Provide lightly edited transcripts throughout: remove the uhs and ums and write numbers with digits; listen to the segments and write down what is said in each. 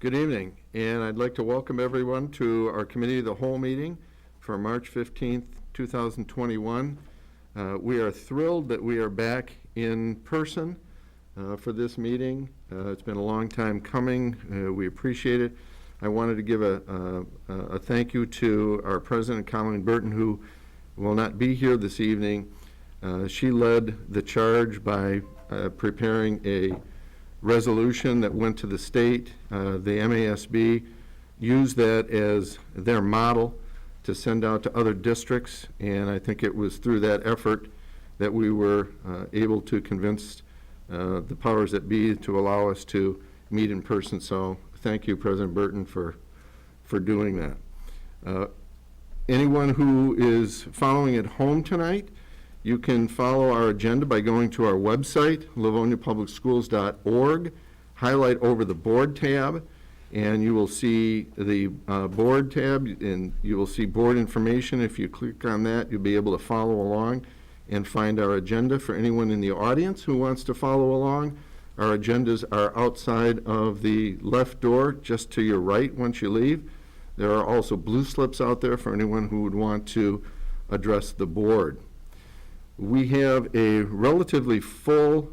Good evening, and I'd like to welcome everyone to our Committee of the Whole meeting for March 15th, 2021. We are thrilled that we are back in person for this meeting. It's been a long time coming. We appreciate it. I wanted to give a thank you to our President, Colleen Burton, who will not be here this evening. She led the charge by preparing a resolution that went to the state. The MASB used that as their model to send out to other districts, and I think it was through that effort that we were able to convince the powers that be to allow us to meet in person. So thank you, President Burton, for doing that. Anyone who is following at home tonight, you can follow our agenda by going to our website, livoniapublicschools.org, highlight over the board tab, and you will see the board tab, and you will see board information. If you click on that, you'll be able to follow along and find our agenda. For anyone in the audience who wants to follow along, our agendas are outside of the left door, just to your right once you leave. There are also blue slips out there for anyone who would want to address the board. We have a relatively full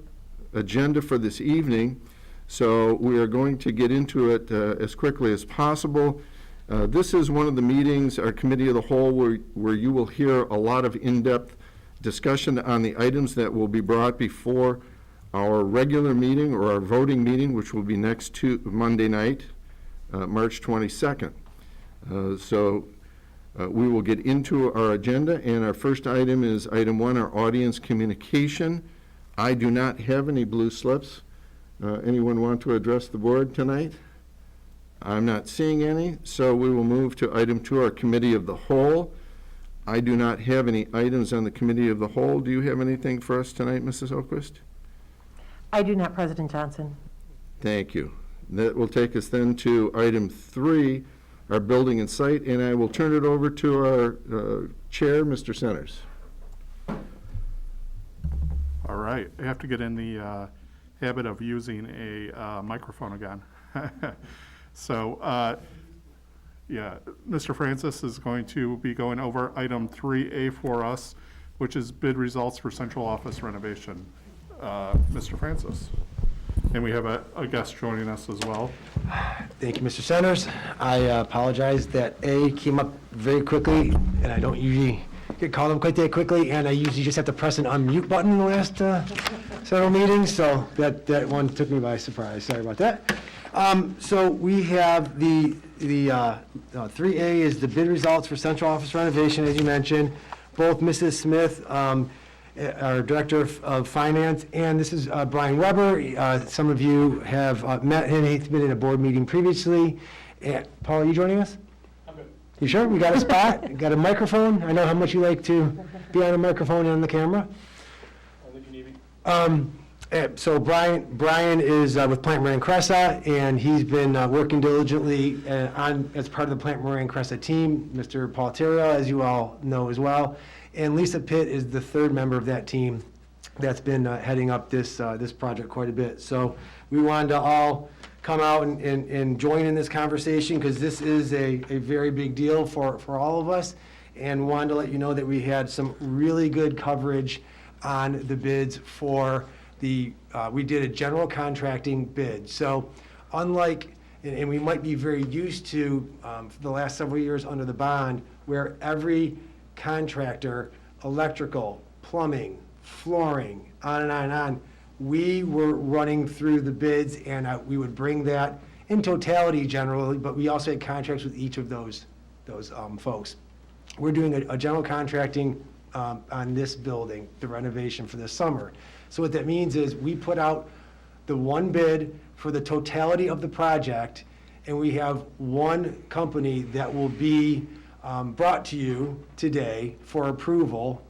agenda for this evening, so we are going to get into it as quickly as possible. This is one of the meetings, our Committee of the Whole, where you will hear a lot of in-depth discussion on the items that will be brought before our regular meeting or our voting meeting, which will be next Monday night, March 22nd. We will get into our agenda, and our first item is item 1, our audience communication. I do not have any blue slips. Anyone want to address the board tonight? I'm not seeing any, so we will move to item 2, our Committee of the Whole. I do not have any items on the Committee of the Whole. Do you have anything for us tonight, Mrs. Oquist? I do not, President Johnson. Thank you. That will take us then to item 3, our building and site, and I will turn it over to our chair, Mr. Centers. All right, I have to get in the habit of using a microphone again. So, yeah, Mr. Francis is going to be going over item 3A for us, which is bid results for central office renovation. Mr. Francis. And we have a guest joining us as well. Thank you, Mr. Centers. I apologize that A came up very quickly, and I don't usually get called up quite that quickly, and I usually just have to press an unmute button in the last several meetings, so that one took me by surprise. Sorry about that. So we have the 3A is the bid results for central office renovation, as you mentioned. Both Mrs. Smith, our Director of Finance, and this is Brian Weber. Some of you have met him. He's been in a board meeting previously. Paul, are you joining us? I'm good. You sure? We got a spot? Got a microphone? I know how much you like to be on a microphone and on the camera. Only if you need me. So Brian is with Plant Moran Cressa, and he's been working diligently as part of the Plant Moran Cressa team. Mr. Paul Terrio, as you all know as well. And Lisa Pitt is the third member of that team that's been heading up this project quite a bit. So we wanted to all come out and join in this conversation, because this is a very big deal for all of us, and wanted to let you know that we had some really good coverage on the bids for we did a general contracting bid. So unlike, and we might be very used to for the last several years under the bond, where every contractor, electrical, plumbing, flooring, on and on and on, we were running through the bids, and we would bring that in totality generally, but we also had contracts with each of those folks. We're doing a general contracting on this building, the renovation for this summer. So what that means is we put out the one bid for the totality of the project, and we have one company that will be brought to you today for approval,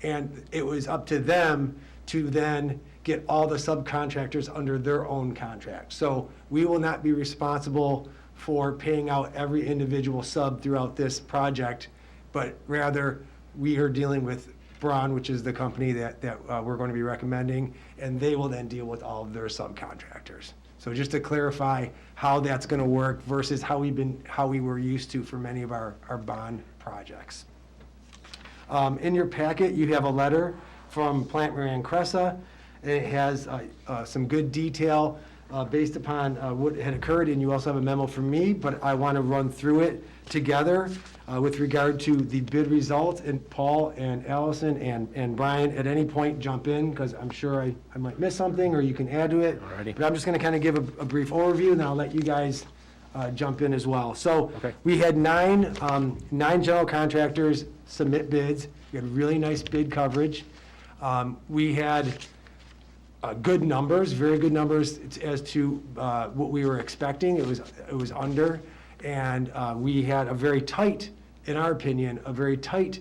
and it was up to them to then get all the subcontractors under their own contract. So we will not be responsible for paying out every individual sub throughout this project, but rather we are dealing with Braun, which is the company that we're going to be recommending, and they will then deal with all of their subcontractors. So just to clarify how that's going to work versus how we were used to for many of our bond projects. In your packet, you have a letter from Plant Marianne Cressa. It has some good detail based upon what had occurred, and you also have a memo from me, but I want to run through it together with regard to the bid results. And Paul and Allison and Brian, at any point, jump in, because I'm sure I might miss something, or you can add to it. Alrighty. But I'm just going to kind of give a brief overview, and then I'll let you guys jump in as well. So Okay. we had nine general contractors submit bids. We had really nice bid coverage. We had good numbers, very good numbers as to what we were expecting. It was under, and we had a very tight, in our opinion, a very tight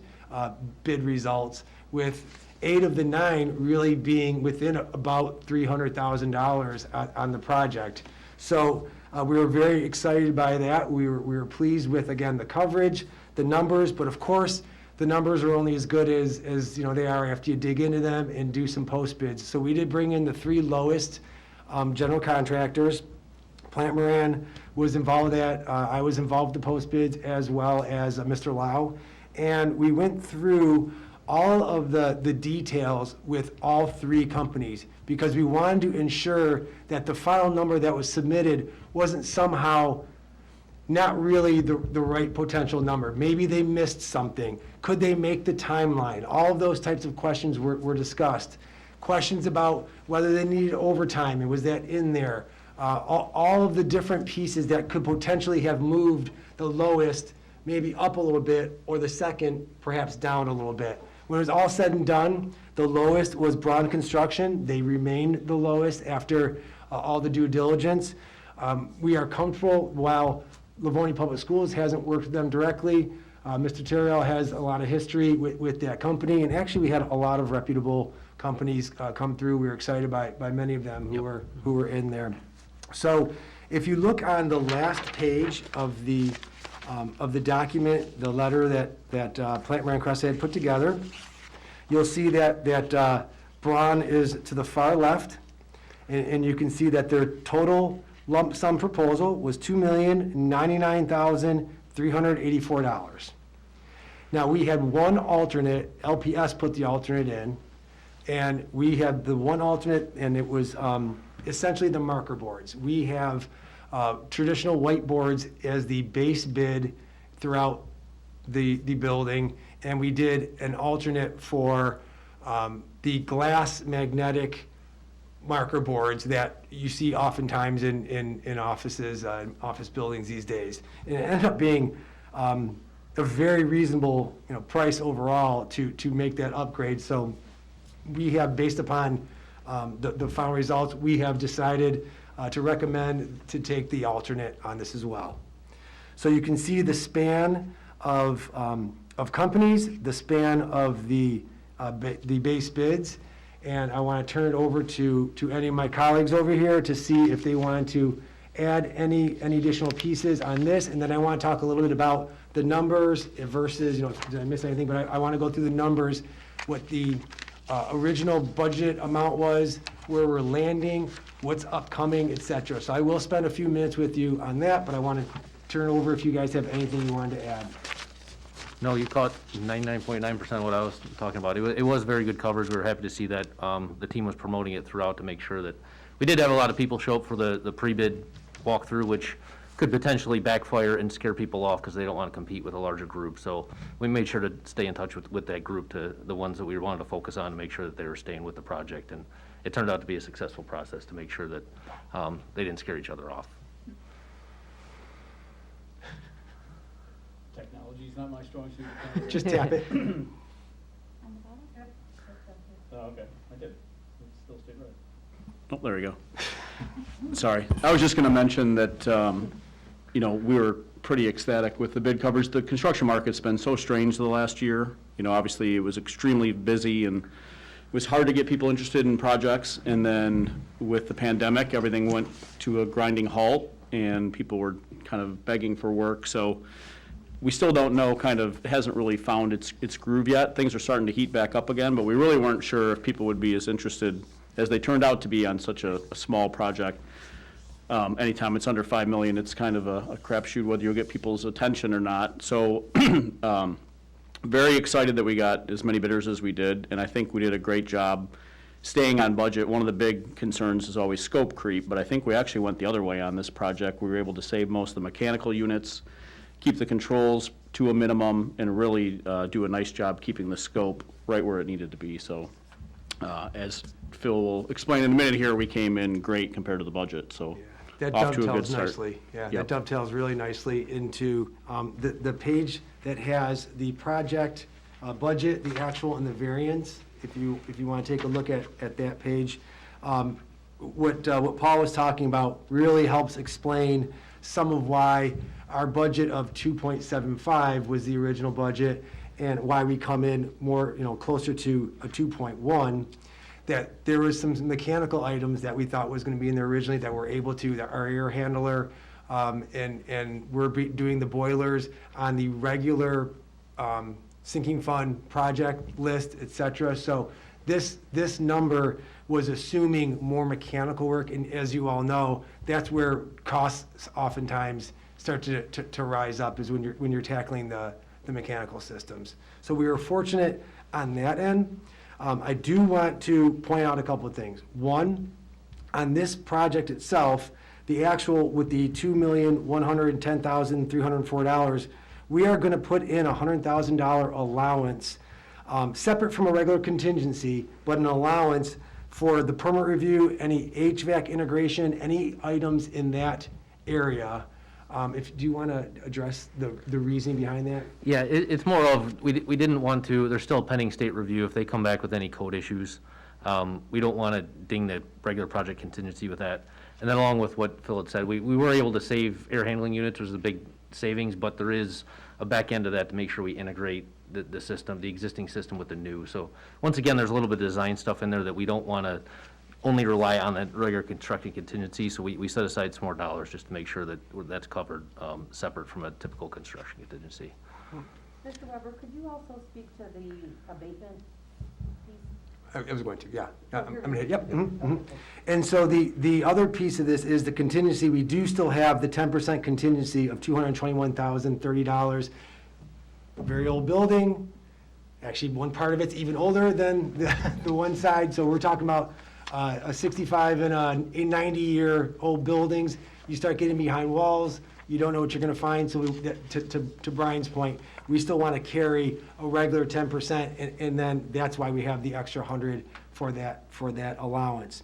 bid results, with 8 of the 9 really being within about $300,000 on the project. So we were very excited by that. We were pleased with, again, the coverage, the numbers, but of course, the numbers are only as good as you know they are after you dig into them and do some post bids. So we did bring in the 3 lowest general contractors. Plant Moran was involved with that. I was involved with the post bids, as well as Mr. Lau. And we went through all of the details with all 3 companies, because we wanted to ensure that the final number that was submitted wasn't somehow not really the right potential number. Maybe they missed something. Could they make the timeline? All of those types of questions were discussed. Questions about whether they needed overtime, and was that in there? All of the different pieces that could potentially have moved the lowest maybe up a little bit, or the second perhaps down a little bit. When it was all said and done, the lowest was Braun Construction. They remained the lowest after all the due diligence. We are comfortable, while Livonia Public Schools hasn't worked with them directly. Mr. Terrell has a lot of history with that company, and actually we had a lot of reputable companies come through. We were excited by many of them who were in there. So if you look on the last page of the document, the letter that Plant Moran Cressa had put together, you'll see that Braun is to the far left, and you can see that their total lump sum proposal was $2,099,384. Now, we had one alternate, LPS put the alternate in, and we had the one alternate, and it was essentially the marker boards. We have traditional whiteboards as the base bid throughout the building, and we did an alternate for the glass magnetic marker boards that you see oftentimes in offices, office buildings these days. And it ended up being a very reasonable, price overall to make that upgrade. So we have, based upon the final results, we have decided to recommend to take the alternate on this as well. So you can see the span of companies, the span of the base bids. And I want to turn it over to any of my colleagues over here to see if they want to add any additional pieces on this. And then I want to talk a little bit about the numbers versus, did I miss anything? But I want to go through the numbers, what the original budget amount was, where we're landing, what's upcoming, et cetera. So I will spend a few minutes with you on that, but I want to turn it over if you guys have anything you wanted to add. No, you caught 99.9% of what I was talking about. It was very good coverage. We were happy to see that. The team was promoting it throughout to make sure that, we did have a lot of people show up for the pre-bid walkthrough, which could potentially backfire and scare people off because they don't want to compete with a larger group. So we made sure to stay in touch with that group, to the ones that we wanted to focus on, to make sure that they were staying with the project. And it turned out to be a successful process to make sure that they didn't scare each other off. Technology's not my strong suit. Just tap it. Oh, okay, I did. It still stayed right. Oh, there we go. Sorry. I was just going to mention that, we were pretty ecstatic with the bid coverage. The construction market's been so strange the last year. Obviously, it was extremely busy, and it was hard to get people interested in projects. And then with the pandemic, everything went to a grinding halt, and people were kind of begging for work. So we still don't know, hasn't really found its groove yet. Things are starting to heat back up again, but we really weren't sure if people would be as interested as they turned out to be on such a small project. Anytime it's under 5 million, it's kind of a crapshoot whether you'll get people's attention or not. So very excited that we got as many bidders as we did, and I think we did a great job staying on budget. One of the big concerns is always scope creep, but I think we actually went the other way on this project. We were able to save most of the mechanical units, keep the controls to a minimum, and really do a nice job keeping the scope right where it needed to be. So as Phil will explain in a minute here, we came in great compared to the budget, so That off to a good dovetails start. nicely. Yeah, Yep. that dovetails really nicely into the page that has the project budget, the actual, and the variance. If you want to take a look at that page, what Paul was talking about really helps explain some of why our budget of 2.75 was the original budget and why we come in more, closer to a 2.1. That there was some mechanical items that we thought was going to be in there originally that we're able to, that our air handler, and we're doing the boilers on the regular sinking fund project list, et cetera. So this number was assuming more mechanical work, and as you all know, that's where costs oftentimes start to rise up, is when you're tackling the mechanical systems. So we were fortunate on that end. I do want to point out a couple of things. One, on this project itself, the actual, with the $2,110,304, we are going to put in a $100,000 allowance, separate from a regular contingency, but an allowance for the permit review, any HVAC integration, any items in that area. Do you want to address the reasoning behind that? Yeah, it's more of, we didn't want to, there's still a pending state review. If they come back with any code issues, we don't want to ding the regular project contingency with that. And then along with what Phil had said, we were able to save air handling units, which was a big savings, but there is a back end to that to make sure we integrate the system, the existing system with the new. So once again, there's a little bit of design stuff in there that we don't want to only rely on that regular construction contingency, so we set aside some more dollars just to make sure that that's covered separate from a typical construction contingency. Mr. Weber, could you also speak to the abatement piece? I was going to, yeah. I'm going to hit, yep. And so the other piece of this is the contingency. We do still have the 10% contingency of $221,030. A very old building. Actually, one part of it's even older than the one side. So we're talking about a 65 and a 90-year-old buildings. You start getting behind walls, you don't know what you're going to find. So to Brian's point, we still want to carry a regular 10%, and then that's why we have the extra 100 for that allowance.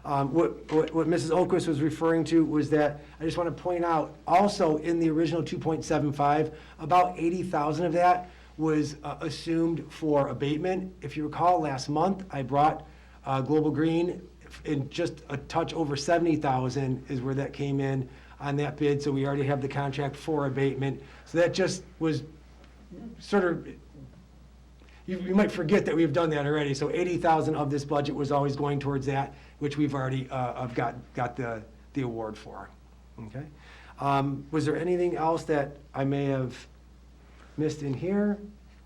What Mrs. Oquist was referring to was that, I just want to point out, also in the original 2.75, about 80,000 of that was assumed for abatement. If you recall, last month, I brought Global Green in just a touch over 70,000 is where that came in on that bid. So we already have the contract for abatement. So that just was sort of, you might forget that we've done that already. So 80,000 of this budget was always going towards that, which we've already got the award for. Okay. Was there anything else that I may have missed in here?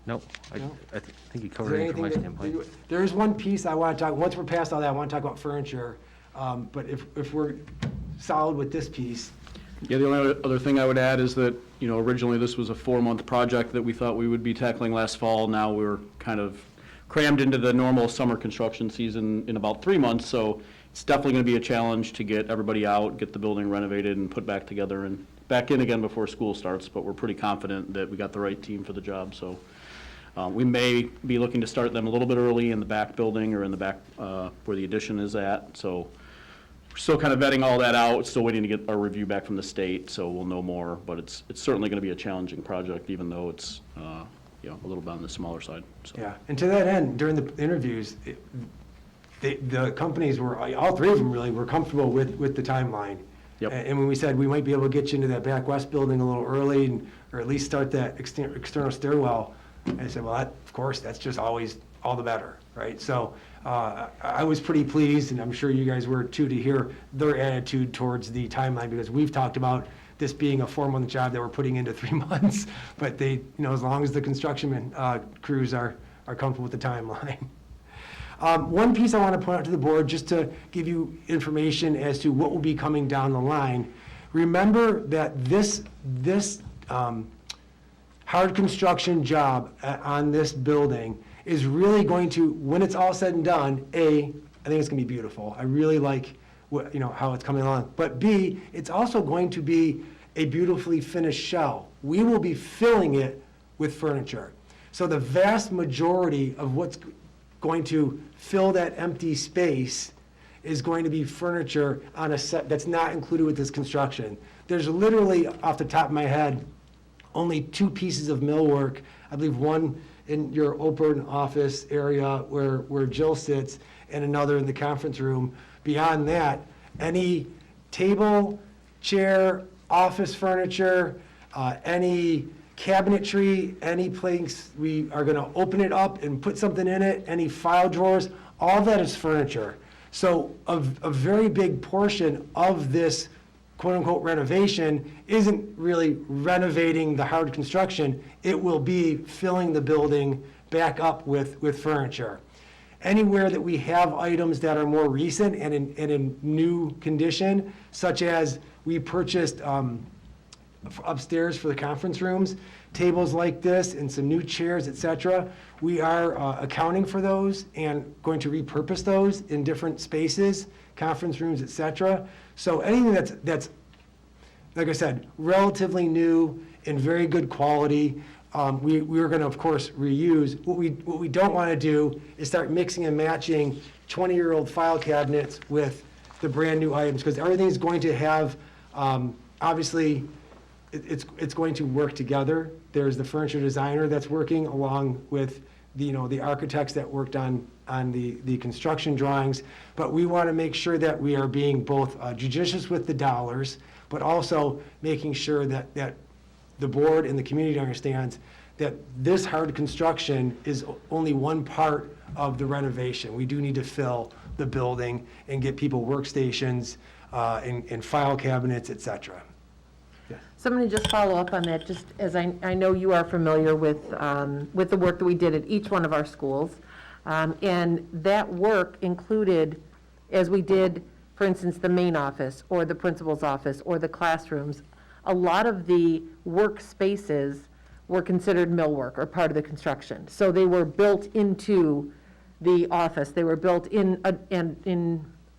Nope, No? I think you Is covered there it from my anything standpoint. there is one piece I want to talk, once we're past all that, I want to talk about furniture. But if we're solid with this piece, Yeah, the only other thing I would add is that, originally this was a 4-month project that we thought we would be tackling last fall. Now we're kind of crammed into the normal summer construction season in about 3 months. So it's definitely going to be a challenge to get everybody out, get the building renovated and put back together and back in again before school starts. But we're pretty confident that we got the right team for the job. So we may be looking to start them a little bit early in the back building or in the back where the addition is at. So we're still kind of vetting all that out, still waiting to get our review back from the state, so we'll know more. But it's certainly going to be a challenging project, even though it's a little bit on the smaller side. So. yeah. And to that end, during the interviews, the companies were, all three of them really, were comfortable with the timeline. Yep. And when we said we might be able to get you into that back west building a little early, or at least start that external stairwell, I said, well, of course, that's just always all the better, right? So I was pretty pleased, and I'm sure you guys were too, to hear their attitude towards the timeline, because we've talked about this being a 4-month job that we're putting into 3 months, but they, as long as the construction crews are comfortable with the timeline. One piece I want to point out to the board, just to give you information as to what will be coming down the line. Remember that this hard construction job on this building is really going to, when it's all said and done, I think it's going to be beautiful. I really like how it's coming along. But B, it's also going to be a beautifully finished shell. We will be filling it with furniture. So the vast majority of what's going to fill that empty space is going to be furniture on a set that's not included with this construction. There's literally, off the top of my head, only 2 pieces of millwork. I believe one in your open office area where Jill sits, and another in the conference room. Beyond that, any table, chair, office furniture, any cabinetry, any place we are going to open it up and put something in it, any file drawers, all that is furniture. So a very big portion of this quote-unquote renovation isn't really renovating the hard construction. It will be filling the building back up with furniture. Anywhere that we have items that are more recent and in new condition, such as we purchased upstairs for the conference rooms, tables like this and some new chairs, et cetera, we are accounting for those and going to repurpose those in different spaces, conference rooms, et cetera. So anything that's, like I said, relatively new and very good quality, we are going to, of course, reuse. What we don't want to do is start mixing and matching 20-year-old file cabinets with the brand-new items, because everything's going to have, obviously, it's going to work together. There's the furniture designer that's working along with the architects that worked on the construction drawings. But we want to make sure that we are being both judicious with the dollars, but also making sure that the board and the community understands that this hard construction is only one part of the renovation. We do need to fill the building and get people workstations and file cabinets, et cetera. So I'm going to just follow up on that, just as I know you are familiar with the work that we did at each one of our schools. And that work included, as we did, for instance, the main office or the principal's office or the classrooms, a lot of the workspaces were considered millwork or part of the construction. So they were built into the office. They were built in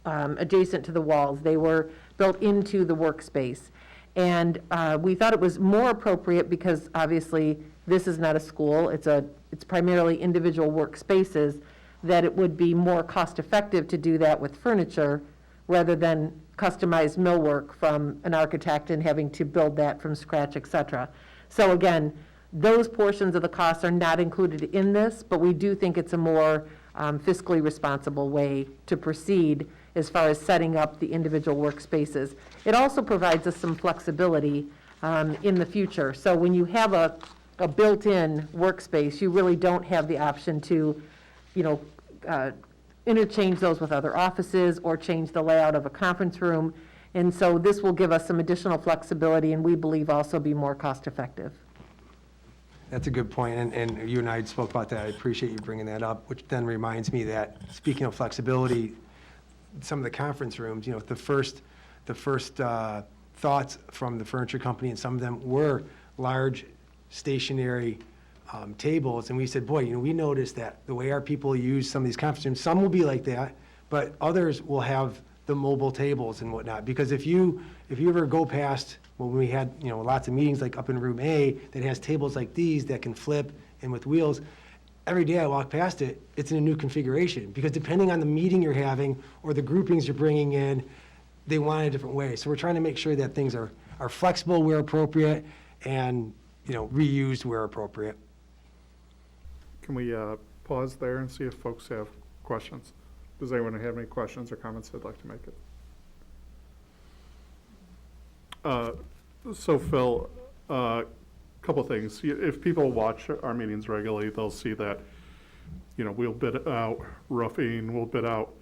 adjacent to the walls. They were built into the workspace. And we thought it was more appropriate because obviously this is not a school, it's primarily individual workspaces, that it would be more cost effective to do that with furniture rather than customized millwork from an architect and having to build that from scratch, et cetera. So again, those portions of the costs are not included in this, but we do think it's a more fiscally responsible way to proceed as far as setting up the individual workspaces. It also provides us some flexibility in the future. So when you have a built-in workspace, you really don't have the option to, interchange those with other offices or change the layout of a conference room. And so this will give us some additional flexibility and we believe also be more cost-effective. That's a good point, and you and I spoke about that. I appreciate you bringing that up, which then reminds me that, speaking of flexibility, some of the conference rooms, the first thoughts from the furniture company, and some of them were large stationary tables, and we said, boy, we noticed that the way our people use some of these conference rooms, some will be like that, but others will have the mobile tables and whatnot. Because if you ever go past, when we had lots of meetings like up in room A that has tables like these that can flip and with wheels, every day I walk past it, it's in a new configuration, because depending on the meeting you're having or the groupings you're bringing in, they want it a different way. So we're trying to make sure that things are flexible where appropriate and reused where appropriate. Can we pause there and see if folks have questions? Does anyone have any questions or comments they'd like to make? So Phil, couple things. If people watch our meetings regularly, they'll see that, we'll bid out roofing, we'll bid out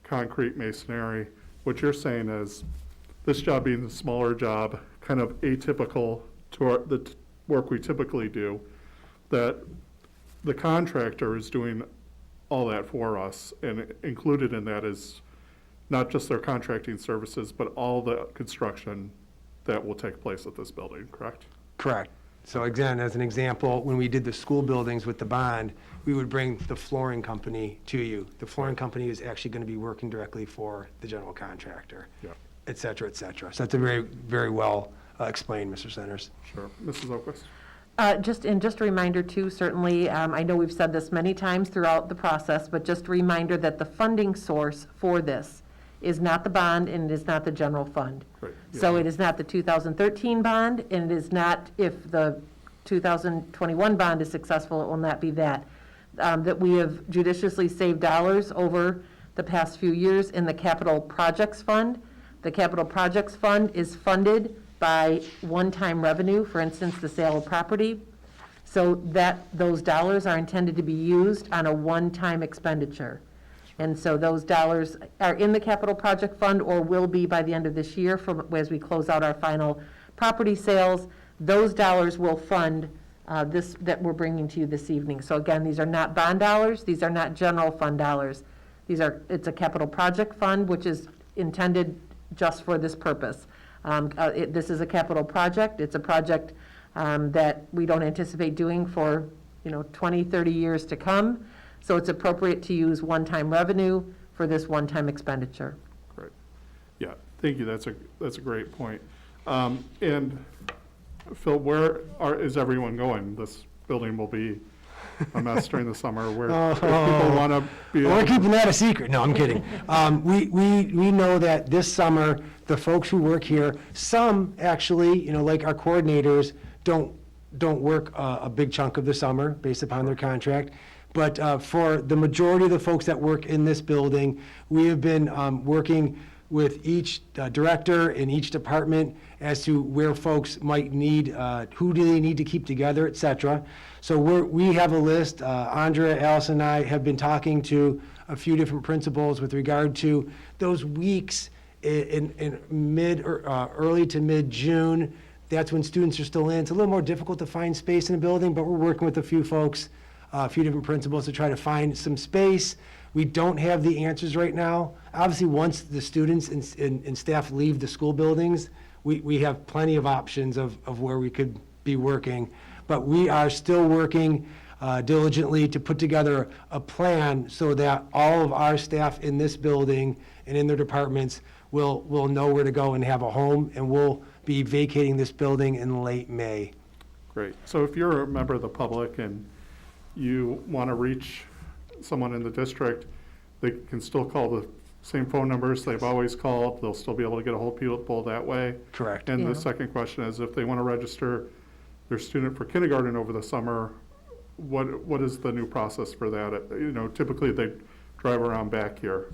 concrete masonry. What you're saying is this job being a smaller job, kind of atypical to the work we typically do, that the contractor is doing all that for us, and included in that is not just their contracting services, but all the construction that will take place at this building, correct? Correct. So again, as an example, when we did the school buildings with the bond, we would bring the flooring company to you. The flooring company is actually going to be working directly for the general contractor, Yeah, et cetera, et cetera. So that's a very, very well explained, Mr. Centers. sure. Mrs. O'Quist? Just a reminder too, certainly, I know we've said this many times throughout the process, but just a reminder that the funding source for this is not the bond and it is not the general fund. Right, yeah. So it is not the 2013 bond, and it is not, if the 2021 bond is successful, it will not be that. That we have judiciously saved dollars over the past few years in the capital projects fund. The capital projects fund is funded by one-time revenue, for instance, the sale of property. So those dollars are intended to be used on a one-time expenditure. And so those dollars are in the capital project fund or will be by the end of this year as we close out our final property sales. Those dollars will fund this that we're bringing to you this evening. So again, these are not bond dollars, these are not general fund dollars. It's a capital project fund, which is intended just for this purpose. This is a capital project. It's a project that we don't anticipate doing for 20, 30 years to come. So it's appropriate to use one-time revenue for this one-time expenditure. Great. Yeah, thank you. That's a great point. And Phil, is everyone going? This building will be a mess during the summer. Where if people want to be. We're keeping that a secret. No, I'm kidding. We know that this summer, the folks who work here, some actually, like our coordinators, don't work a big chunk of the summer based upon their contract. But for the majority of the folks that work in this building, we have been working with each director in each department as to where folks might need, who do they need to keep together, et cetera. So we have a list. Andrea, Allison, and I have been talking to a few different principals with regard to those weeks in mid or early to mid-June. That's when students are still in. It's a little more difficult to find space in a building, but we're working with a few folks, a few different principals to try to find some space. We don't have the answers right now. Obviously, once the students and staff leave the school buildings, we have plenty of options of where we could be working. But we are still working diligently to put together a plan so that all of our staff in this building and in their departments will know where to go and have a home, and we'll be vacating this building in late May. Great. So if you're a member of the public and you want to reach someone in the district, they can still call the same phone numbers they've always called. They'll still be able to get a hold of people that way. Correct. And Yeah. the second question is, if they want to register their student for kindergarten over the summer, what is the new process for that? Typically they drive around back here.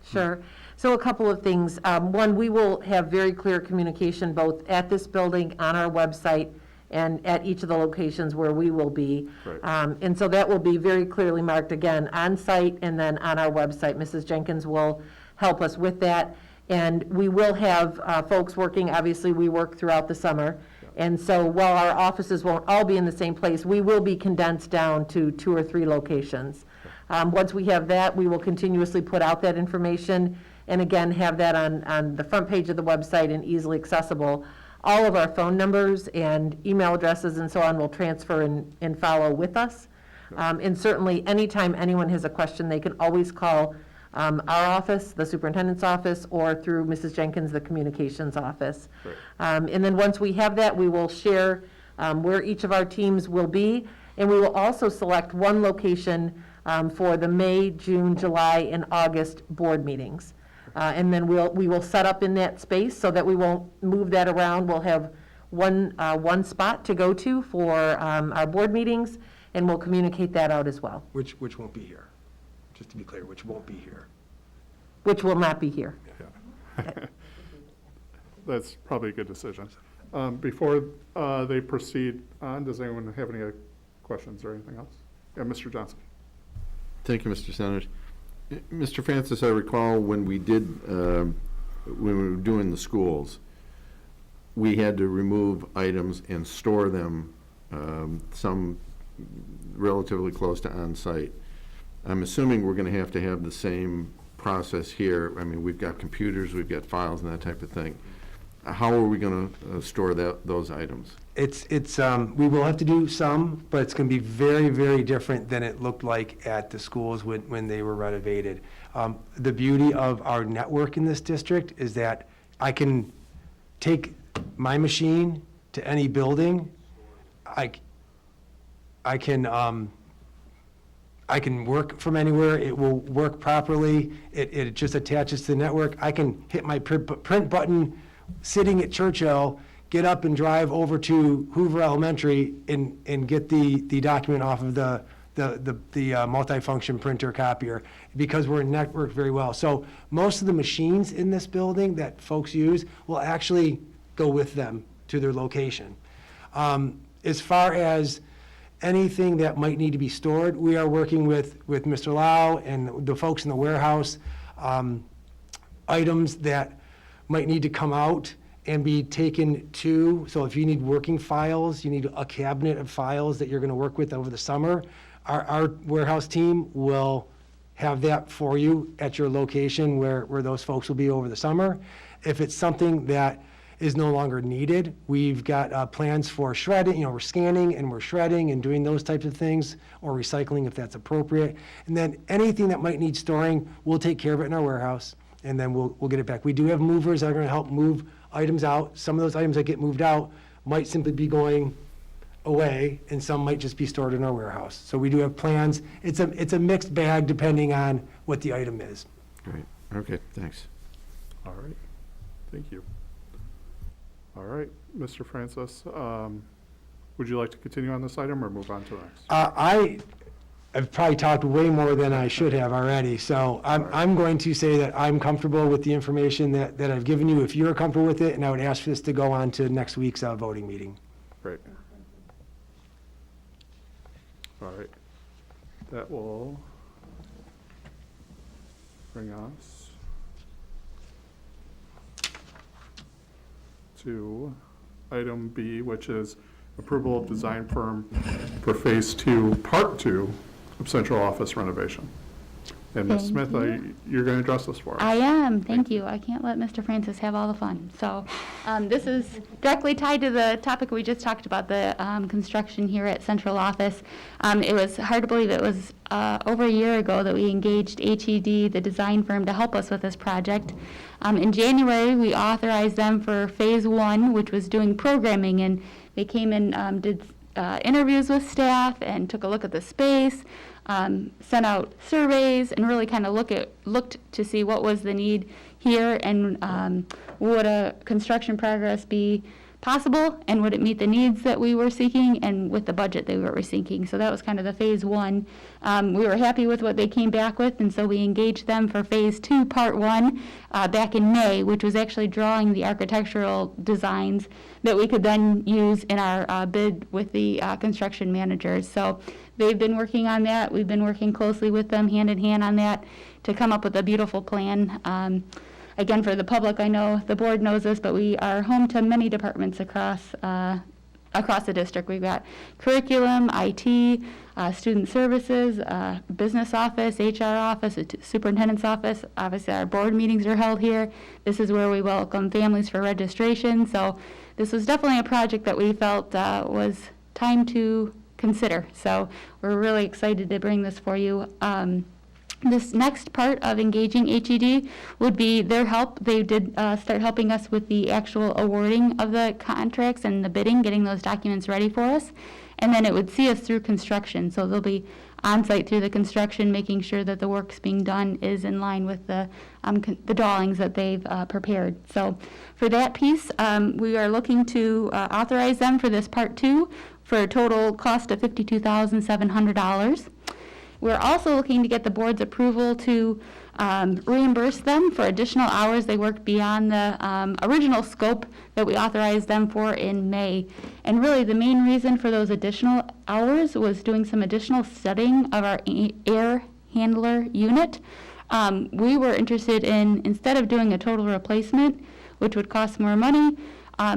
Sure. So a couple of things. One, we will have very clear communication both at this building, on our website, and at each of the locations where we will be. Right. And so that will be very clearly marked, again, on site and then on our website. Mrs. Jenkins will help us with that. And we will have folks working, obviously, we work throughout the summer. And so while our offices won't all be in the same place, we will be condensed down to 2 or 3 locations. Once we have that, we will continuously put out that information, and again, have that on the front page of the website and easily accessible. All of our phone numbers and email addresses and so on will transfer and follow with us. And certainly, anytime anyone has a question, they can always call our office, the superintendent's office, or through Mrs. Jenkins, the communications office. Right. And then once we have that, we will share where each of our teams will be, and we will also select one location for the May, June, July, and August board meetings. And then we will set up in that space so that we won't move that around. We'll have one spot to go to for our board meetings, and we'll communicate that out as well, Which won't be here. Just to be clear, which won't be here. which will not be here. That's probably a good decision. Before they proceed on, does anyone have any questions or anything else? Yeah, Mr. Johnson. Thank you, Mr. Centers. Mr. Francis, I recall when we were doing the schools, we had to remove items and store them, some relatively close to on-site. I'm assuming we're going to have the same process here. I mean, we've got computers, we've got files and that type of thing. How are we going to store those items? We will have to do some, but it's going to be very, very different than it looked like at the schools when they were renovated. The beauty of our network in this district is that I can take my machine to any building. I can work from anywhere. It will work properly. It just attaches to the network. I can hit my print button sitting at Churchill, get up and drive over to Hoover Elementary and get the document off of the multifunction printer copier, because we're networked very well. So most of the machines in this building that folks use will actually go with them to their location. As far as anything that might need to be stored, we are working with Mr. Lau and the folks in the warehouse, items that might need to come out and be taken to, so if you need working files, you need a cabinet of files that you're going to work with over the summer, our warehouse team will have that for you at your location where those folks will be over the summer. If it's something that is no longer needed, we've got plans for shredding, we're scanning and we're shredding and doing those types of things, or recycling if that's appropriate. And then anything that might need storing, we'll take care of it in our warehouse, and then we'll get it back. We do have movers that are going to help move items out. Some of those items that get moved out might simply be going away, and some might just be stored in our warehouse. So we do have plans. It's a mixed bag depending on what the item is. Great, okay, thanks. All right, thank you. All right, Mr. Francis, would you like to continue on this item or move on to the next? I've probably talked way more than I should have already, so I'm going to say that I'm comfortable with the information that I've given you, if you're comfortable with it, and I would ask for this to go on to next week's voting meeting. Great. All right, that will bring us to item B, which is approval of design firm for Phase 2, Part 2 of central office renovation. And Ms. Thank Smith, you. you're going to address this for us. I am, thank you. I can't let Mr. Francis have all the fun. So this is directly tied to the topic we just talked about, the construction here at central office. It was hard to believe it was over a year ago that we engaged HED, the design firm, to help us with this project. In January, we authorized them for Phase 1, which was doing programming, and they came and did interviews with staff and took a look at the space, sent out surveys, and really kind of looked to see what was the need here, and would a construction progress be possible, and would it meet the needs that we were seeking and with the budget that we were seeking. So that was kind of the Phase 1. We were happy with what they came back with, and so we engaged them for Phase 2, Part 1, back in May, which was actually drawing the architectural designs that we could then use in our bid with the construction managers. So they've been working on that. We've been working closely with them, hand in hand on that, to come up with a beautiful plan. Again, for the public, I know the board knows this, but we are home to many departments across the district. We've got curriculum, IT, student services, business office, HR office, superintendent's office. Obviously, our board meetings are held here. This is where we welcome families for registration. So this was definitely a project that we felt was time to consider. So we're really excited to bring this for you. This next part of engaging HED would be their help. They did start helping us with the actual awarding of the contracts and the bidding, getting those documents ready for us. And then it would see us through construction. So they'll be on-site through the construction, making sure that the work's being done is in line with the drawings that they've prepared. So for that piece, we are looking to authorize them for this Part 2 for a total cost of $52,700. We're also looking to get the board's approval to reimburse them for additional hours they worked beyond the original scope that we authorized them for in May. And really the main reason for those additional hours was doing some additional studying of our air handler unit. We were interested in, instead of doing a total replacement, which would cost more money,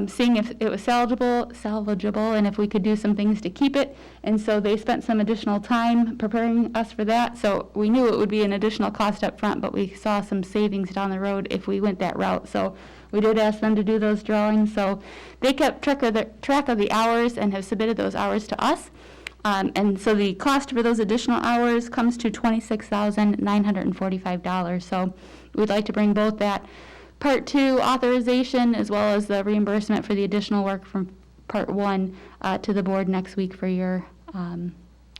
seeing if it was salvageable, and if we could do some things to keep it. And so they spent some additional time preparing us for that. So we knew it would be an additional cost up front, but we saw some savings down the road if we went that route. So we did ask them to do those drawings. So they kept track of the hours and have submitted those hours to us. And so the cost for those additional hours comes to $26,945. So we'd like to bring both that Part 2 authorization as well as the reimbursement for the additional work from Part 1 to the board next week for your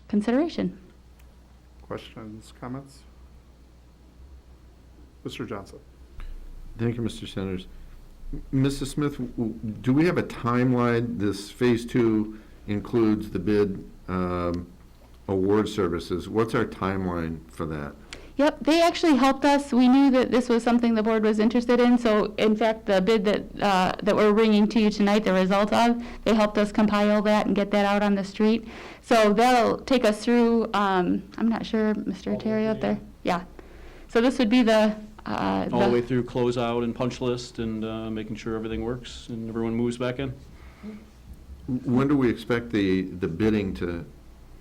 consideration. Questions, comments? Mr. Johnson? Thank you, Mr. Sanders. Mrs. Smith, do we have a timeline? This Phase 2 includes the bid award services. What's our timeline for that? Yep, they actually helped us. We knew that this was something the board was interested in, so in fact, the bid that we're bringing to you tonight, the result of, they helped us compile that and get that out on the street. So that'll take us through, I'm not sure, Mr. Terry up there? Yeah. So this would be all All the way through closeout and punch list and making sure everything works and everyone moves back in. When do we expect the bidding to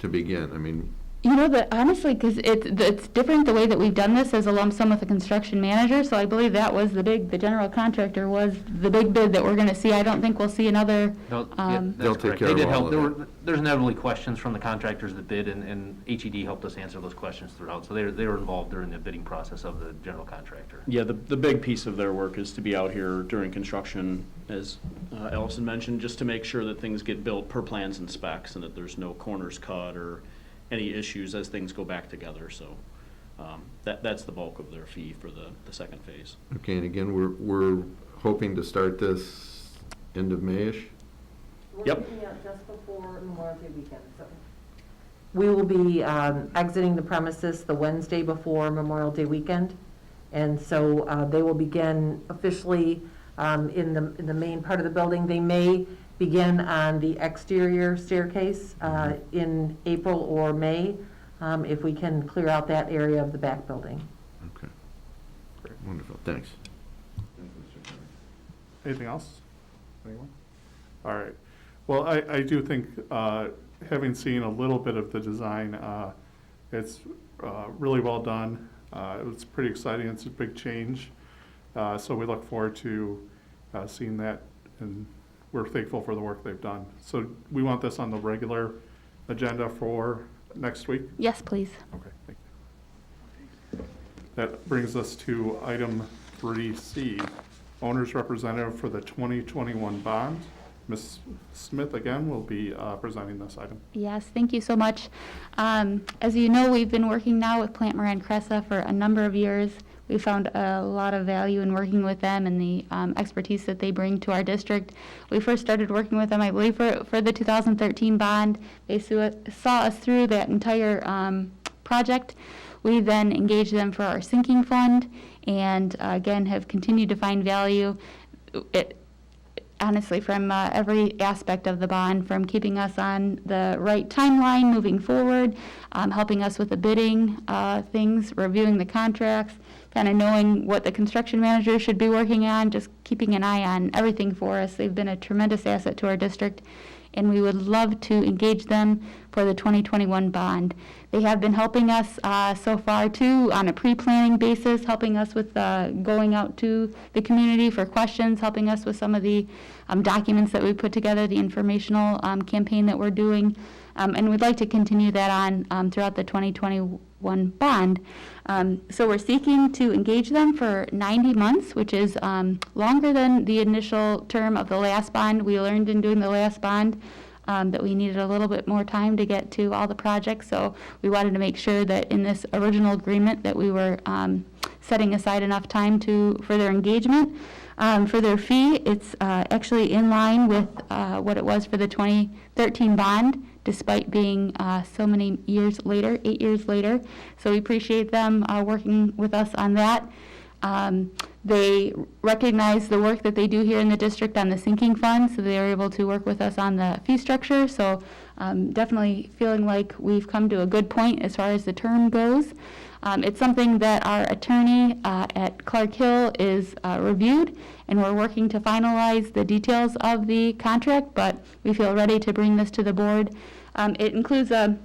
begin? I mean, You know, that honestly, because it's different the way that we've done this as a lump sum with a construction manager, so I believe that was the general contractor was the big bid that we're going to see. I don't think we'll see another. No, They'll that's take correct. care They of did all help. of There's inevitably questions from the contractors that bid, and HED helped us answer those questions throughout. So they were involved during the bidding process of the general contractor. Yeah, the big piece of their work is to be out here during construction, as Allison mentioned, just to make sure that things get built per plans and specs and that there's no corners cut or any issues as things go back together. So that's the bulk of their fee for the second phase. okay, and again, we're hoping to start this end of May-ish? Yep. We're looking at just before Memorial Day weekend, so. We will be exiting the premises the Wednesday before Memorial Day weekend. And so they will begin officially in the main part of the building. They may begin on the exterior staircase in April or May, if we can clear out that area of the back building. Okay. Great, wonderful, thanks. Anything else? Anyone? All right. Well, I do think, having seen a little bit of the design, it's really well done. It's pretty exciting. It's a big change. So we look forward to seeing that, and we're thankful for the work they've done. So we want this on the regular agenda for next week? Yes, please. Okay, thank you. That brings us to item 3C, owner's representative for the 2021 bond. Ms. Smith, again, will be presenting this item. Yes, thank you so much. As you know, we've been working now with Plant Moran Cressa for a number of years. We found a lot of value in working with them and the expertise that they bring to our district. We first started working with them, I believe, for the 2013 bond. They saw us through that entire project. We then engaged them for our sinking fund and, again, have continued to find value. Honestly, from every aspect of the bond, from keeping us on the right timeline moving forward, helping us with the bidding things, reviewing the contracts, kind of knowing what the construction manager should be working on, just keeping an eye on everything for us. They've been a tremendous asset to our district, and we would love to engage them for the 2021 bond. They have been helping us so far, too, on a pre-planning basis, helping us with going out to the community for questions, helping us with some of the documents that we put together, the informational campaign that we're doing. And we'd like to continue that on throughout the 2021 bond. So we're seeking to engage them for 90 months, which is longer than the initial term of the last bond. We learned in doing the last bond that we needed a little bit more time to get to all the projects. So we wanted to make sure that in this original agreement that we were setting aside enough time for their engagement. For their fee, it's actually in line with what it was for the 2013 bond, despite being so many years later, 8 years later. So we appreciate them working with us on that. They recognize the work that they do here in the district on the sinking fund, so they are able to work with us on the fee structure. So definitely feeling like we've come to a good point as far as the term goes. It's something that our attorney at Clark Hill is reviewed, and we're working to finalize the details of the contract, but we feel ready to bring this to the board. It includes a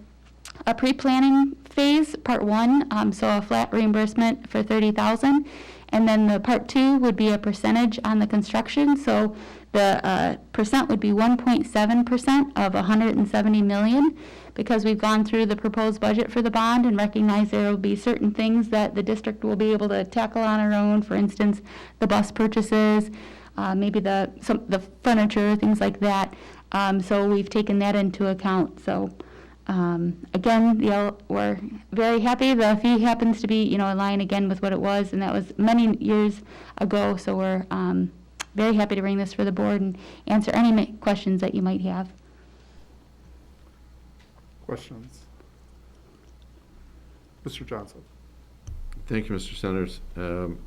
pre-planning phase, part one, so a flat reimbursement for $30,000, and then the part two would be a percentage on the construction. So the percent would be 1.7% of $170 million, because we've gone through the proposed budget for the bond and recognize there will be certain things that the district will be able to tackle on our own. For instance, the bus purchases, maybe the furniture, things like that. So we've taken that into account. So again, we're very happy. The fee happens to be, in line again with what it was, and that was many years ago. So we're very happy to bring this for the board and answer any questions that you might have. Questions? Mr. Johnson? Thank you, Mr. Centers.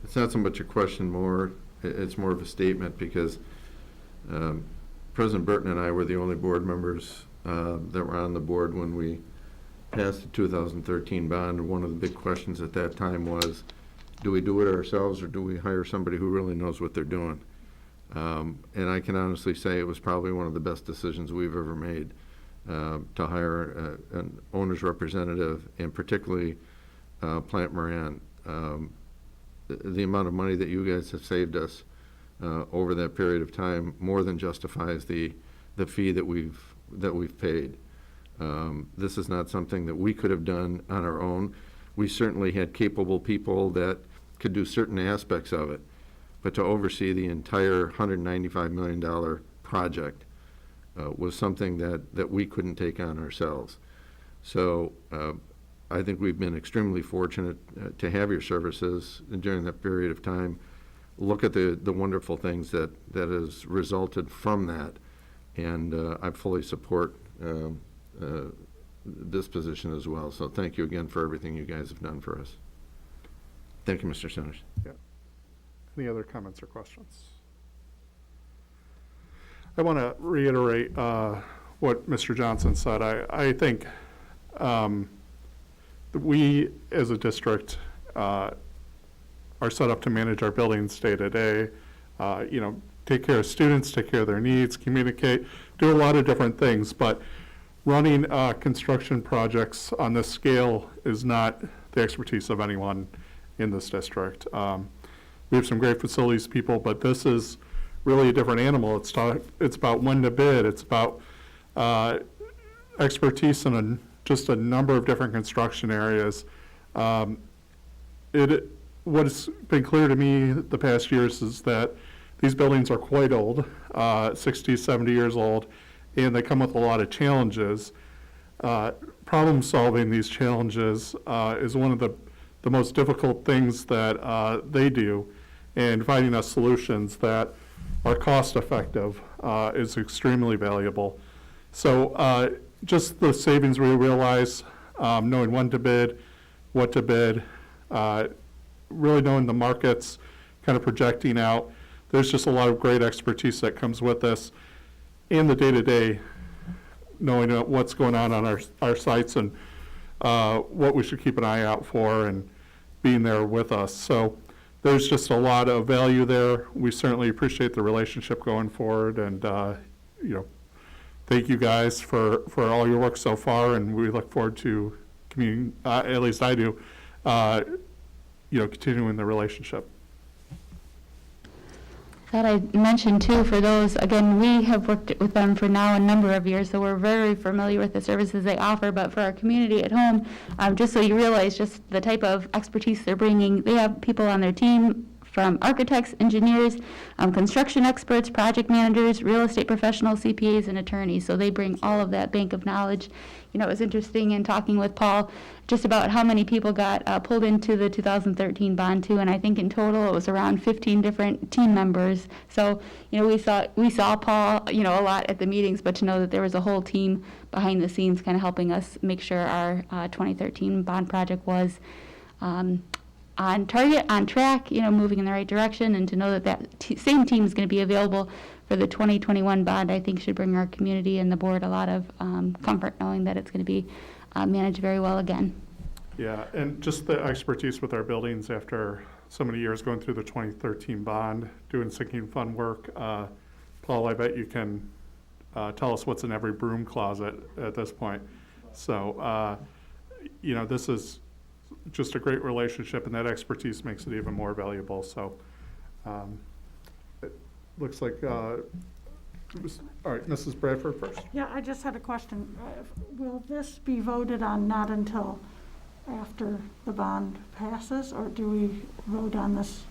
It's not so much a question, it's more of a statement, because President Burton and I were the only board members that were on the board when we passed the 2013 bond. One of the big questions at that time was, do we do it ourselves or do we hire somebody who really knows what they're doing? And I can honestly say it was probably one of the best decisions we've ever made, to hire an owner's representative, and particularly Plant Moran. The amount of money that you guys have saved us over that period of time more than justifies the fee that we've paid. This is not something that we could have done on our own. We certainly had capable people that could do certain aspects of it, but to oversee the entire $195 million project was something that we couldn't take on ourselves. So I think we've been extremely fortunate to have your services during that period of time. Look at the wonderful things that has resulted from that, and I fully support this position as well. So thank you again for everything you guys have done for us. Thank you, Mr. Centers. Yeah. Any other comments or questions? I want to reiterate what Mr. Johnson said. I think we, as a district, are set up to manage our buildings day to day, take care of students, take care of their needs, communicate, do a lot of different things. But running construction projects on this scale is not the expertise of anyone in this district. We have some great facilities people, but this is really a different animal. It's about when to bid. It's about expertise in just a number of different construction areas. What has been clear to me the past years is that these buildings are quite old, 60, 70 years old, and they come with a lot of challenges. Problem solving these challenges is one of the most difficult things that they do, and finding us solutions that are cost effective is extremely valuable. So just the savings we realize, knowing when to bid, what to bid, really knowing the markets, kind of projecting out. There's just a lot of great expertise that comes with this, and the day-to-day, knowing what's going on our sites and what we should keep an eye out for, and being there with us. So there's just a lot of value there. We certainly appreciate the relationship going forward, and thank you guys for all your work so far, and we look forward to at least I do, continuing the relationship. That I mentioned too, for those, again, we have worked with them for now a number of years, so we're very familiar with the services they offer. But for our community at home, just so you realize just the type of expertise they're bringing, they have people on their team from architects, engineers, construction experts, project managers, real estate professionals, CPAs, and attorneys. So they bring all of that bank of knowledge. It was interesting in talking with Paul just about how many people got pulled into the 2013 bond too, and I think in total it was around 15 different team members. So we saw Paul a lot at the meetings, but to know that there was a whole team behind the scenes kind of helping us make sure our 2013 bond project was on on target, on track, moving in the right direction, and to know that same team is going to be available for the 2021 bond, I think should bring our community and the board a lot of comfort knowing that it's going to be managed very well again. Yeah, and just the expertise with our buildings after so many years going through the 2013 bond, doing sinking fund work. Paul, I bet you can tell us what's in every broom closet at this point. So, this is just a great relationship, and that expertise makes it even more valuable. So, it looks like, all right, Mrs. Bradford first. Yeah, I just had a question. Will this be voted on not until after the bond passes, or do we vote on this?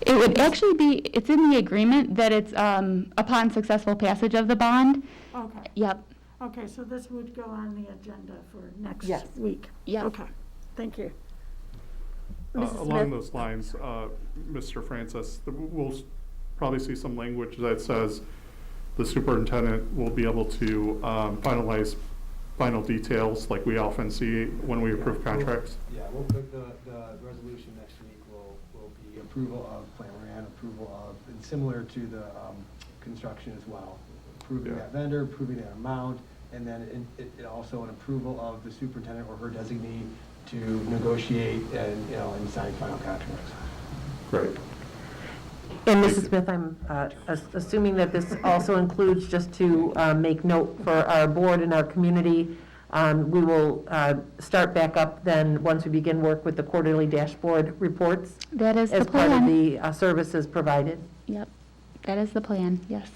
It would actually be, it's in the agreement that it's upon successful passage of the bond. Okay. Yep. Okay, so this would go on the agenda for next Yes. week? Yep. Okay, thank you. Mrs. Along Smith? those lines, Mr. Francis, we'll probably see some language that says the superintendent will be able to finalize final details like we often see when we approve contracts. Yeah, we'll put the resolution next week will be approval of Plant Moran, approval of, and similar to the construction as well. Approving Yeah. that vendor, approving that amount, and then it also an approval of the superintendent or her designee to negotiate and sign final contracts. Great. And Mrs. Smith, I'm assuming that this also includes, just to make note for our board and our community, we will start back up then, once we begin work with the quarterly dashboard reports That is the as part of plan. the services provided. Yep. That is the plan, yes.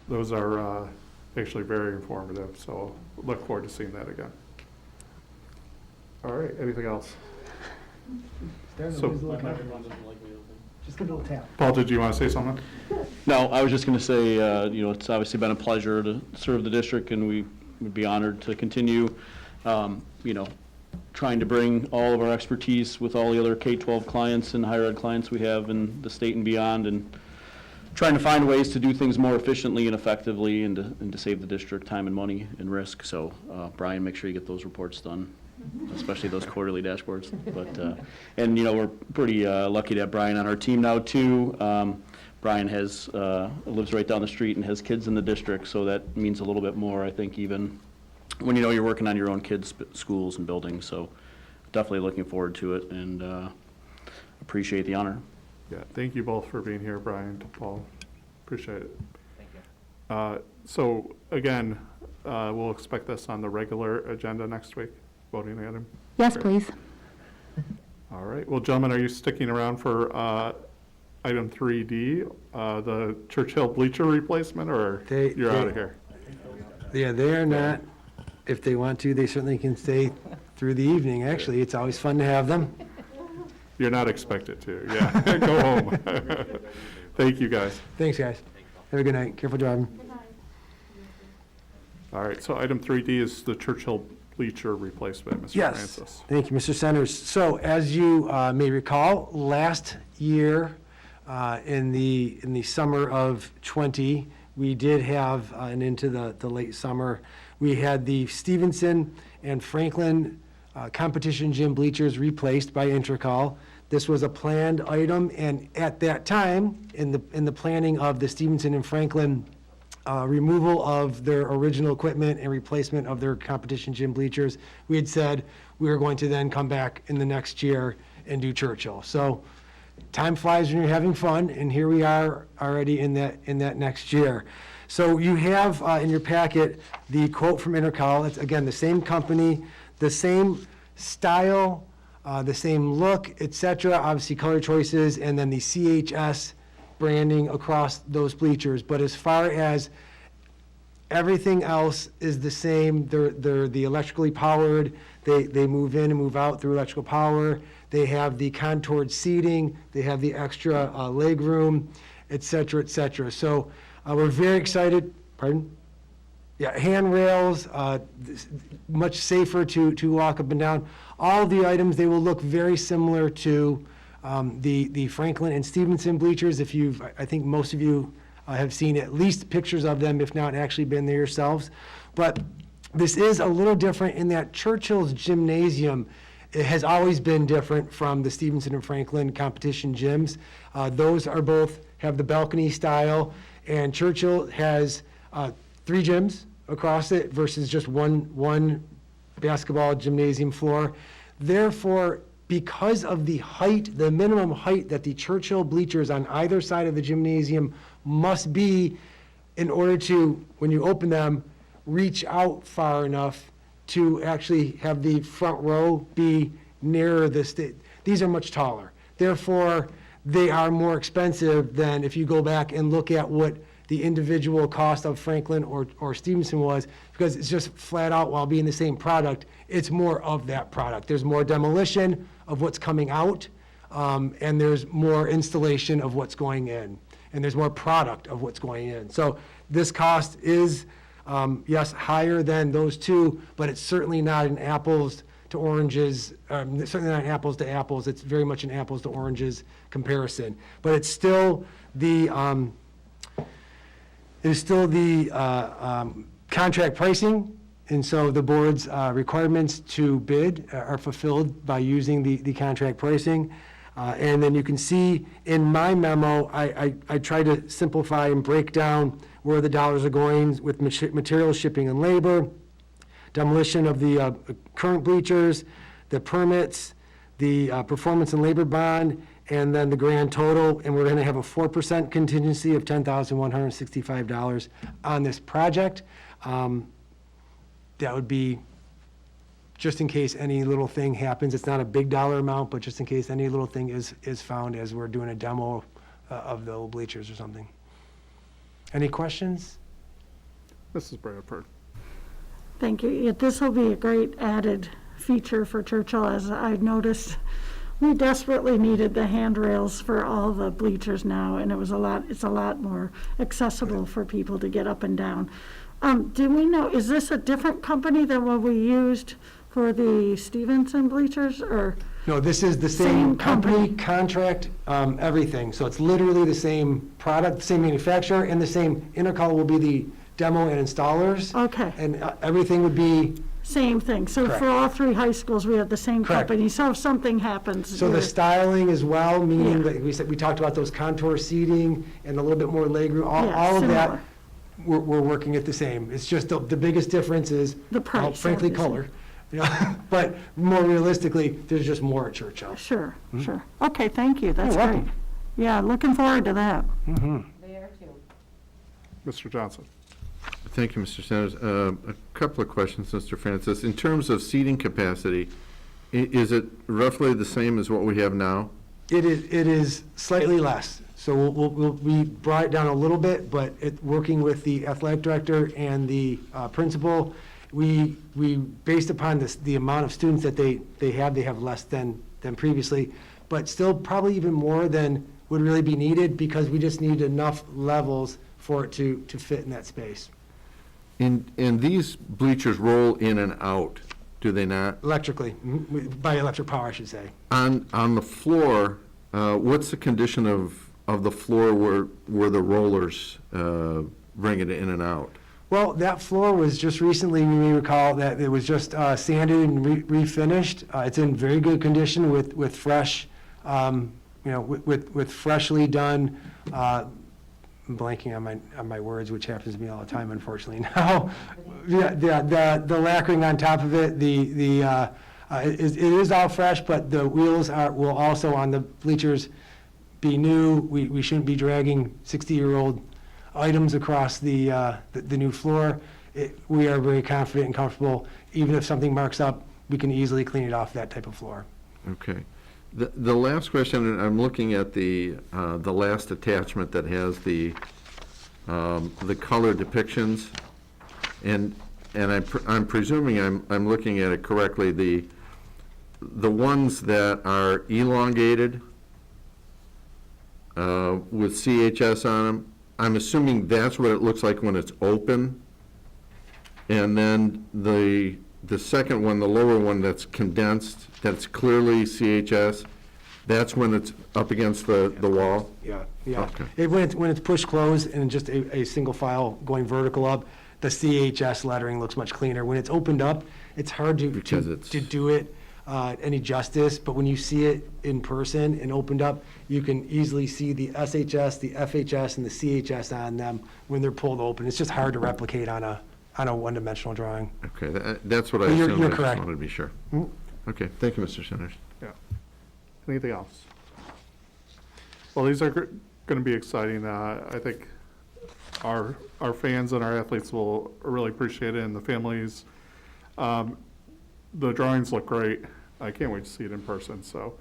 Those are actually very informative, so look forward to seeing that again. All right, anything else? So- Just give it a little tap. Paul, did you want to say something? No, I was just going to say, it's obviously been a pleasure to serve the district, and we would be honored to continue, trying to bring all of our expertise with all the other K-12 clients and higher ed clients we have in the state and beyond, and trying to find ways to do things more efficiently and effectively and to save the district time and money and risk. So, Brian, make sure you get those reports done, especially those quarterly dashboards. But, and, we're pretty lucky to have Brian on our team now, too. Brian lives right down the street and has kids in the district, so that means a little bit more, I think, even when you're working on your own kids' schools and buildings. So definitely looking forward to it and appreciate the honor. Yeah, thank you both for being here, Brian, Paul. Appreciate it. Thank you. So again, we'll expect this on the regular agenda next week, voting item. Yes, Okay. please. All right. Well, gentlemen, are you sticking around for item 3D, the Churchill bleacher replacement, or you're out of here? Yeah, they are not. If they want to, they certainly can stay through the evening. Actually, it's always fun to have them. You're not expected to, yeah. Go home. Thank you, guys. Thanks, guys. Have a good night. Careful driving. All right, so item 3D is the Churchill bleacher replacement, Mr. Yes. Francis. Thank you, Mr. Centers. So as you may recall, last year in the summer of '20, we did have, and into the late summer, we had the Stevenson and Franklin competition gym bleachers replaced by Intracol. This was a planned item, and at that time, in the planning of the Stevenson and Franklin removal of their original equipment and replacement of their competition gym bleachers, we had said we were going to then come back in the next year and do Churchill. So time flies when you're having fun, and here we are already in that next year. So you have in your packet the quote from Intercol. It's, again, the same company, the same style, the same look, et cetera, obviously color choices, and then the CHS branding across those bleachers. But as far as everything else is the same, they're the electrically powered, they move in and move out through electrical power, they have the contoured seating, they have the extra leg room, et cetera, et cetera. So we're very excited, pardon? Yeah, handrails, much safer to walk up and down. All the items, they will look very similar to the Franklin and Stevenson bleachers. I think most of you have seen at least pictures of them, if not actually been there yourselves. But this is a little different in that Churchill's gymnasium It has always been different from the Stevenson and Franklin competition gyms. Those are both, have the balcony style, and Churchill has 3 gyms across it versus just one basketball gymnasium floor. Therefore, because of the height, the minimum height that the Churchill bleachers on either side of the gymnasium must be in order to, when you open them, reach out far enough to actually have the front row be nearer the stage. These are much taller. Therefore, they are more expensive than if you go back and look at what the individual cost of Franklin or Stevenson was, because it's just flat out, while being the same product, it's more of that product. There's more demolition of what's coming out, and there's more installation of what's going in, and there's more product of what's going in. So this cost is, yes, higher than those two, but it's certainly not an apples to oranges, certainly not an apples to apples. It's very much an apples to oranges comparison. But it's still the, contract pricing, and so the board's requirements to bid are fulfilled by using the contract pricing. And then you can see in my memo, I try to simplify and break down where the dollars are going with material, shipping, and labor, demolition of the current bleachers, the permits, the performance and labor bond, and then the grand total. And we're going to have a 4% contingency of $10,165 on this project. That would be just in case any little thing happens. It's not a big dollar amount, but just in case any little thing is found as we're doing a demo of the old bleachers or something. Any questions? Mrs. Bradford. Thank you. This will be a great added feature for Churchill, as I've noticed. We desperately needed the handrails for all the bleachers now, and it's a lot more accessible for people to get up and down. Do we know, is this a different company than what we used for the Stevenson bleachers, or? No, this is the same company, contract, everything. So it's literally the same product, the same manufacturer, and the same intercolor will be the demo and installers. Okay. And everything would be, Same thing. So Correct. for all 3 high schools, we have the same Correct. company. So if something happens. so the we're- styling as well, meaning Yeah. that we talked about those contour seating and a little bit more legroom, Yeah, all of that, similar. we're working at the same. It's just the biggest difference is, The well, price, frankly, obviously. color. But more realistically, there's just more at Churchill. Sure, sure. Okay, thank you. That's You're great. welcome. Yeah, looking forward to that. They are too. Mr. Johnson. Thank you, Mr. Sanders. A couple of questions, Mr. Francis. In terms of seating capacity, is it roughly the same as what we have now? It is slightly less. So we brought it down a little bit, but working with the athletic director and the principal, we based upon the amount of students that they have less than previously, but still probably even more than would really be needed, because we just need enough levels for it to fit in that space. And these bleachers roll in and out, do they not? Electrically, by electric power, I should say. On the floor, what's the condition of the floor where the rollers bring it in and out? Well, that floor was just recently, you may recall, that it was just sanded and refinished. It's in very good condition with fresh, with freshly done, I'm blanking on my words, which happens to me all the time, unfortunately, now. The lacquering on top of it, it is all fresh, but the wheels will also, on the bleachers, be new. We shouldn't be dragging 60-year-old items across the new floor. We are very confident and comfortable. Even if something marks up, we can easily clean it off that type of floor. Okay. The last question, and I'm looking at the last attachment that has the color depictions, and I'm presuming I'm looking at it correctly. The ones that are elongated with CHS on them, I'm assuming that's what it looks like when it's open. And then the second one, the lower one that's condensed, that's clearly CHS, that's when it's up against the wall? Yeah. Okay. When it's pushed closed and just a single file going vertical up, the CHS lettering looks much cleaner. When it's opened up, it's hard to Because it's- do it any justice, but when you see it in person and opened up, you can easily see the SHS, the FHS, and the CHS on them when they're pulled open. It's just hard to replicate on a one-dimensional drawing. Okay, that's what I But you're- assumed. you're I just correct. wanted to be sure. Mm. Okay, thank you, Mr. Centers. Yeah. Anything else? Well, these are going to be exciting. I think our fans and our athletes will really appreciate it, and the families. The drawings look great. I can't wait to see it in person. So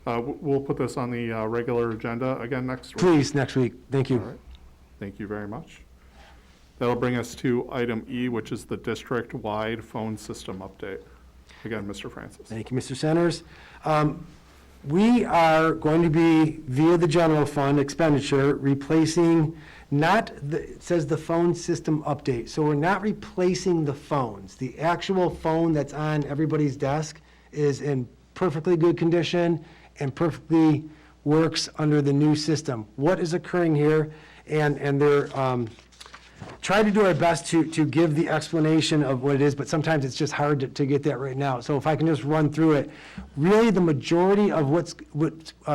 we'll put this on the regular agenda again next week. Please, next week. Thank All you. right. Thank you very much. That'll bring us to item E, which is the district-wide phone system update. Again, Mr. Francis. Thank you, Mr. Centers. We are going to be, via the general fund expenditure, replacing it says the phone system update. So we're not replacing the phones. The actual phone that's on everybody's desk is in perfectly good condition and perfectly works under the new system. What is occurring here? And they're try to do our best to give the explanation of what it is, but sometimes it's just hard to get that right now. So if I can just run through it. Really, the majority of what's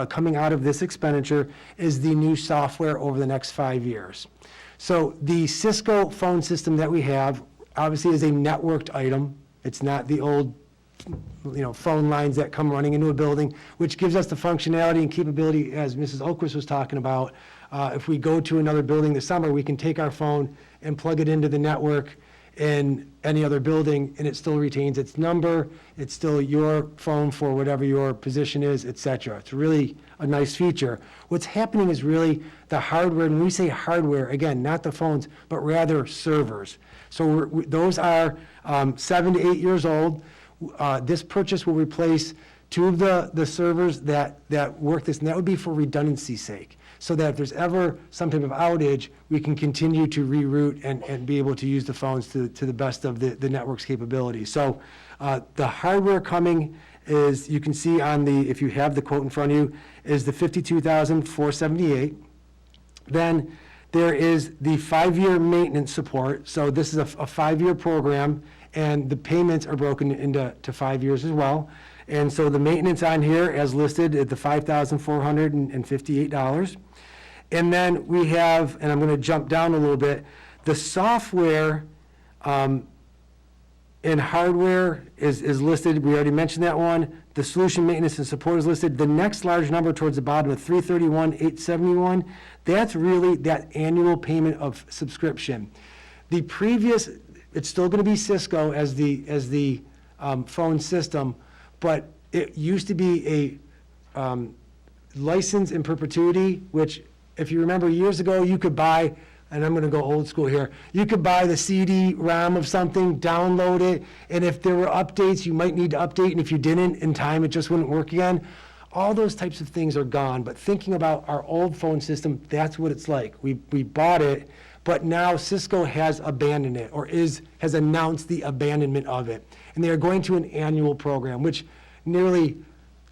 coming out of this expenditure is the new software over the next 5 years. So the Cisco phone system that we have obviously is a networked item. It's not the old phone lines that come running into a building, which gives us the functionality and capability, as Mrs. Oquist was talking about. If we go to another building this summer, we can take our phone and plug it into the network in any other building, and it still retains its number. It's still your phone for whatever your position is, et cetera. It's really a nice feature. What's happening is really the hardware, and when we say hardware, again, not the phones, but rather servers. So those are 7 to 8 years old. This purchase will replace 2 of the servers that work this, and that would be for redundancy's sake, so that if there's ever some type of outage, we can continue to reroute and be able to use the phones to the best of the network's capabilities. So the hardware coming is, you can see on if you have the quote in front of you, is the $52,478. Then there is the 5-year maintenance support. So this is a 5-year program, and the payments are broken into 5 years as well. And so the maintenance on here, as listed, at the $5,458. And then we have, and I'm going to jump down a little bit, the software and hardware is listed. We already mentioned that one. The solution maintenance and support is listed. The next large number towards the bottom of $331,871, that's really that annual payment of subscription. The previous, it's still going to be Cisco as the phone system, but it used to be a license in perpetuity, which, if you remember years ago, you could buy, and I'm going to go old school here, you could buy the CD-ROM of something, download it, and if there were updates, you might need to update, and if you didn't in time, it just wouldn't work again. All those types of things are gone, but thinking about our old phone system, that's what it's like. We bought it, but now Cisco has abandoned it, or has announced the abandonment of it. And they are going to an annual program, which nearly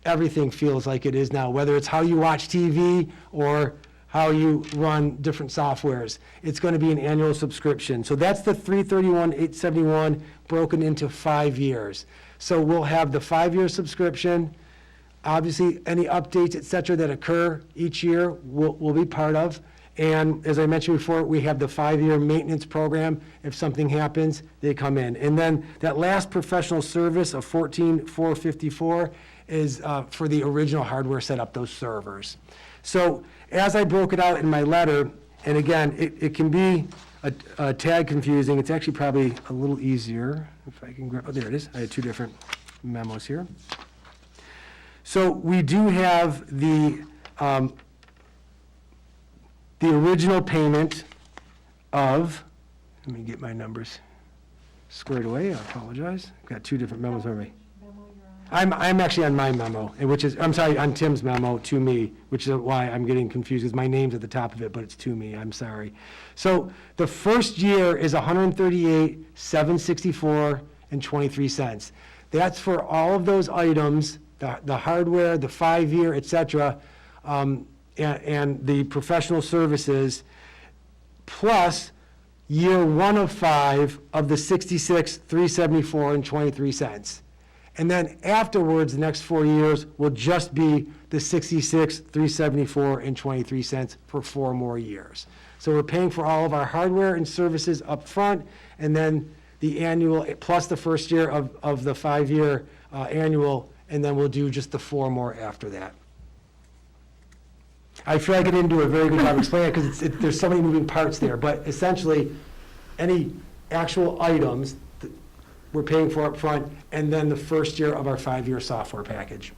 everything feels like it is now, whether it's how you watch TV or how you run different softwares. It's going to be an annual subscription. So that's the $331,871 broken into 5 years. So we'll have the 5-year subscription. Obviously, any updates, et cetera, that occur each year will be part of. And as I mentioned before, we have the 5-year maintenance program. If something happens, they come in. And then that last professional service of $14,454 is for the original hardware set up, those servers. So as I broke it out in my letter, and again, it can be a tad confusing. It's actually probably a little easier if I can grab, oh, there it is. I had 2 different memos here. So we do have the original payment of, let me get my numbers squared away, I apologize. I've got 2 different memos on me. I'm actually on my memo, which is, I'm sorry, on Tim's memo to me, which is why I'm getting confused, because my name's at the top of it, but it's to me, I'm sorry. So the first year is $138,764.23. That's for all of those items, the hardware, the 5-year, et cetera, and the professional services, plus year 1 of 5 of the $66,374.23. And then afterwards, the next 4 years will just be the 66, 374, and 23 cents for 4 more years. So we're paying for all of our hardware and services up front, and then the annual, plus the first year of the 5-year annual, and then we'll do just the 4 more after that. I feel like I didn't do a very good job explaining it because there's so many moving parts there, but essentially, any actual items that we're paying for up front, and then the first year of our 5-year software package.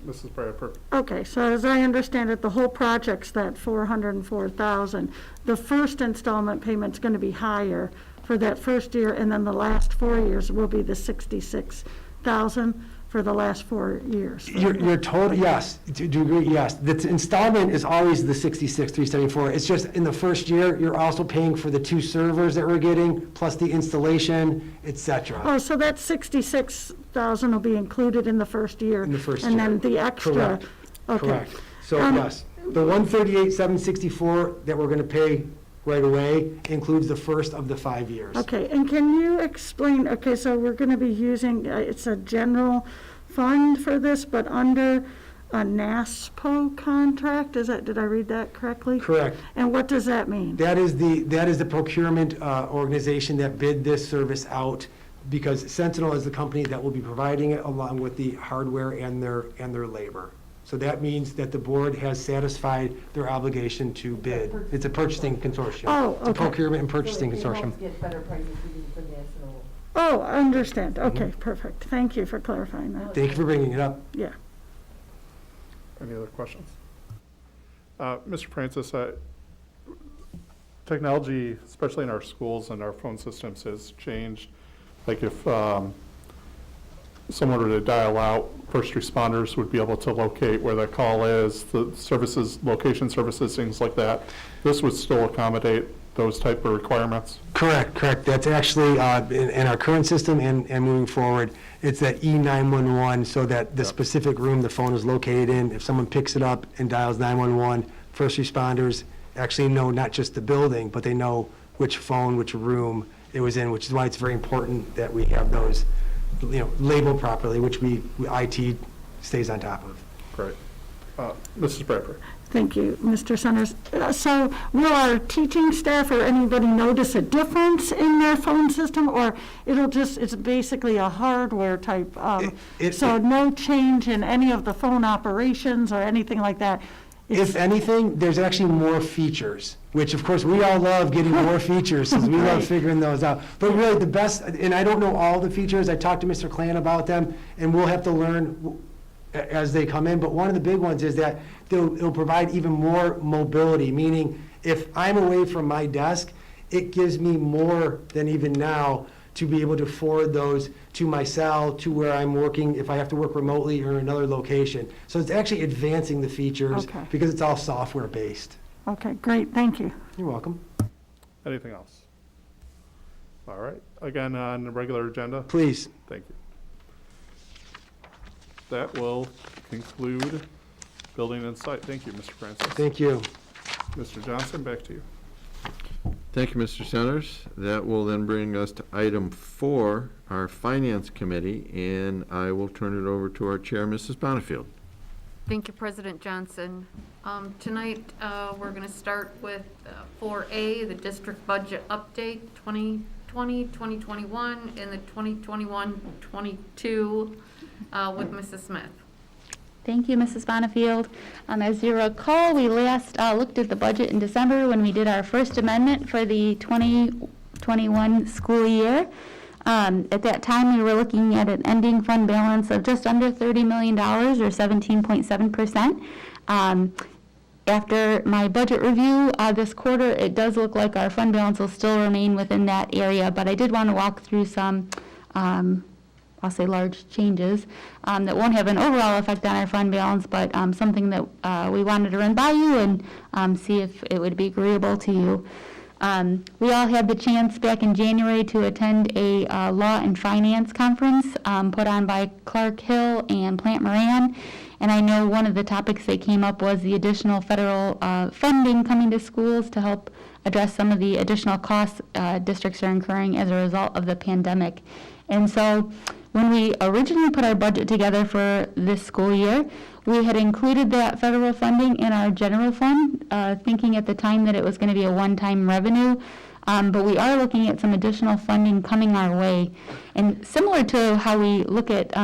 Mrs. Bradford? Okay, so as I understand it, the whole project's that $404,000. The first installment payment's going to be higher for that first year, and then the last 4 years will be the $66,000 for the last 4 years. You're total, yes, do you agree? Yes. The installment is always the 66, 374. It's just in the first year, you're also paying for the 2 servers that we're getting, plus the installation, et cetera. Oh, so that $66,000 will be included in the first year? In the first And year. then the extra? Correct. Okay. Correct. So, yes, the 138,764 that we're going to pay right away includes the first of the 5 years. Okay, and can you explain, okay, so we're going to be using, it's a general fund for this, but under a NASPO contract, did I read that correctly? Correct. And what does that mean? That is the procurement organization that bid this service out, because Sentinel is the company that will be providing it along with the hardware and their labor. So that means that the board has satisfied their obligation to bid. It's a purchasing consortium. Oh, It's a okay. procurement and purchasing consortium. Oh, I understand. Okay, perfect. Thank you for clarifying that. Thank you for bringing it up. Yeah. Any other questions? Mr. Francis, technology, especially in our schools and our phone systems, has changed. Like if someone were to dial out, first responders would be able to locate where the call is, the services, location services, things like that. This would still accommodate those type of requirements? Correct. That's actually in our current system and moving forward. It's that E911, so that the specific room the phone is located in, if someone picks it up and dials 911, first responders actually know not just the building, but they know which phone, which room it was in, which is why it's very important that we have those, labeled properly, which IT stays on top of. Great. Mrs. Bradford? Thank you, Mr. Centers. So will our teaching staff or anybody notice a difference in their phone system, or it's basically a hardware type? So no change in any of the phone operations or anything like that? If anything, there's actually more features, which of course we all love getting more features, because we love figuring those out. But really the best, and I don't know all the features, I talked to Mr. Clan about them, and we'll have to learn as they come in, but one of the big ones is that it'll provide even more mobility, meaning if I'm away from my desk, it gives me more than even now to be able to forward those to my cell, to where I'm working, if I have to work remotely or in another location. So it's actually advancing the features because it's all software-based. Okay, great, thank you. You're welcome. Anything else? All right. Again, on the regular agenda? Please. Thank you. That will conclude building and site. Thank you, Mr. Francis. Thank you. Mr. Johnson, back to you. Thank you, Mr. Centers. That will then bring us to item 4, our Finance Committee, and I will turn it over to our chair, Mrs. Bonifield. Thank you, President Johnson. Tonight, we're going to start with 4A, the district budget update 2020, 2021, and the 2021-22 with Mrs. Smith. Thank you, Mrs. Bonifield. As you recall, we last looked at the budget in December when we did our first amendment for the 2021 school year. At that time, we were looking at an ending fund balance of just under $30 million, or 17.7%. After my budget review this quarter, it does look like our fund balance will still remain within that area, but I did want to walk through some I'll say large changes that won't have an overall effect on our fund balance, but something that we wanted to run by you and see if it would be agreeable to you. We all had the chance back in January to attend a law and finance conference put on by Clark Hill and Plant Moran, and I know one of the topics that came up was the additional federal funding coming to schools to help address some of the additional costs districts are incurring as a result of the pandemic. And so When we originally put our budget together for this school year, we had included that federal funding in our general fund, thinking at the time that it was going to be a one-time revenue. But we are looking at some additional funding coming our way. And similar to how we look at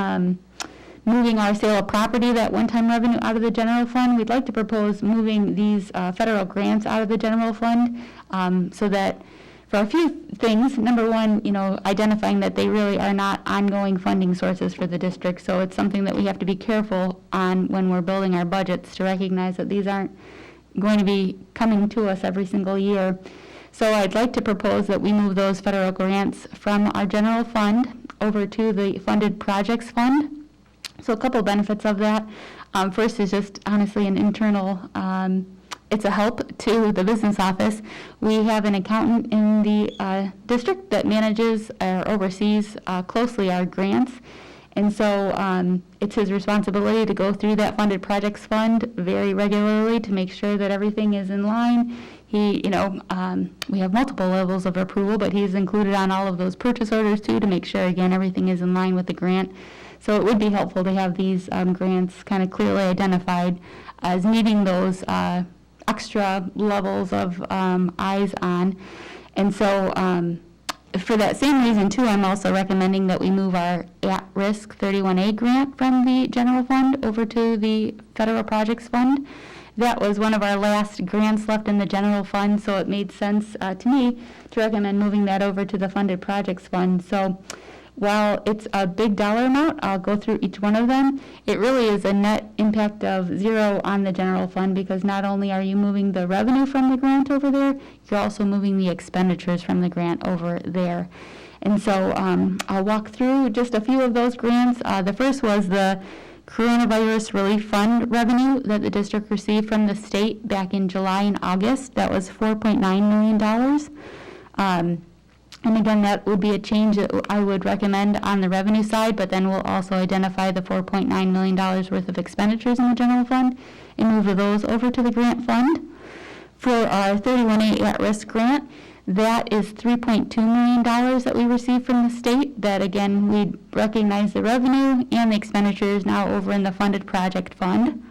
moving our sale of property, that one-time revenue out of the general fund, we'd like to propose moving these federal grants out of the general fund, so that for a few things, number one, identifying that they really are not ongoing funding sources for the district. So it's something that we have to be careful on when we're building our budgets, to recognize that these aren't going to be coming to us every single year. So I'd like to propose that we move those federal grants from our general fund over to the funded projects fund. So a couple benefits of that. First is just honestly an internal, it's a help to the business office. We have an accountant in the district that manages or oversees closely our grants. And so it's his responsibility to go through that funded projects fund very regularly to make sure that everything is in line. We have multiple levels of approval, but he's included on all of those purchase orders too, to make sure, again, everything is in line with the grant. So it would be helpful to have these grants kind of clearly identified as needing those extra levels of eyes on. And so for that same reason too, I'm also recommending that we move our at-risk 31A grant from the general fund over to the federal projects fund. That was one of our last grants left in the general fund, so it made sense to me to recommend moving that over to the funded projects fund. So while it's a big dollar amount, I'll go through each one of them. It really is a net impact of 0 on the general fund, because not only are you moving the revenue from the grant over there, you're also moving the expenditures from the grant over there. And so I'll walk through just a few of those grants. The first was the Coronavirus Relief Fund revenue that the district received from the state back in July and August. That was $4.9 million. And again, that would be a change that I would recommend on the revenue side, but then we'll also identify the $4.9 million worth of expenditures in the general fund and move those over to the grant fund. For our 31A at-risk grant, that is $3.2 million that we received from the state. That again, we recognize the revenue and the expenditures now over in the funded project fund.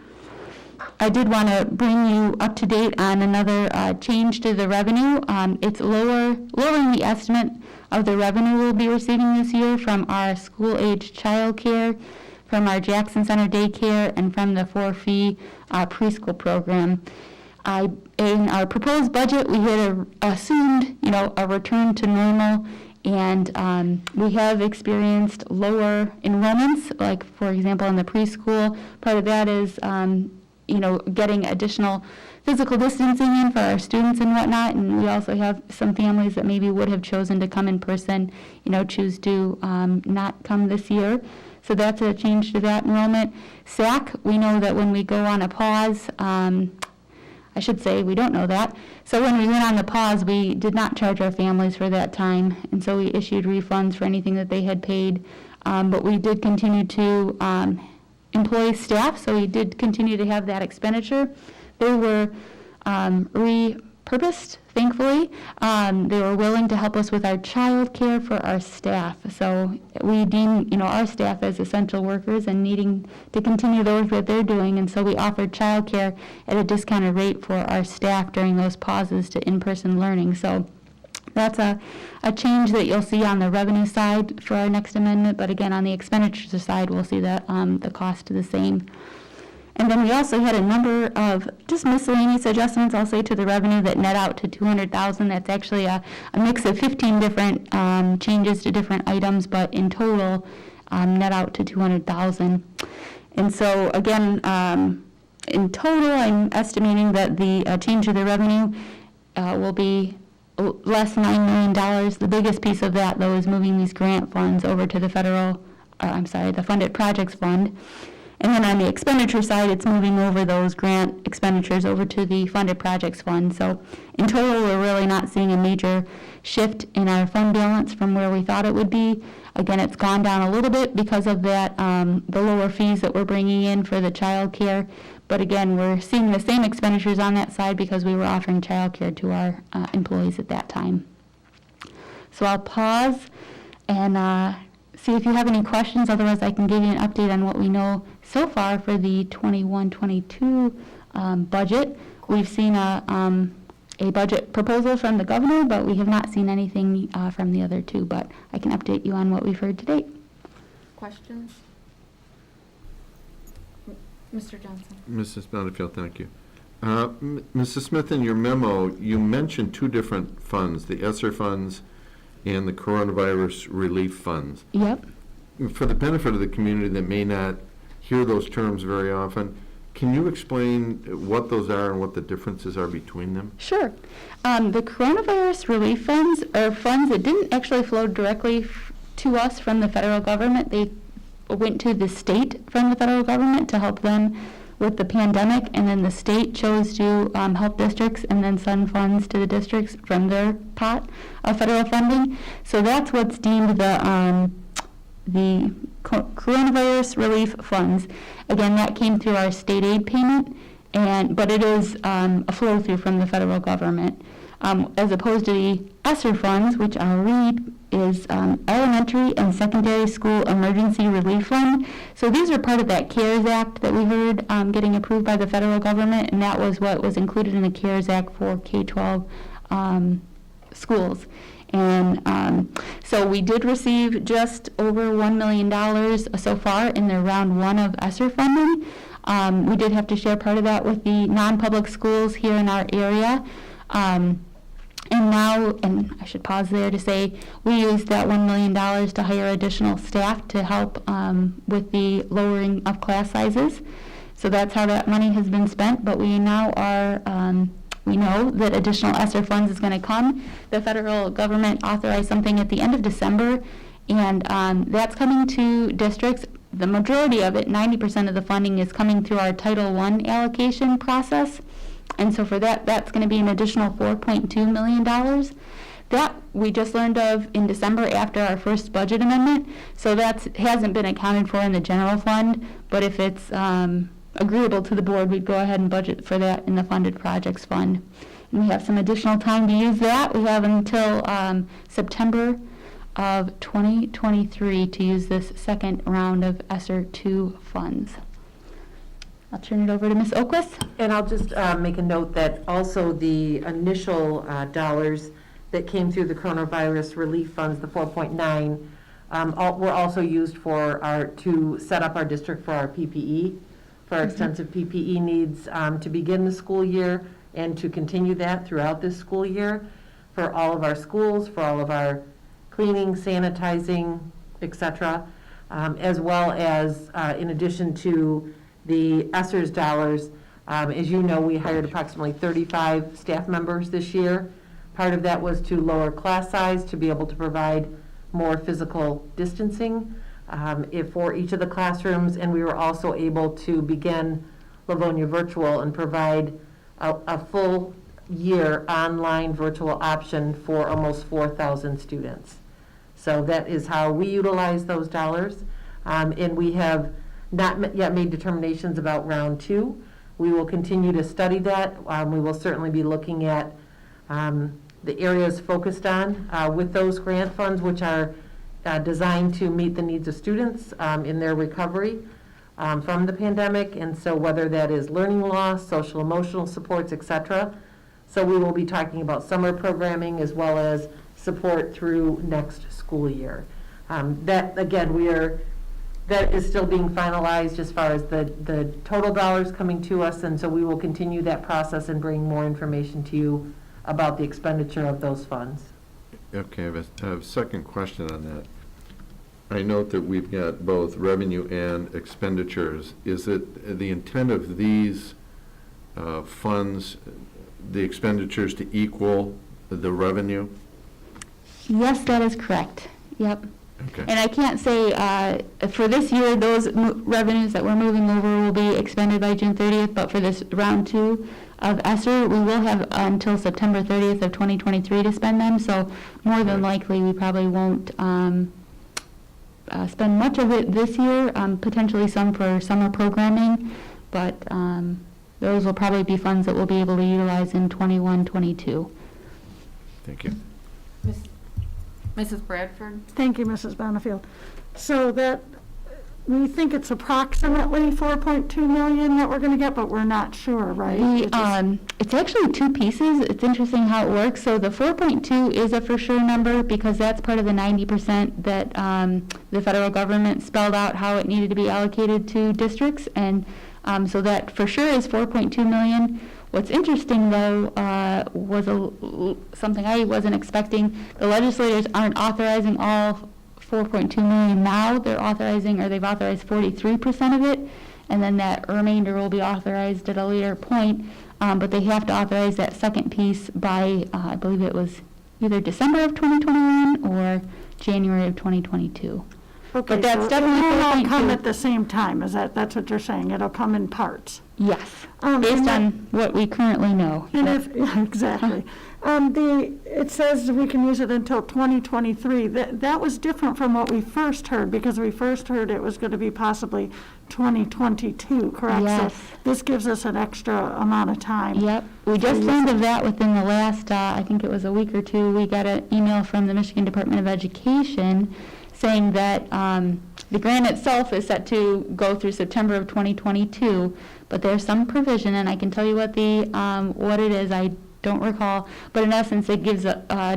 I did want to bring you up to date on another change to the revenue. It's lowering the estimate of the revenue we'll be receiving this year from our school-age child care, from our Jackson Center daycare, and from the for-fee preschool program. In our proposed budget, we had assumed, a return to normal, and we have experienced lower enrollments, like for example in the preschool. Part of that is, getting additional physical distancing in for our students and whatnot, and we also have some families that maybe would have chosen to come in person, choose to not come this year. So that's a change to that enrollment. SAC, we know that when we go on a pause, I should say we don't know that. So when we went on the pause, we did not charge our families for that time, and so we issued refunds for anything that they had paid. But we did continue to employ staff, so we did continue to have that expenditure. They were repurposed, thankfully. They were willing to help us with our child care for our staff. So we deem, our staff as essential workers and needing to continue the work that they're doing. And so we offered child care at a discounted rate for our staff during those pauses to in-person learning. So that's a change that you'll see on the revenue side for our next amendment. But again, on the expenditure side, we'll see that the cost the same. And then we also had a number of just miscellaneous adjustments, I'll say, to the revenue that net out to $200,000. That's actually a mix of 15 different changes to different items, but in total, net out to $200,000. And so again, in total, I'm estimating that the change to the revenue will be less than $9 million. The biggest piece of that, though, is moving these grant funds over to the the funded projects fund. And then on the expenditure side, it's moving over those grant expenditures over to the funded projects fund. So in total, we're really not seeing a major shift in our fund balance from where we thought it would be. Again, it's gone down a little bit because of that, the lower fees that we're bringing in for the child care. But again, we're seeing the same expenditures on that side because we were offering child care to our employees at that time. So I'll pause and see if you have any questions. Otherwise, I can give you an update on what we know so far for the 21-22 budget. We've seen a budget proposal from the governor, but we have not seen anything from the other two. But I can update you on what we've heard to date. Questions? Mr. Johnson? Mrs. Bonnefield, thank you. Mrs. Smith, in your memo, you mentioned two different funds, the ESSER funds and the coronavirus relief funds. Yep. For the benefit of the community that may not hear those terms very often, can you explain what those are and what the differences are between them? Sure. The coronavirus relief funds are funds that didn't actually flow directly to us from the federal government. They went to the state from the federal government to help them with the pandemic, and then the state chose to help districts and then send funds to the districts from their pot of federal funding. So that's what's deemed the coronavirus relief funds. Again, that came through our state aid payment, but it is a flow through from the federal government. As opposed to the ESSER funds, which I'll read, is Elementary and Secondary School Emergency Relief Fund. So these are part of that CARES Act that we heard getting approved by the federal government, and that was what was included in the CARES Act for K-12 schools. And so we did receive just over $1 million so far in the round one of ESSER funding. We did have to share part of that with the non-public schools here in our area. And now, and I should pause there to say, we used that $1 million to hire additional staff to help with the lowering of class sizes. So that's how that money has been spent, but we now are, we know that additional ESSER funds is going to come. The federal government authorized something at the end of December, and that's coming to districts. The majority of it, 90% of the funding, is coming through our Title I allocation process. And so for that, that's going to be an additional $4.2 million. That we just learned of in December after our first budget amendment. So that hasn't been accounted for in the general fund. But if it's agreeable to the board, we'd go ahead and budget for that in the funded projects fund. And we have some additional time to use that. We have until September of 2023 to use this second round of ESSER 2 funds. I'll turn it over to Ms. Oquist. And I'll just make a note that also the initial dollars that came through the coronavirus relief funds, the 4.9, were also used to set up our district for our PPE, for our extensive PPE needs to begin the school year and to continue that throughout this school year for all of our schools, for all of our cleaning, sanitizing, et cetera, as well as in addition to the ESSER's dollars. As you know, we hired approximately 35 staff members this year. Part of that was to lower class size to be able to provide more physical distancing for each of the classrooms, and we were also able to begin Livonia virtual and provide a full year online virtual option for almost 4,000 students. So that is how we utilize those dollars, and we have not yet made determinations about round two. We will continue to study that. We will certainly be looking at the areas focused on with those grant funds, which are designed to meet the needs of students in their recovery from the pandemic. And so whether that is learning loss, social emotional supports, et cetera. So we will be talking about summer programming as well as support through next school year. That, again, that is still being finalized as far as the total dollars coming to us, and so we will continue that process and bring more information to you about the expenditure of those funds. Okay, I have a second question on that. I note that we've got both revenue and expenditures. Is it the intent of these funds, the expenditures, to equal the revenue? Yes, that is correct. Yep. Okay. And I can't say for this year, those revenues that we're moving over will be expended by June 30th, but for this round two of ESSER, we will have until September 30th of 2023 to spend them. So more than likely, we probably won't spend much of it this year, potentially some for summer programming, but those will probably be funds that we'll be able to utilize in 21-22. Thank you. Mrs. Bradford? Thank you, Mrs. Bonnefield. So that, we think it's approximately 4.2 million that we're going to get, but we're not sure, right? It's actually two pieces. It's interesting how it works. So the 4.2 is a for sure number because that's part of the 90% that the federal government spelled out how it needed to be allocated to districts. And so that for sure is 4.2 million. What's interesting, though, was something I wasn't expecting. The legislators aren't authorizing all 4.2 million now. They've authorized 43% of it, and then that remainder will be authorized at a later point. But they have to authorize that second piece by, I believe it was either December of 2021 or January of 2022. Okay, But that's so definitely it will all come 4.2. at the same time, that's what you're saying? It'll come in parts? Yes, And based that- on what we currently know. And if, exactly. It says we can use it until 2023. That was different from what we first heard, because we first heard it was going to be possibly 2022, correct? Yes. So this gives us an extra amount of time. Yep, we just learned of that within the last, I think it was a week or two. We got an email from the Michigan Department of Education saying that the grant itself is set to go through September of 2022, but there's some provision, and I can tell you what it is. I don't recall, but in essence, it gives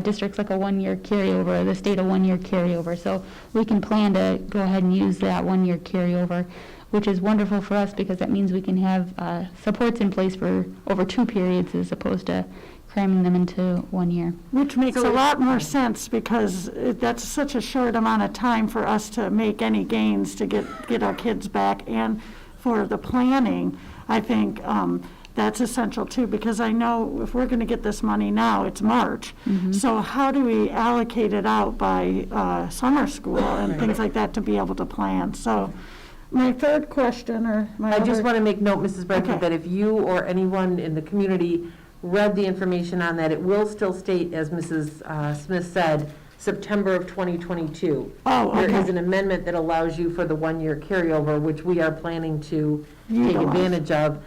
districts like a 1-year carryover, the state a 1-year carryover. So we can plan to go ahead and use that 1-year carryover, which is wonderful for us because that means we can have supports in place for over 2 periods as opposed to cramming them into 1 year. Which makes a lot more sense, because that's such a short amount of time for us to make any gains to get our kids back. And for the planning, I think that's essential too, because I know if we're going to get this money now, it's March. So how do we allocate it out by summer school and things like that to be able to plan? So my third question, or my I just other- want to make note, Mrs. Bradford, Okay. that if you or anyone in the community read the information on that, it will still state, as Mrs. Smith said, September of 2022. Oh, There okay. is an amendment that allows you for the 1-year carryover, which we are planning to take Utilize. advantage of.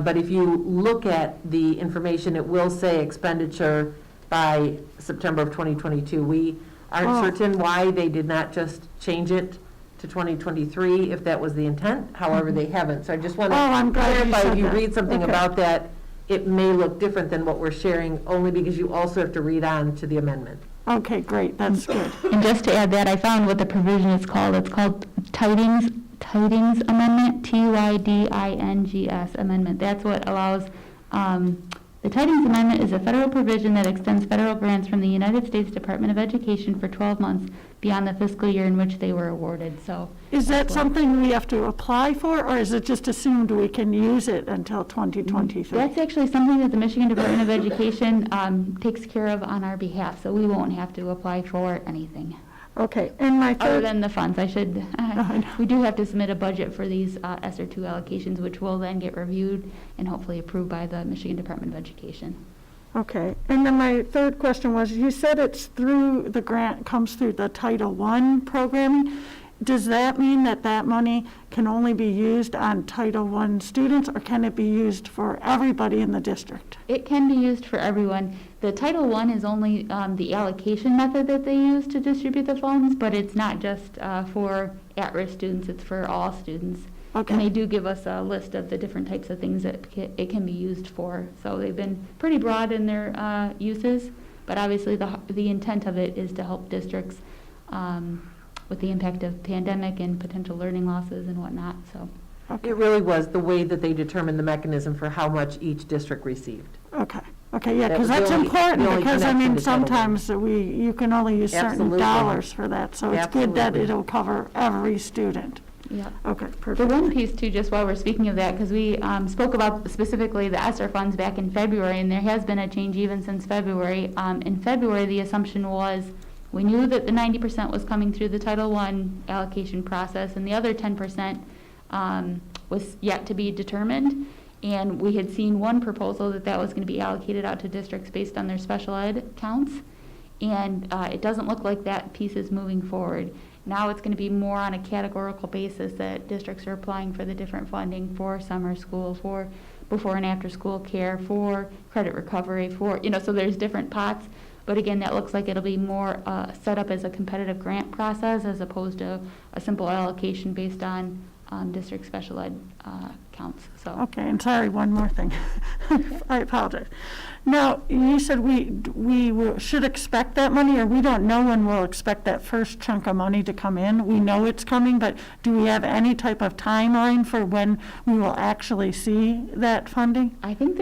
But if you look at the information, it will say expenditure by September of 2022. We aren't Oh. certain why they did not just change it to 2023, if that was the intent. However, they haven't. So I just want to Oh, I'm glad you clarify, said if you that. read something Okay. about that, it may look different than what we're sharing, only because you also have to read on to the amendment. Okay, great, that's good. And just to add that, I found what the provision is called. It's called Tidings Amendment, TYDINGS Amendment. That's what allows, the Tidings Amendment is a federal provision that extends federal grants from the United States Department of Education for 12 months beyond the fiscal year in which they were awarded, so. Is that something we have to apply for, or is it just assumed we can use it until 2023? That's actually something that the Michigan Department of Education takes care of on our behalf, so we won't have to apply for anything. Okay, and my Other third, than the funds, we do have to submit a budget for these ESSER 2 allocations, which will then get reviewed and hopefully approved by the Michigan Department of Education. okay, and then my third question was, you said it's through, the grant comes through the Title I programming. Does that mean that that money can only be used on Title I students, or can it be used for everybody in the district? It can be used for everyone. The Title I is only the allocation method that they use to distribute the funds, but it's not just for at-risk students, it's for all students. And they Okay, do give us a list of the different types of things that it can be used for. So they've been pretty broad in their uses, but obviously the intent of it is to help districts with the impact of pandemic and potential learning losses and whatnot, so. It really was the way that they determined the mechanism for how much each district received. okay, yeah, That because was the that's only- important, the only because I connection mean, to Title I. sometimes you can only use certain Absolutely. dollars for that, so it's good that Absolutely. it'll cover every student. Yeah. Okay, The perfect. one piece too, just while we're speaking of that, because we spoke about specifically the ESSER funds back in February, and there has been a change even since February. In February, the assumption was, we knew that the 90% was coming through the Title I allocation process, and the other 10% was yet to be determined. And we had seen one proposal that was going to be allocated out to districts based on their special ed counts. And it doesn't look like that piece is moving forward. Now it's going to be more on a categorical basis that districts are applying for the different funding for summer school, for before and after school care, for credit recovery, for, so there's different pots. But again, that looks like it'll be more set up as a competitive grant process as opposed to a simple allocation based on district special ed counts, so. Okay, and sorry, one more thing. I apologize. Now, you said should expect that money, or we don't know when we'll expect that first chunk of money to come in? We know it's coming, but do we have any type of timeline for when we will actually see that funding? I think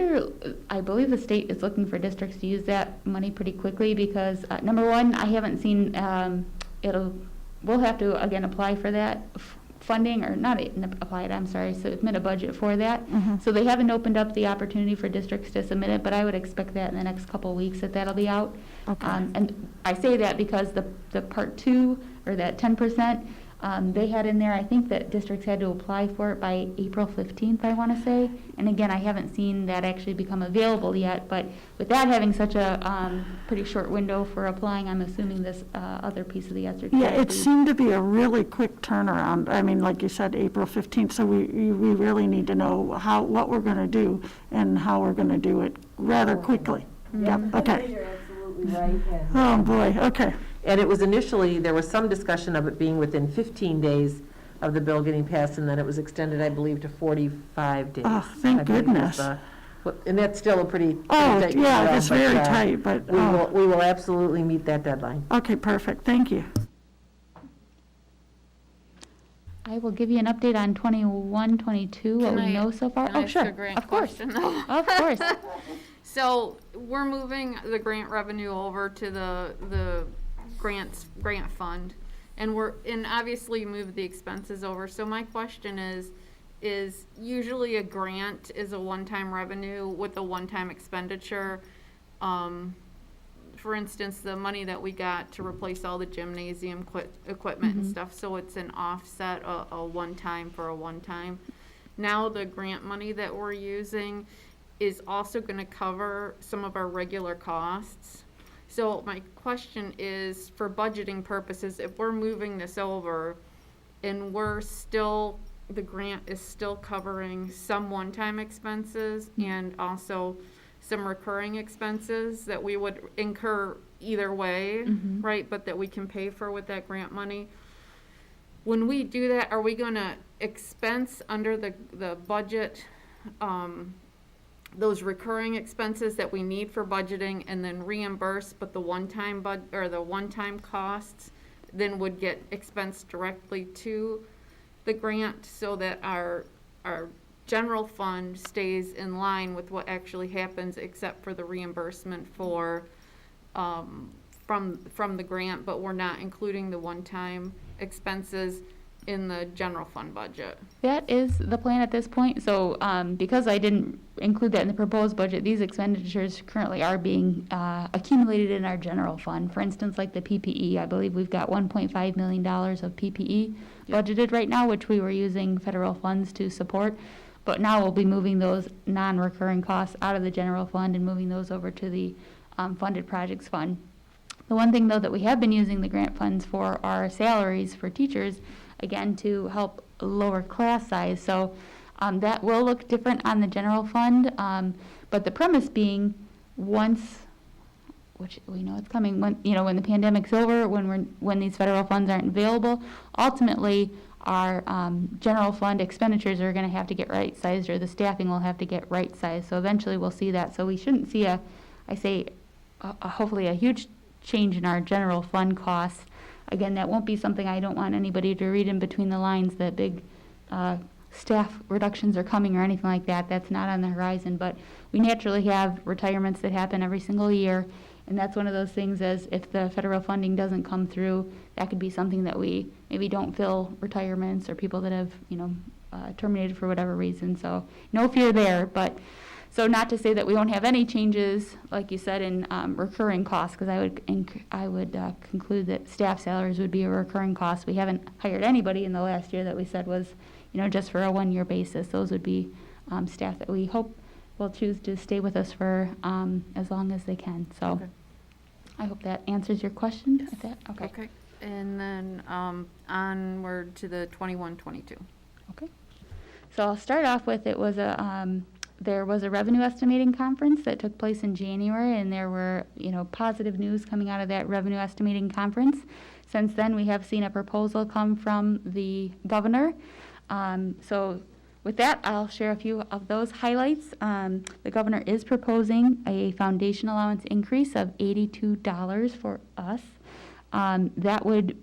I believe the state is looking for districts to use that money pretty quickly because, number one, I haven't seen, we'll have to, again, apply for that funding, or not apply it, I'm sorry, submit a budget for that. So they haven't opened up the opportunity for districts to submit it, but I would expect that in the next couple of weeks that'll be out. Okay. And I say that because the part two, or that 10%, they had in there, I think that districts had to apply for it by April 15th, I want to say. And again, I haven't seen that actually become available yet, but with that having such a pretty short window for applying, I'm assuming this other piece of the ESSER. Yeah, it seemed to be a really quick turnaround. I mean, like you said, April 15th, so we really need to know what we're going to do and how we're going to do it rather quickly. Yep, okay. You're absolutely right. Oh, boy, okay. And it was initially, there was some discussion of it being within 15 days of the bill getting passed, and then it was extended, I believe, to 45 days. Oh, thank I believe goodness. And that's still a pretty Oh, tight yeah, turnaround, that's but, very tight, but, we will absolutely meet that deadline. okay, perfect, thank you. I will give you an update on 21, 22, what we know so far. Can I Oh, ask sure, a grant of course. question, though? Of course. So we're moving the grant revenue over to the grant fund, and obviously move the expenses over. So my question is usually a grant is a one-time revenue with a one-time expenditure. For instance, the money that we got to replace all the gymnasium equipment and stuff, so it's an offset, a one-time for a one-time. Now the grant money that we're using is also going to cover some of our regular costs. So my question is, for budgeting purposes, if we're moving this over and the grant is still covering some one-time expenses and also some recurring expenses that we would incur either way, right? But that we can pay for with that grant money. When we do that, are we going to expense under the budget those recurring expenses that we need for budgeting and then reimburse, but the one-time costs then would get expensed directly to the grant, so that our general fund stays in line with what actually happens, except for the reimbursement for from the grant, but we're not including the one-time expenses in the general fund budget. That is the plan at this point. So because I didn't include that in the proposed budget, these expenditures currently are being accumulated in our general fund. For instance, like the PPE, I believe we've got $1.5 million of PPE budgeted right now, which we were using federal funds to support. But now we'll be moving those non-recurring costs out of the general fund and moving those over to the funded projects fund. The one thing, though, that we have been using the grant funds for are salaries for teachers, again, to help lower class size. So that will look different on the general fund, but the premise being which we know it's coming, when the pandemic's over, when these federal funds aren't available, ultimately our general fund expenditures are going to have to get right-sized, or the staffing will have to get right-sized. So eventually we'll see that. So we shouldn't see hopefully a huge change in our general fund costs. Again, that won't be something, I don't want anybody to read in between the lines that big staff reductions are coming or anything like that. That's not on the horizon, but we naturally have retirements that happen every single year, and that's one of those things, as if the federal funding doesn't come through, that could be something that we maybe don't fill retirements or people that have, terminated for whatever reason. So no fear there, but so not to say that we won't have any changes, like you said, in recurring costs, because I would conclude that staff salaries would be a recurring cost. We haven't hired anybody in the last year that we said was, just for a one-year basis. Those would be staff that we hope will choose to stay with us for as long as they can. So Okay. I hope that answers your question. Yes. Okay. And then onward to the 21-22. Okay. So I'll start off with, it was there was a revenue estimating conference that took place in January, and there were, positive news coming out of that revenue estimating conference. Since then, we have seen a proposal come from the governor. So with that, I'll share a few of those highlights. The governor is proposing a foundation allowance increase of $82 for us. That would,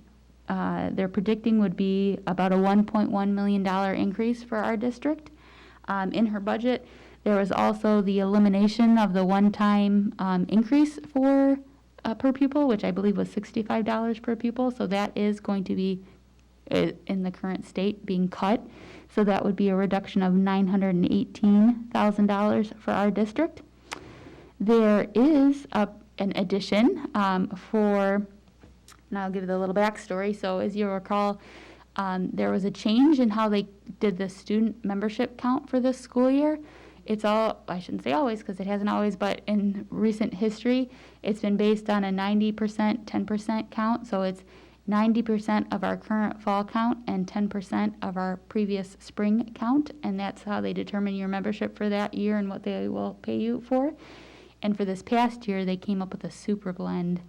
they're predicting would be about a $1.1 million increase for our district. In her budget, there was also the elimination of the one-time increase for per pupil, which I believe was $65 per pupil. So that is going to be, in the current state, being cut. So that would be a reduction of $918,000 for our district. There is an addition for, and I'll give you the little backstory. So as you recall, there was a change in how they did the student membership count for this school year. It's all, I shouldn't say always because it hasn't always, but in recent history, it's been based on a 90%, 10% count. So it's 90% of our current fall count and 10% of our previous spring count. And that's how they determine your membership for that year and what they will pay you for. And for this past year, they came up with a super blend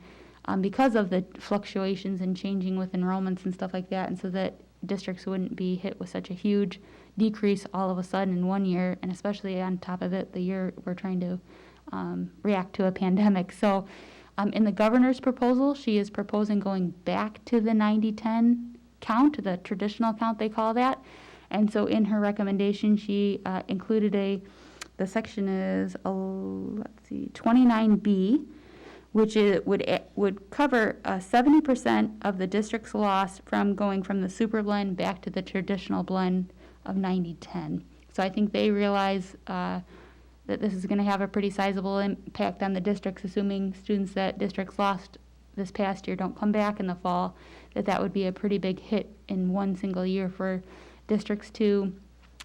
because of the fluctuations and changing with enrollments and stuff like that. And so that districts wouldn't be hit with such a huge decrease all of a sudden in one year, and especially on top of it, the year we're trying to react to a pandemic. So in the governor's proposal, she is proposing going back to the 90-10 count, the traditional count they call that. And so in her recommendation, she included the section is, 29B, which would cover 70% of the district's loss from going from the super blend back to the traditional blend of 90-10. So I think they realize that this is going to have a pretty sizable impact on the districts, assuming students that districts lost this past year don't come back in the fall, that would be a pretty big hit in one single year for districts to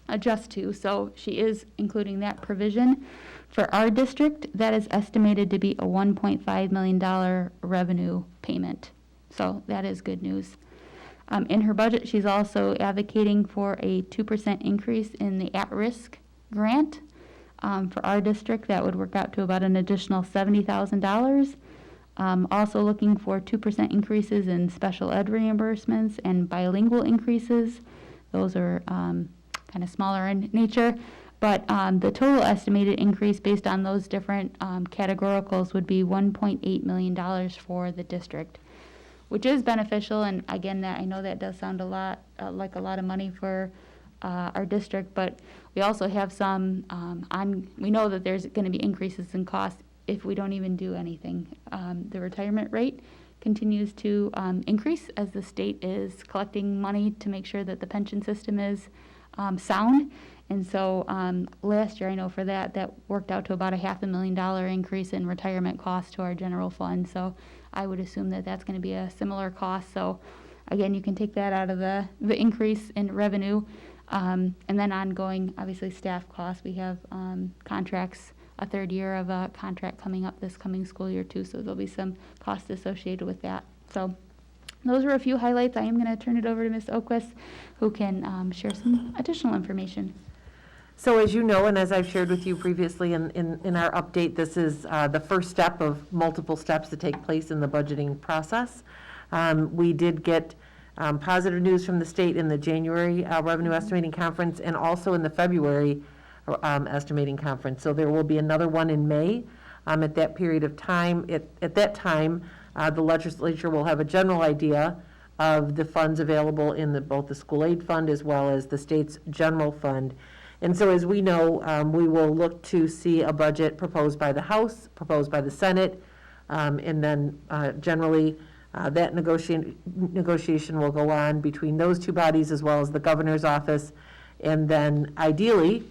adjust to. So she is including that provision. For our district, that is estimated to be a $1.5 million revenue payment. So that is good news. In her budget, she's also advocating for a 2% increase in the at-risk grant. For our district, that would work out to about an additional $70,000. Also looking for 2% increases in special ed reimbursements and bilingual increases. Those are kind of smaller in nature. But the total estimated increase based on those different categoricals would be $1.8 million for the district, which is beneficial. And again, I know that does sound a lot like a lot of money for our district, but we also have some, we know that there's going to be increases in costs if we don't even do anything. The retirement rate continues to increase as the state is collecting money to make sure that the pension system is sound. And so last year, I know for that worked out to about a $500,000 increase in retirement costs to our general fund. So I would assume that that's going to be a similar cost. So again, you can take that out of the increase in revenue. And then ongoing, obviously, staff costs. We have contracts, a third year of a contract coming up this coming school year too. So there'll be some costs associated with that. So those are a few highlights. I am going to turn it over to Ms. Oquist, who can share some additional information. So as you know, and as I've shared with you previously in our update, this is the first step of multiple steps that take place in the budgeting process. We did get positive news from the state in the January revenue estimating conference and also in the February estimating conference. So there will be another one in May. At that period of time, at that time, the legislature will have a general idea of the funds available in both the school aid fund as well as the state's general fund. And so as we know, we will look to see a budget proposed by the House, proposed by the Senate, and then generally that negotiation will go on between those two bodies as well as the governor's office. And then ideally,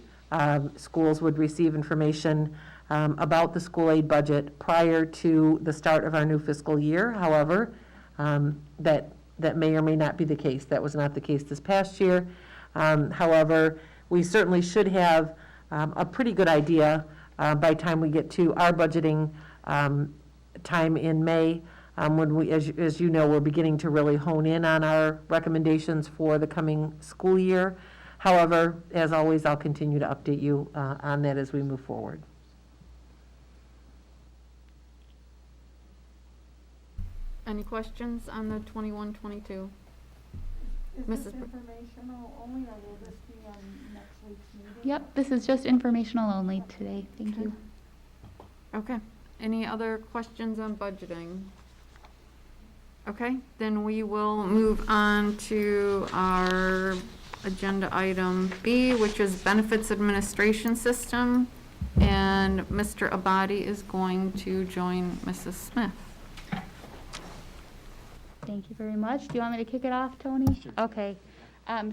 schools would receive information about the school aid budget prior to the start of our new fiscal year. However, that may or may not be the case. That was not the case this past year. However, we certainly should have a pretty good idea by the time we get to our budgeting time in May, when we, as you know, we're beginning to really hone in on our recommendations for the coming school year. However, as always, I'll continue to update you on that as we move forward. Any questions on the 21-22? Is Mrs. this Br- informational only, or will this be on next week's meeting? Yep, this is just informational only today. Thank you. Okay, any other questions on budgeting? Okay, then we will move on to our agenda item B, which is benefits administration system. And Mr. Abadi is going to join Mrs. Smith. Thank you very much. Do you want me to kick it off, Tony? Okay.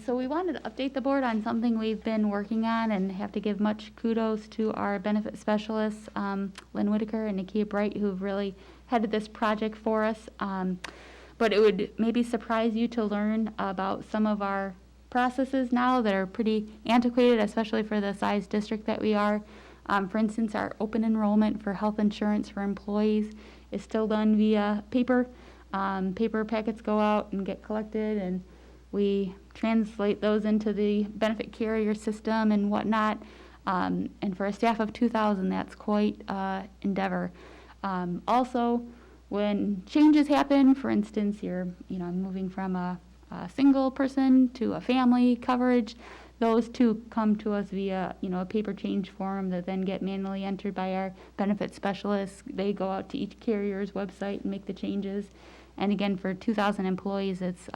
So we wanted to update the board on something we've been working on and have to give much kudos to our benefit specialists, Lynn Whitaker and Nakia Bright, who've really headed this project for us. But it would maybe surprise you to learn about some of our processes now that are pretty antiquated, especially for the size district that we are. For instance, our open enrollment for health insurance for employees is still done via paper. Paper packets go out and get collected, and we translate those into the benefit carrier system and whatnot. And for a staff of 2,000, that's quite endeavor. Also, when changes happen, for instance, you're moving from a single person to a family coverage, those two come to us via a paper change form that then get manually entered by our benefit specialists. They go out to each carrier's website and make the changes. And again, for 2,000 employees, it's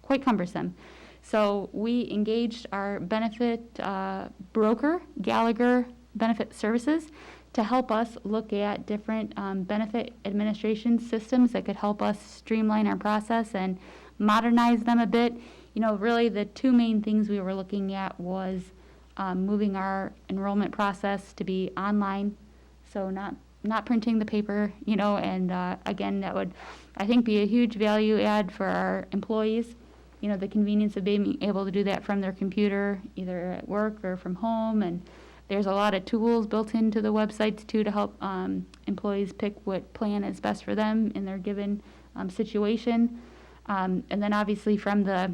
quite cumbersome. So we engaged our benefit broker, Gallagher Benefit Services, to help us look at different benefit administration systems that could help us streamline our process and modernize them a bit. Really the two main things we were looking at was moving our enrollment process to be online, so not printing the paper, and again, that would, I think, be a huge value add for our employees. The convenience of being able to do that from their computer, either at work or from home. And there's a lot of tools built into the websites too to help employees pick what plan is best for them in their given situation. And then obviously from the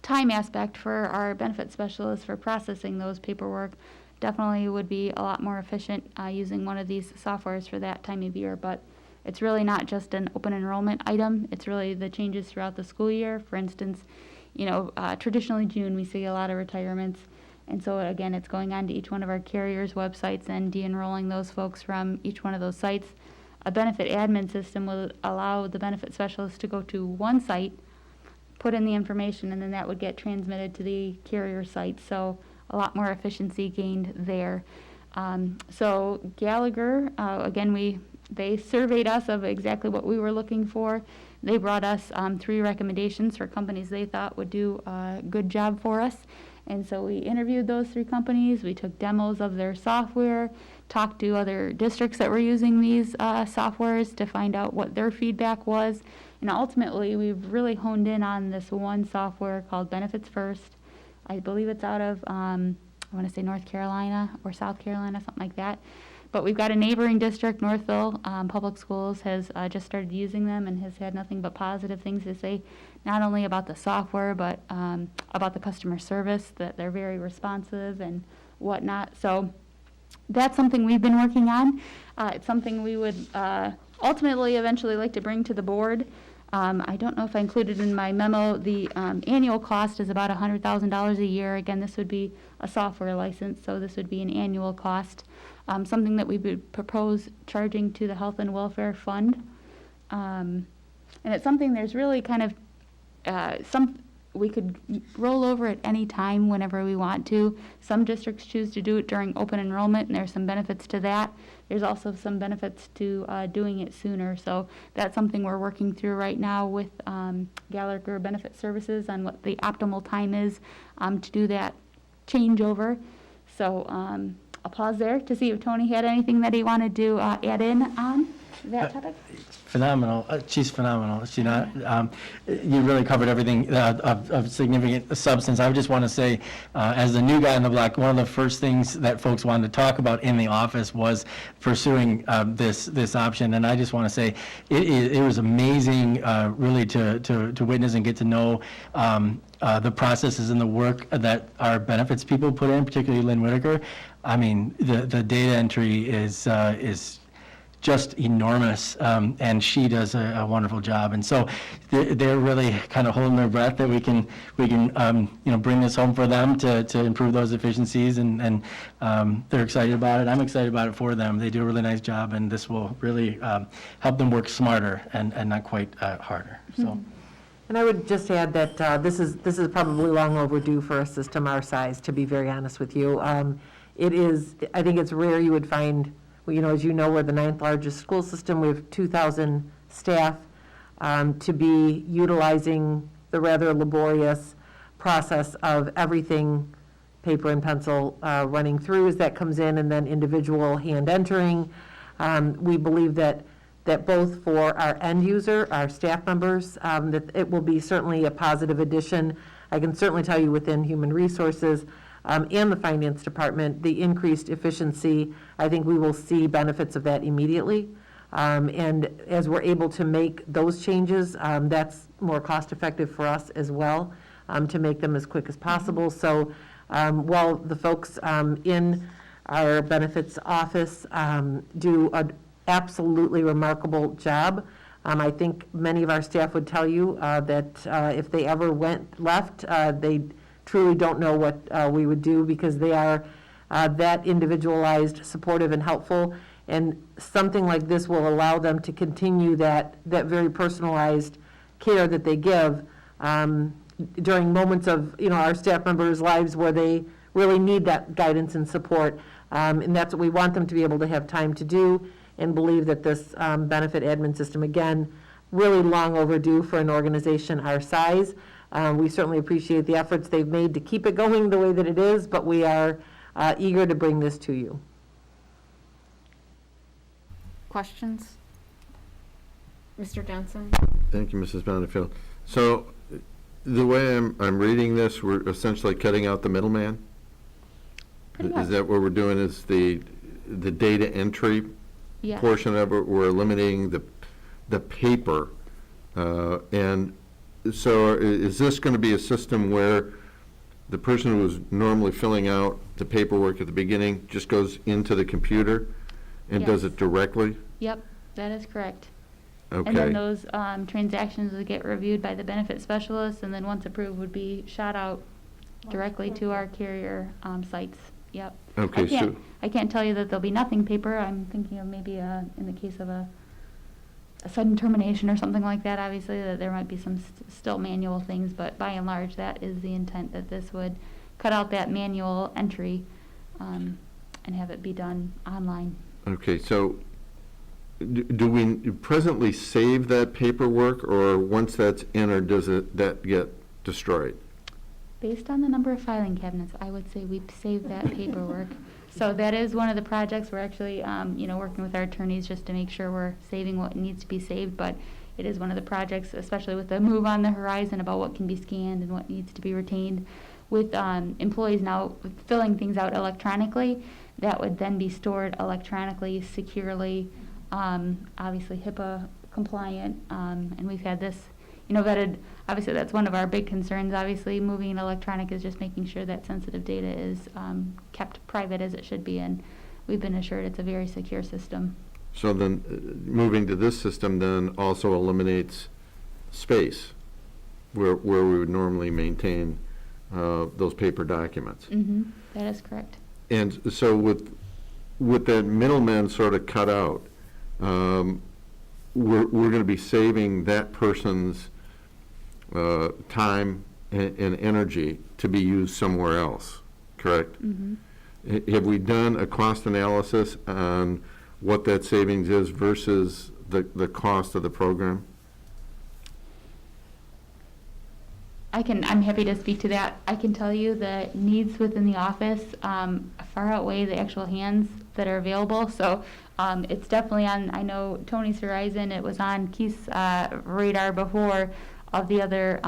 time aspect for our benefit specialists for processing those paperwork, definitely would be a lot more efficient using one of these softwares for that time of year. But it's really not just an open enrollment item. It's really the changes throughout the school year. For instance, traditionally June we see a lot of retirements. And so again, it's going on to each one of our carriers' websites and de-enrolling those folks from each one of those sites. A benefit admin system will allow the benefit specialist to go to one site, put in the information, and then that would get transmitted to the carrier site. So a lot more efficiency gained there. So Gallagher, again, they surveyed us of exactly what we were looking for. They brought us 3 recommendations for companies they thought would do a good job for us. And so we interviewed those 3 companies. We took demos of their software, talked to other districts that were using these softwares to find out what their feedback was. And ultimately, we've really honed in on this one software called Benefits First. I believe it's out of, I want to say North Carolina or South Carolina, something like that. But we've got a neighboring district, Northville Public Schools, has just started using them and has had nothing but positive things to say, not only about the software, but about the customer service, that they're very responsive and whatnot. So that's something we've been working on. It's something we would ultimately eventually like to bring to the board. I don't know if I included in my memo, the annual cost is about $100,000 a year. Again, this would be a software license, so this would be an annual cost. Something that we would propose charging to the Health and Welfare Fund. And it's something there's really kind of we could roll over at any time whenever we want to. Some districts choose to do it during open enrollment, and there's some benefits to that. There's also some benefits to doing it sooner. So that's something we're working through right now with Gallagher Benefit Services on what the optimal time is to do that changeover. So I'll pause there to see if Tony had anything that he wanted to add in on that topic. Phenomenal. She's phenomenal. She not. You really covered everything of significant substance. I just want to say, as the new guy on the block, one of the first things that folks wanted to talk about in the office was pursuing this option. And I just want to say, it was amazing, really, to witness and get to know the processes and the work that our benefits people put in, particularly Lynn Whitaker. I mean, the data entry is just enormous, and she does a wonderful job. And so they're really kind of holding their breath that we can bring this home for them to improve those efficiencies, and they're excited about it. I'm excited about it for them. They do a really nice job, and this will really help them work smarter and not quite harder. So. And I would just add that this is probably long overdue for a system our size, to be very honest with you. It is, I think it's rare you would find, as you know, we're the 9th largest school system. We have 2,000 staff. To be utilizing the rather laborious process of everything paper and pencil running through as that comes in, and then individual hand entering. We believe that both for our end user, our staff members, that it will be certainly a positive addition. I can certainly tell you within Human Resources and the Finance Department, the increased efficiency, I think we will see benefits of that immediately. And as we're able to make those changes, that's more cost effective for us as well, to make them as quick as possible. So while the folks in our benefits office do an absolutely remarkable job, I think many of our staff would tell you that if they ever left, they truly don't know what we would do, because they are that individualized, supportive, and helpful. And something like this will allow them to continue that very personalized care that they give during moments of our staff members' lives where they really need that guidance and support. And that's what we want them to be able to have time to do, and believe that this benefit admin system, again, really long overdue for an organization our size. We certainly appreciate the efforts they've made to keep it going the way that it is, but we are eager to bring this to you. Questions? Mr. Johnson? Thank you, Mrs. Bonnefield. So the way I'm reading this, we're essentially cutting out the middleman? Pretty much. Is that what we're doing, is the data entry Yes. portion of it? We're eliminating the paper. And so is this going to be a system where the person who was normally filling out the paperwork at the beginning just goes into the computer and does Yes. it directly? Yep, that is correct. Okay. And then those transactions would get reviewed by the benefit specialist, and then once approved, would be shot out directly to our carrier sites. Yep. Okay, I can't tell you that there'll be nothing paper. I'm thinking of maybe in the case of a sudden termination or something like that, obviously, that there might be some still manual things, but by and large, that is the intent, that this would cut out that manual entry and have it be done online. Okay, so do we presently save that paperwork, or once that's entered, does that get destroyed? Based on the number of filing cabinets, I would say we saved that paperwork. So that is one of the projects. We're actually, working with our attorneys just to make sure we're saving what needs to be saved. But it is one of the projects, especially with the move on the horizon about what can be scanned and what needs to be retained. With employees now filling things out electronically, that would then be stored electronically, securely, obviously HIPAA compliant. And we've had this, vetted. Obviously, that's one of our big concerns. Obviously, moving electronic is just making sure that sensitive data is kept private as it should be, and we've been assured it's a very secure system. So then, moving to this system then also eliminates space where we would normally maintain those paper documents. Mm-hmm. That is correct. And so with that middleman sort of cut out, we're going to be saving that person's time and energy to be used somewhere else, correct? Mm-hmm. Have we done a cost analysis on what that savings is versus the cost of the program? I'm happy to speak to that. I can tell you the needs within the office far outweigh the actual hands that are available. So it's definitely on, I know Tony's horizon, it was on Keith's radar before of the other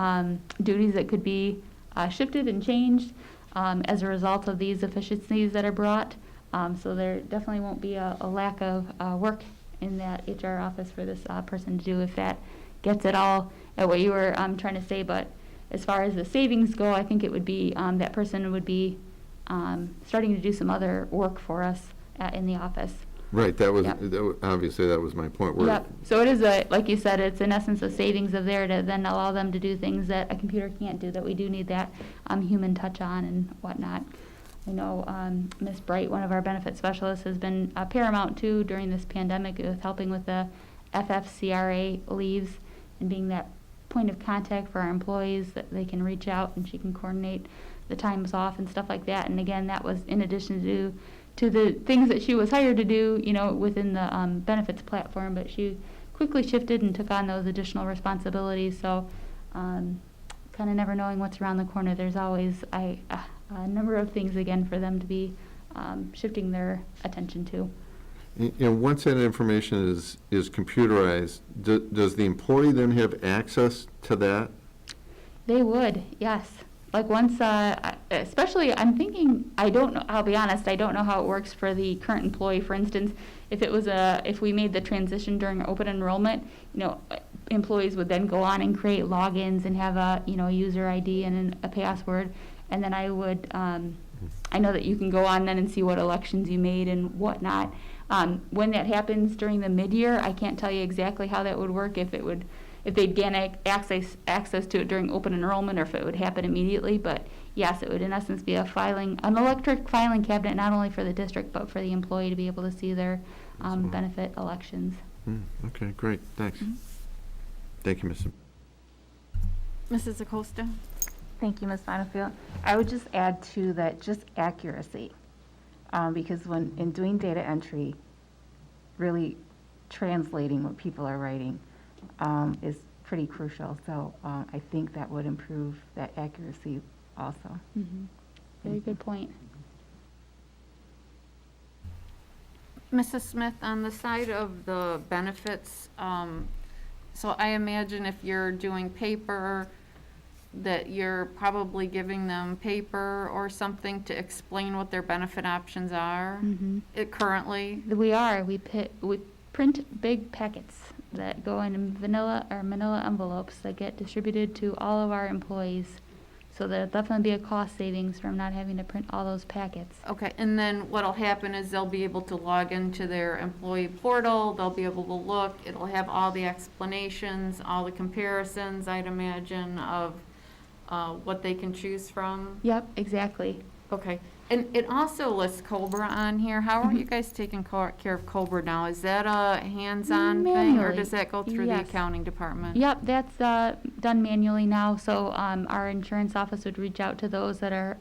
duties that could be shifted and changed as a result of these efficiencies that are brought. So there definitely won't be a lack of work in that HR office for this person to do if that gets it all at what you were trying to say. But as far as the savings go, I think it would be, that person would be starting to do some other work for us in the office. Right, that was, Yep. obviously, that was my point. Yep, so it is like you said, it's in essence a savings of there to then allow them to do things that a computer can't do, that we do need that human touch on and whatnot. I know Ms. Bright, one of our benefit specialists, has been paramount too during this pandemic with helping with the FFCRA leaves and being that point of contact for our employees that they can reach out and she can coordinate the times off and stuff like that. And again, that was in addition to the things that she was hired to do, you know, within the benefits platform, but she quickly shifted and took on those additional responsibilities. So kind of never knowing what's around the corner, there's always a number of things again for them to be shifting their attention to. And once that information is computerized, does the employee then have access to that? They would, yes. Like once, especially, I'm thinking, I don't know, I'll be honest, I don't know how it works for the current employee. For instance, if we made the transition during open enrollment, you know, employees would then go on and create logins and have a, you know, user ID and a password. And then I would, I know that you can go on then and see what elections you made and whatnot. When that happens during the mid-year, I can't tell you exactly how that would work, if they'd gain access to it during open enrollment or if it would happen immediately. But yes, it would in essence be an electric filing cabinet, not only for the district, but for the employee to be able to see their benefit elections. Okay, great, thanks. Thank you, Mrs. Acosta? Thank you, Ms. Bonnefield. I would just add to that, just accuracy, because when in doing data entry, really translating what people are writing is pretty crucial. So I think that would improve that accuracy also. Mm-hmm. Very good point. Mrs. Smith, on the side of the benefits, so I imagine if you're doing paper, that you're probably giving them paper or something to explain what their benefit options are currently? We are. We print big packets that go in manila envelopes that get distributed to all of our employees. So there'll definitely be a cost savings from not having to print all those packets. Okay, and then what'll happen is they'll be able to log into their employee portal, they'll be able to look, it'll have all the explanations, all the comparisons, I'd imagine, of what they can choose from. Yep, exactly. Okay, and it also lists COBRA on here. How are you guys taking care of COBRA now? Is that a hands-on thing, or Manually, does that go through the yes. accounting department? Yep, that's done manually now. So our insurance office would reach out to those that are,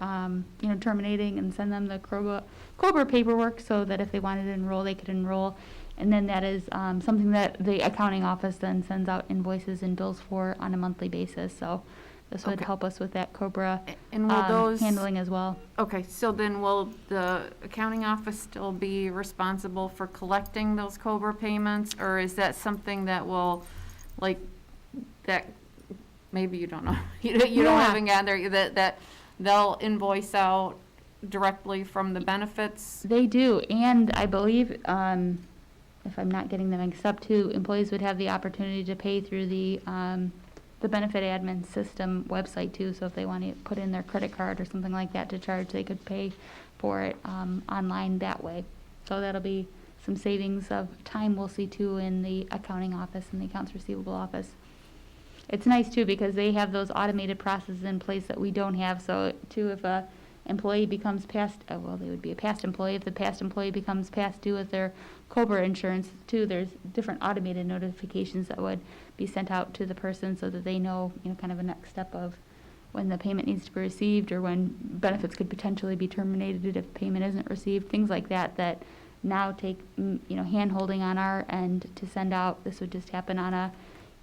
terminating and send them the COBRA paperwork so that if they wanted to enroll, they could enroll. And then that is something that the accounting office then sends out invoices and bills for on a monthly basis. So this would help us with that COBRA And will those handling as well. Okay, so then will the accounting office still be responsible for collecting those COBRA payments? Or is that something that will, like, that, maybe you don't know, you don't have it there, that they'll invoice out directly from the benefits? They do, and I believe, if I'm not getting them mixed up too, employees would have the opportunity to pay through the benefit admin system website too. So if they want to put in their credit card or something like that to charge, they could pay for it online that way. So that'll be some savings of time we'll see too in the accounting office and the accounts receivable office. It's nice too because they have those automated processes in place that we don't have. So too, if a employee becomes past, well, they would be a past employee. If the past employee becomes past due with their COBRA insurance too, there's different automated notifications that would be sent out to the person so that they know, kind of a next step of when the payment needs to be received or when benefits could potentially be terminated if payment isn't received, things like that, that now take, hand-holding on our end to send out. This would just happen on a,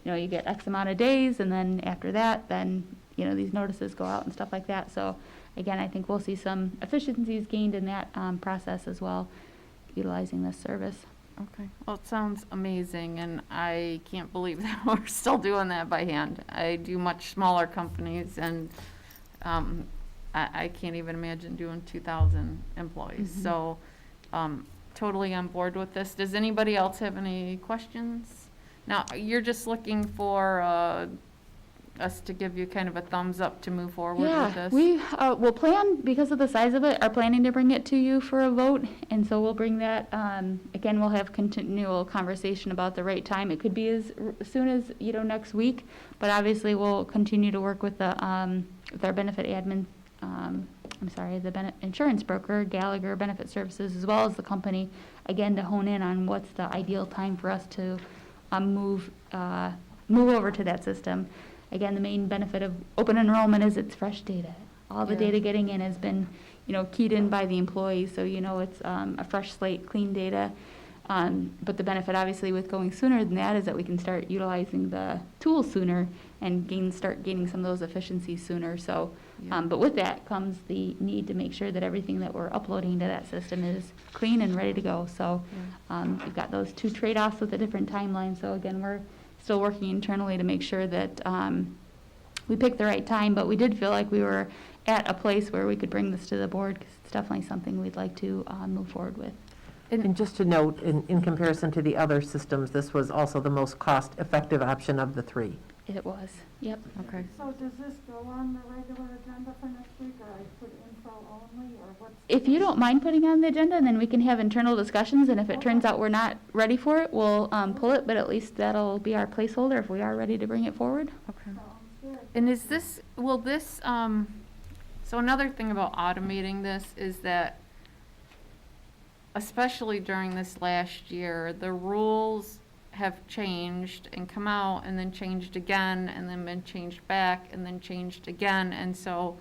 you get X amount of days, and then after that, then, these notices go out and stuff like that. So again, I think we'll see some efficiencies gained in that process as well, utilizing this service. Okay, well, it sounds amazing, and I can't believe that we're still doing that by hand. I do much smaller companies, and I can't even imagine doing 2,000 employees. So totally on board with this. Does anybody else have any questions? Now, you're just looking for us to give you kind of a thumbs up to move forward with this? We will plan, because of the size of it, are planning to bring it to you for a vote, and so we'll bring that, again, we'll have continual conversation about the right time. It could be as soon as, next week, but obviously we'll continue to work with with our benefit admin, the insurance broker, Gallagher Benefit Services, as well as the company, again, to hone in on what's the ideal time for us to move over to that system. Again, the main benefit of open enrollment is it's fresh data. All the data getting in has been, keyed in by the employees, so it's a fresh slate, clean data. But the benefit, obviously, with going sooner than that is that we can start utilizing the tools sooner and start gaining some of those efficiencies sooner. So, but with that comes the need to make sure that everything that we're uploading to that system is clean and ready to go. So we've got those two trade-offs with a different timeline. So again, we're still working internally to make sure that we pick the right time, but we did feel like we were at a place where we could bring this to the board, because it's definitely something we'd like to move forward with. And just to note, in comparison to the other systems, this was also the most cost-effective option of the three. It was, yep. Okay. So does this go on the regular agenda for next week, or I put info only, or what's? If you don't mind putting on the agenda, and then we can have internal discussions, and if it turns out we're not ready for it, we'll pull it, but at least that'll be our placeholder if we are ready to bring it forward. Okay. And will this, so another thing about automating this is that, especially during this last year, the rules have changed and come out and then changed again and then been changed back and then changed again. And so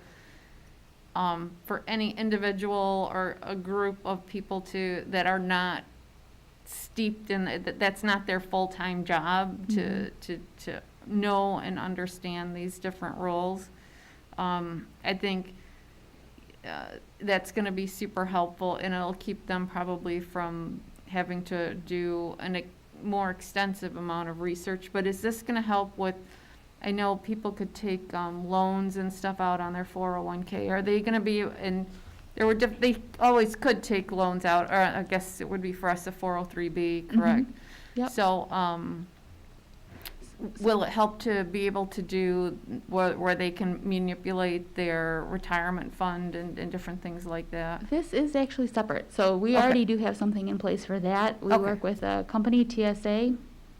for any individual or a group of people that are not steeped in, that's not their full-time job to know and understand these different rules, I think that's going to be super helpful, and it'll keep them probably from having to do a more extensive amount of research. But is this going to help with, I know people could take loans and stuff out on their 401k. Are they going to be, and they always could take loans out, or I guess it would be for us a 403b, correct? Yep. So will it help to be able to do where they can manipulate their retirement fund and different things like that? This is actually separate, so we already do have something in place for that. We work with a company, TSA.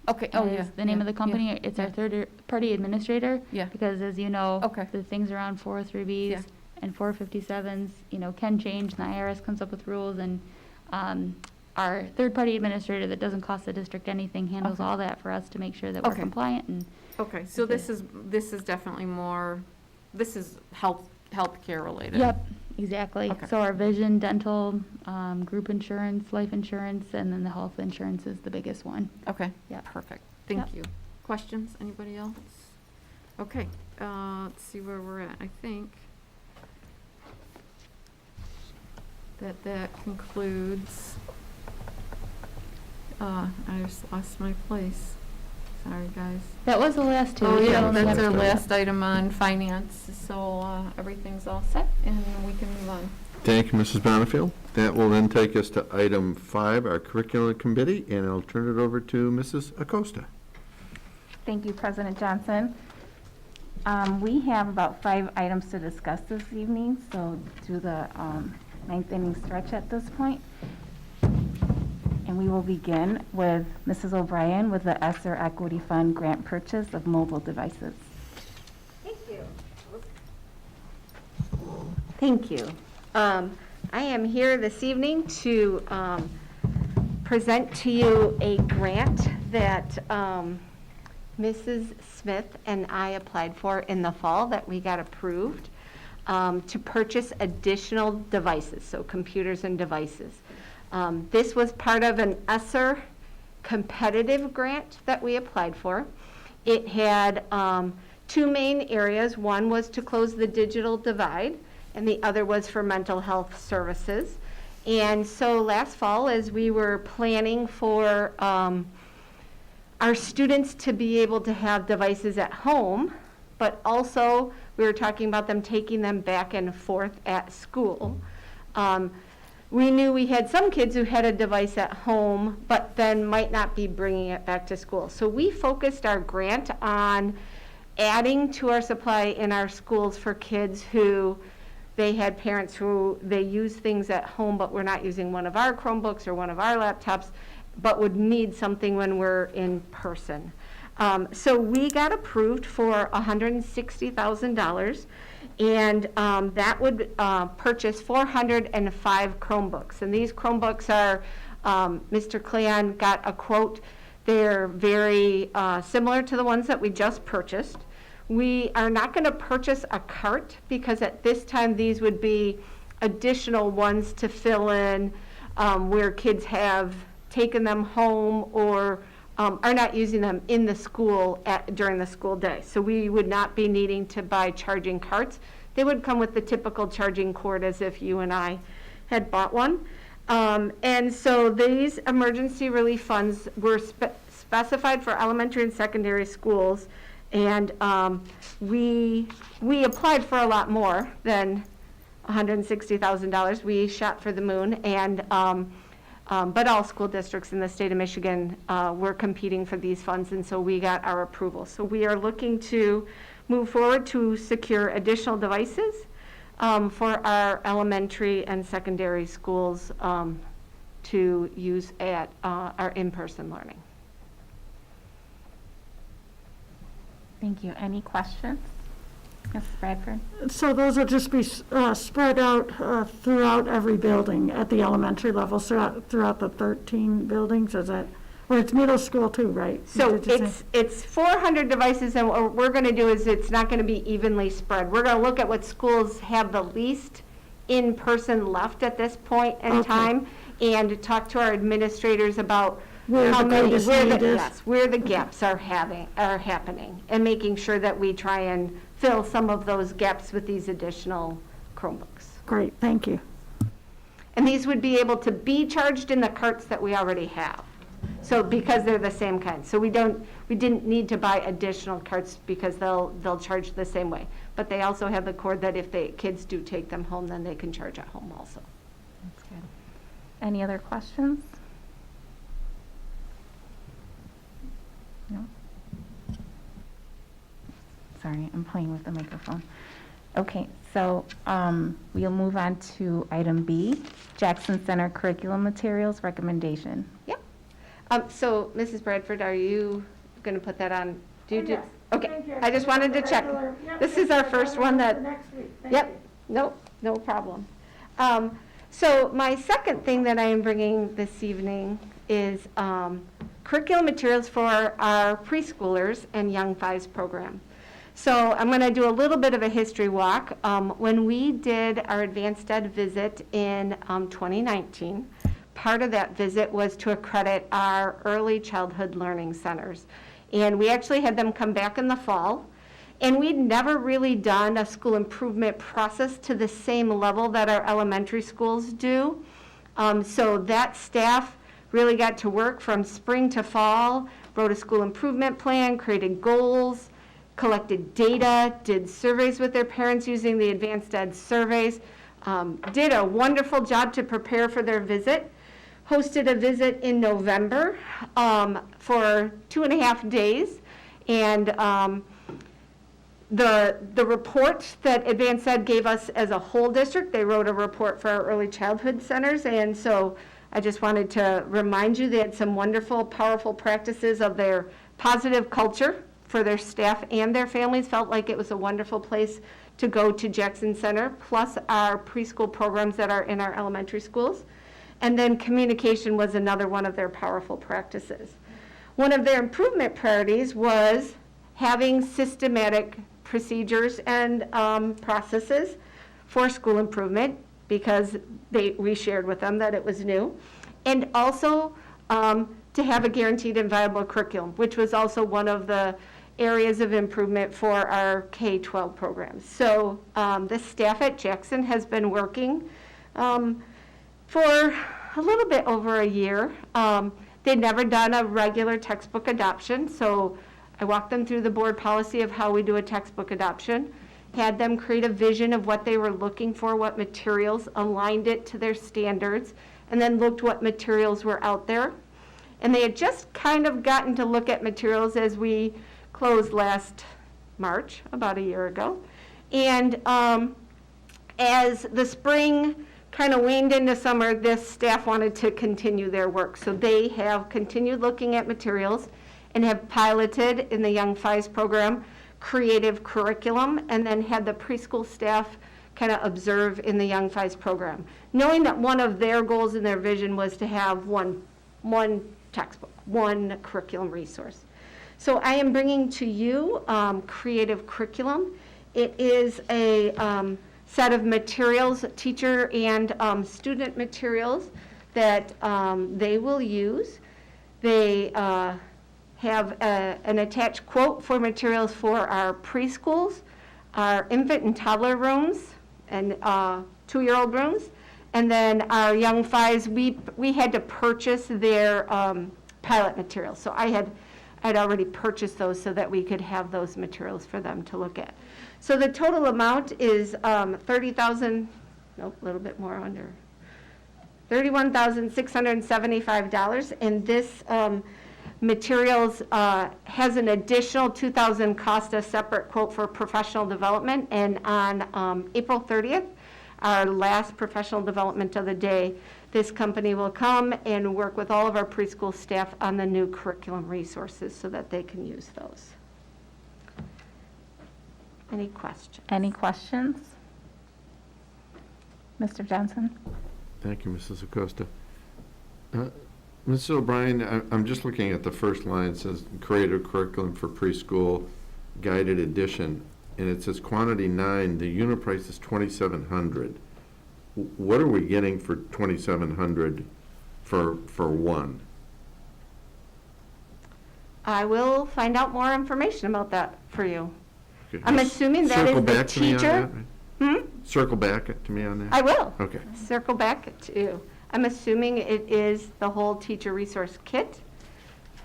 Okay. Is the name of the company. It's our third-party administrator. Yeah. Because as you know, Okay. the things around 403Bs Yeah. and 457s, can change, and the IRS comes up with rules, and our third-party administrator that doesn't cost the district anything handles all that for us to make sure that we're Okay. compliant. And Okay, so this is definitely more, this is healthcare related. Yep, exactly. Okay. So our vision, dental, group insurance, life insurance, and then the health insurance is the biggest one. Okay. Yeah. Perfect. Thank Yep. you. Questions? Anybody else? Okay, let's see where we're at. I think that concludes. I just lost my place. Sorry, guys. That was the last two. Oh, We yeah, don't that's have our to- last item on finance, so everything's all set, and we can move on. Thank you, Mrs. Bonifield. That will then take us to item 5, our curriculum committee, and I'll turn it over to Mrs. Acosta. Thank you, President Johnson. We have about 5 items to discuss this evening, so do the 9th inning stretch at this point. And we will begin with Mrs. O'Brien with the ESSER Equity Fund grant purchase of mobile devices. Thank you. I am here this evening to present to you a grant that Mrs. Smith and I applied for in the fall that we got approved to purchase additional devices, so computers and devices. This was part of an ESSER competitive grant that we applied for. It had two main areas. One was to close the digital divide, and the other was for mental health services. And so last fall, as we were planning for our students to be able to have devices at home, but also we were talking about them taking them back and forth at school. We knew we had some kids who had a device at home, but then might not be bringing it back to school. So we focused our grant on adding to our supply in our schools for kids who they had parents who they use things at home, but we're not using one of our Chromebooks or one of our laptops, but would need something when we're in person. So we got approved for $160,000, and that would purchase 405 Chromebooks. And these Chromebooks are, Mr. Cleon got a quote. They're very similar to the ones that we just purchased. We are not going to purchase a cart because at this time these would be additional ones to fill in where kids have taken them home or are not using them in the school during the school day. So we would not be needing to buy charging carts. They would come with the typical charging cord as if you and I had bought one. And so these emergency relief funds were specified for elementary and secondary schools. And we applied for a lot more than $160,000. We shot for the moon, and but all school districts in the state of Michigan were competing for these funds, and so we got our approval. So we are looking to move forward to secure additional devices for our elementary and secondary schools to use at our in-person learning. Thank you. Any questions? Ms. Bradford? So those will just be spread out throughout every building at the elementary level, throughout the 13 buildings, is that, or it's middle school too, right? So it's 400 devices, and what we're going to do is it's not going to be evenly spread. We're going to look at what schools have the least in-person left at this point in time, and talk to our administrators about where the gaps are happening, and making sure that we try and fill some of those gaps with these additional Chromebooks. Great, thank you. And these would be able to be charged in the carts that we already have. So because they're the same kind. So we didn't need to buy additional carts because they'll charge the same way. But they also have the cord that if the kids do take them home, then they can charge at home also. That's good. Any other questions? No? Sorry, I'm playing with the microphone. Okay, so we'll move on to item B, Jackson Center Curriculum Materials Recommendation. Yep. So, Mrs. Bradford, are you going to put that on? Yes. Okay, I just wanted to check. This is our first one that. Next week. Yep, no problem. So my second thing that I am bringing this evening is curriculum materials for our preschoolers and Young Fives program. So I'm going to do a little bit of a history walk. When we did our advanced ed visit in 2019, part of that visit was to accredit our early childhood learning centers. And we actually had them come back in the fall. And we'd never really done a school improvement process to the same level that our elementary schools do. So that staff really got to work from spring to fall, wrote a school improvement plan, created goals, collected data, did surveys with their parents using the advanced ed surveys, did a wonderful job to prepare for their visit, hosted a visit in November for 2.5 days, and the report that Advanced Ed gave us as a whole district, they wrote a report for our early childhood centers, and so I just wanted to remind you they had some wonderful, powerful practices of their positive culture for their staff and their families. Felt like it was a wonderful place to go to Jackson Center, plus our preschool programs that are in our elementary schools. And then communication was another one of their powerful practices. One of their improvement priorities was having systematic procedures and processes for school improvement, because we shared with them that it was new, and also to have a guaranteed and viable curriculum, which was also one of the areas of improvement for our K-12 programs. So the staff at Jackson has been working for a little bit over a year. They'd never done a regular textbook adoption, so I walked them through the board policy of how we do a textbook adoption, had them create a vision of what they were looking for, what materials, aligned it to their standards, and then looked what materials were out there. And they had just kind of gotten to look at materials as we closed last March, about a year ago. And as the spring kind of waned into summer, this staff wanted to continue their work. So they have continued looking at materials and have piloted in the Young Fives program creative curriculum, and then had the preschool staff kind of observe in the Young Fives program, knowing that one of their goals and their vision was to have one textbook, one curriculum resource. So I am bringing to you creative curriculum. It is a set of materials, teacher and student materials that they will use. They have an attached quote for materials for our preschools, our infant and toddler rooms, and 2-year-old rooms. And then our Young Fives, we had to purchase their pilot materials. So I'd already purchased those so that we could have those materials for them to look at. So the total amount is $31,675, and this materials has an additional $2,000 cost, a separate quote for professional development. And on April 30th, our last professional development of the day, this company will come and work with all of our preschool staff on the new curriculum resources so that they can use those. Any questions? Any questions? Mr. Johnson? Thank you, Mrs. Acosta. Mrs. O'Brien, I'm just looking at the first line. It says creative curriculum for preschool guided edition, and it says quantity 9. The unit price is $2,700. What are we getting for $2,700 for one? I will find out more information about that for you. Okay. I'm assuming that is Circle the back to me on teacher. that. Circle back to me on that. I will. Okay. Circle back to you. I'm assuming it is the whole teacher resource kit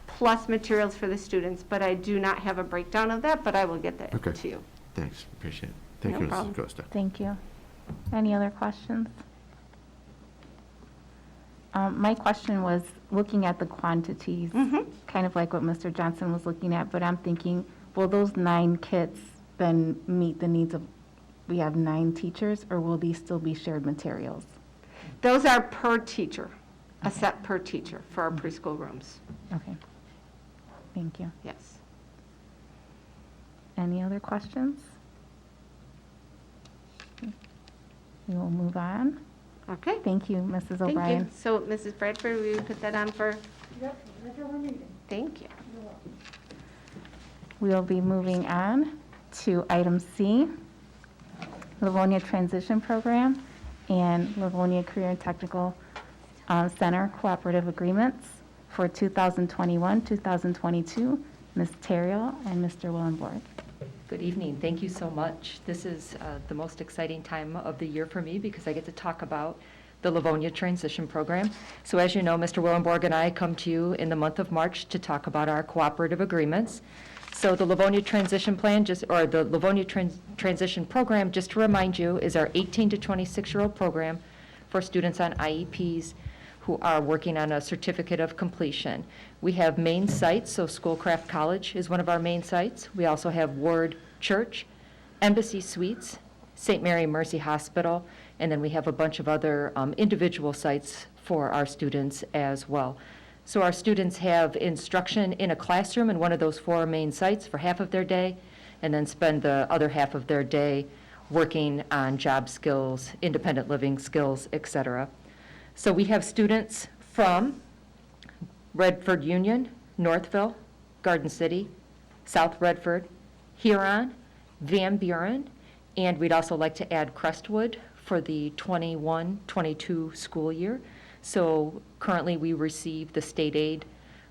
plus materials for the students, but I do not have a breakdown of that, but I will get that Okay. to you. Thanks. Appreciate it. Thank No you, problem. Mrs. Acosta. Thank you. Any other questions? My question was looking at the quantities, kind of like what Mr. Johnson was looking at, but I'm thinking, will those 9 kits then meet the needs of, we have 9 teachers, or will these still be shared materials? Those are per teacher, a set per teacher for our preschool rooms. Okay. Thank you. Yes. Any other questions? We will move on. Okay. Thank you, Mrs. Thank O'Brien. you. So, Mrs. Bradford, will you put that on for? Yep, that's what we're needing. Thank you. We will be moving on to item C, Livonia Transition Program and Livonia Career and Technical Center Cooperative Agreements for 2021, 2022. Ms. Terrell and Mr. Willenborg. Good evening. Thank you so much. This is the most exciting time of the year for me because I get to talk about the Livonia Transition Program. So as you know, Mr. Willenborg and I come to you in the month of March to talk about our cooperative agreements. So the Livonia Transition Plan, the Livonia Transition Program, just to remind you, is our 18 to 26-year-old program for students on IEPs who are working on a certificate of completion. We have main sites, so Schoolcraft College is one of our main sites. We also have Ward Church, Embassy Suites, St. Mary Mercy Hospital, and then we have a bunch of other individual sites for our students as well. So our students have instruction in a classroom in one of those 4 main sites for half of their day, and then spend the other half of their day working on job skills, independent living skills, et cetera. So we have students from Redford Union, Northville, Garden City, South Redford, Huron, Van Buren, and we'd also like to add Crestwood for the 21-22 school year. So currently we receive the state aid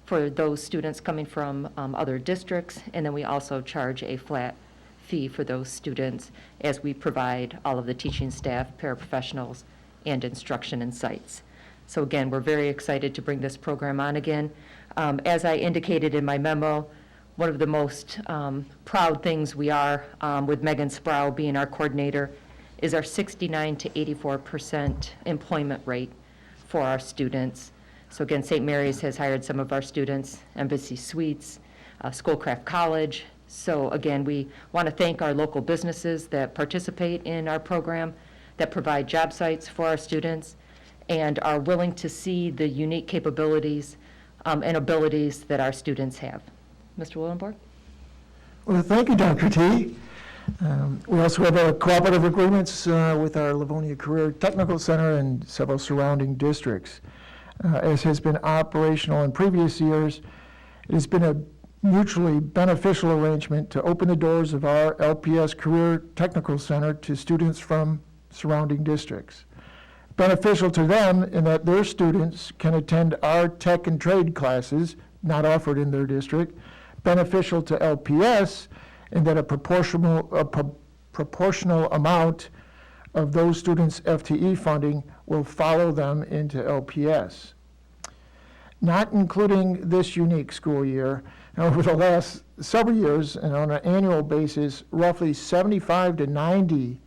for those students coming from other districts, and then we also charge a flat fee for those students as we provide all of the teaching staff, paraprofessionals, and instruction and sites. So again, we're very excited to bring this program on again. As I indicated in my memo, one of the most proud things we are, with Megan Sproul being our coordinator, is our 69 to 84% employment rate for our students. So again, St. Mary's has hired some of our students, Embassy Suites, Schoolcraft College. So again, we want to thank our local businesses that participate in our program, that provide job sites for our students, and are willing to see the unique capabilities and abilities that our students have. Mr. Willenborg? Well, thank you, Dr. T. We also have cooperative agreements with our Livonia Career Technical Center and several surrounding districts. As has been operational in previous years, it has been a mutually beneficial arrangement to open the doors of our LPS Career Technical Center to students from surrounding districts. Beneficial to them in that their students can attend our tech and trade classes not offered in their district. Beneficial to LPS in that a proportional amount of those students' FTE funding will follow them into LPS. Not including this unique school year, over the last several years and on an annual basis, roughly 75 to 90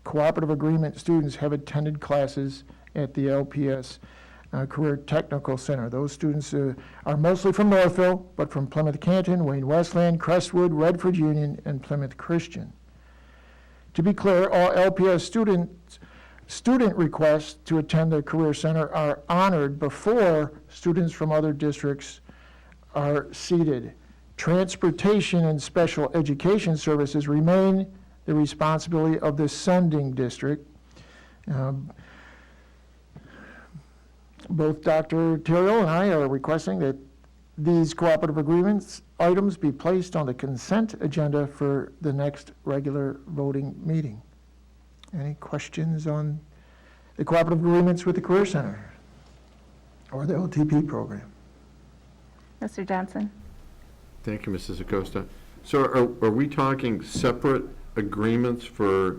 cooperative agreement students have attended classes at the LPS Career Technical Center. Those students are mostly from Northville, but from Plymouth Canton, Wayne Westland, Crestwood, Redford Union, and Plymouth Christian. To be clear, all LPS student requests to attend the Career Center are honored before students from other districts are seated. Transportation and special education services remain the responsibility of the sending district. Both Dr. Terrell and I are requesting that these cooperative agreements items be placed on the consent agenda for the next regular voting meeting. Any questions on the cooperative agreements with the Career Center or the OTP program? Mr. Johnson? Thank you, Mrs. Acosta. So are we talking separate agreements for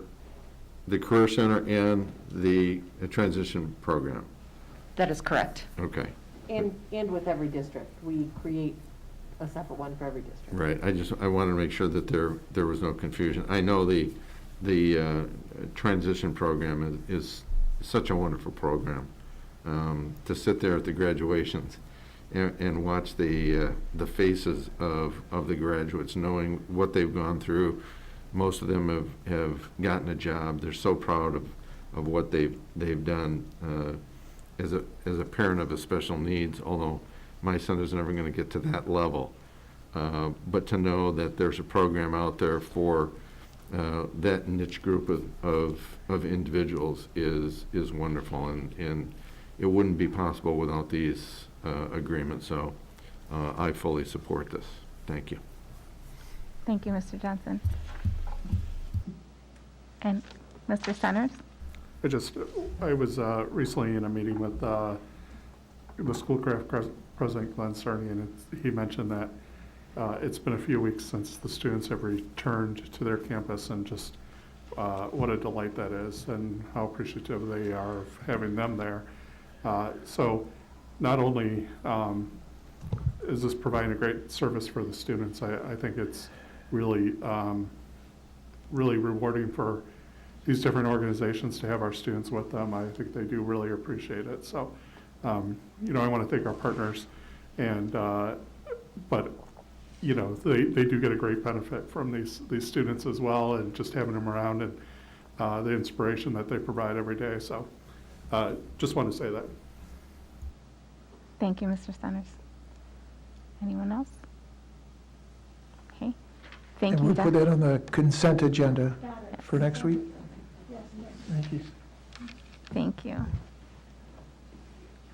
the Career Center and the transition program? That is correct. Okay. And with every district, we create a separate one for every district. Right. I wanted to make sure that there was no confusion. I know the transition program is such a wonderful program. To sit there at the graduations and watch the faces of the graduates, knowing what they've gone through. Most of them have gotten a job. They're so proud of what they've done. As a parent of a special needs, although my son is never going to get to that level, but to know that there's a program out there for that niche group of individuals is wonderful, and it wouldn't be possible without these agreements. So I fully support this. Thank you. Thank you, Mr. Johnson. And Mr. Centers? I was recently in a meeting with the Schoolcraft President Glenn Sarney, and he mentioned that it's been a few weeks since the students have returned to their campus, and just what a delight that is and how appreciative they are of having them there. So not only is this providing a great service for the students, I think it's really, really rewarding for these different organizations to have our students with them. I think they do really appreciate it. So, I want to thank our partners, and but they do get a great benefit from these students as well, and just having them around and the inspiration that they provide every day. So, just want to say that. Thank you, Mr. Centers. Anyone else? Okay. Thank And you, we'll put that on the consent agenda for next week. Thank you. Thank you.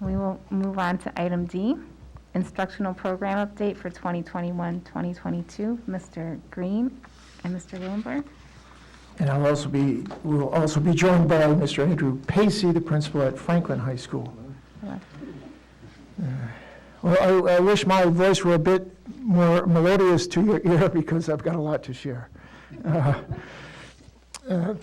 We will move on to item D, instructional program update for 2021-2022. Mr. Green and Mr. Willenberg. And we'll also be joined by Mr. Andrew Pacey, the principal at Franklin High School. Well, Well, I wish my voice were a bit more melodious to your ear because I've got a lot to share. There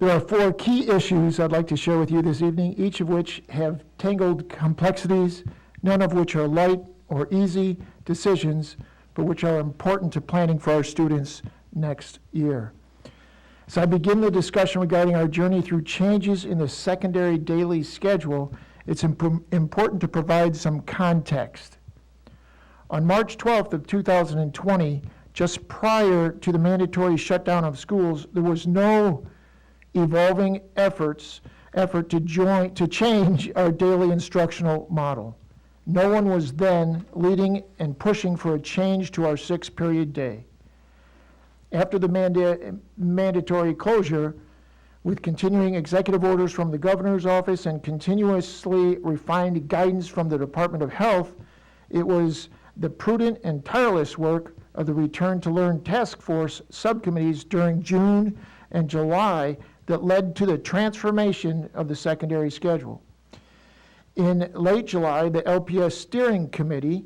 are 4 key issues I'd like to share with you this evening, each of which have tangled complexities, none of which are light or easy decisions, but which are important to planning for our students next year. As I begin the discussion regarding our journey through changes in the secondary daily schedule, it's important to provide some context. On March 12th of 2020, just prior to the mandatory shutdown of schools, there was no evolving effort to change our daily instructional model. No one was then leading and pushing for a change to our 6-period day. After the mandatory closure, with continuing executive orders from the governor's office and continuously refined guidance from the Department of Health, it was the prudent and tireless work of the Return to Learn task force subcommittees during June and July that led to the transformation of the secondary schedule. In late July, the LPS Steering Committee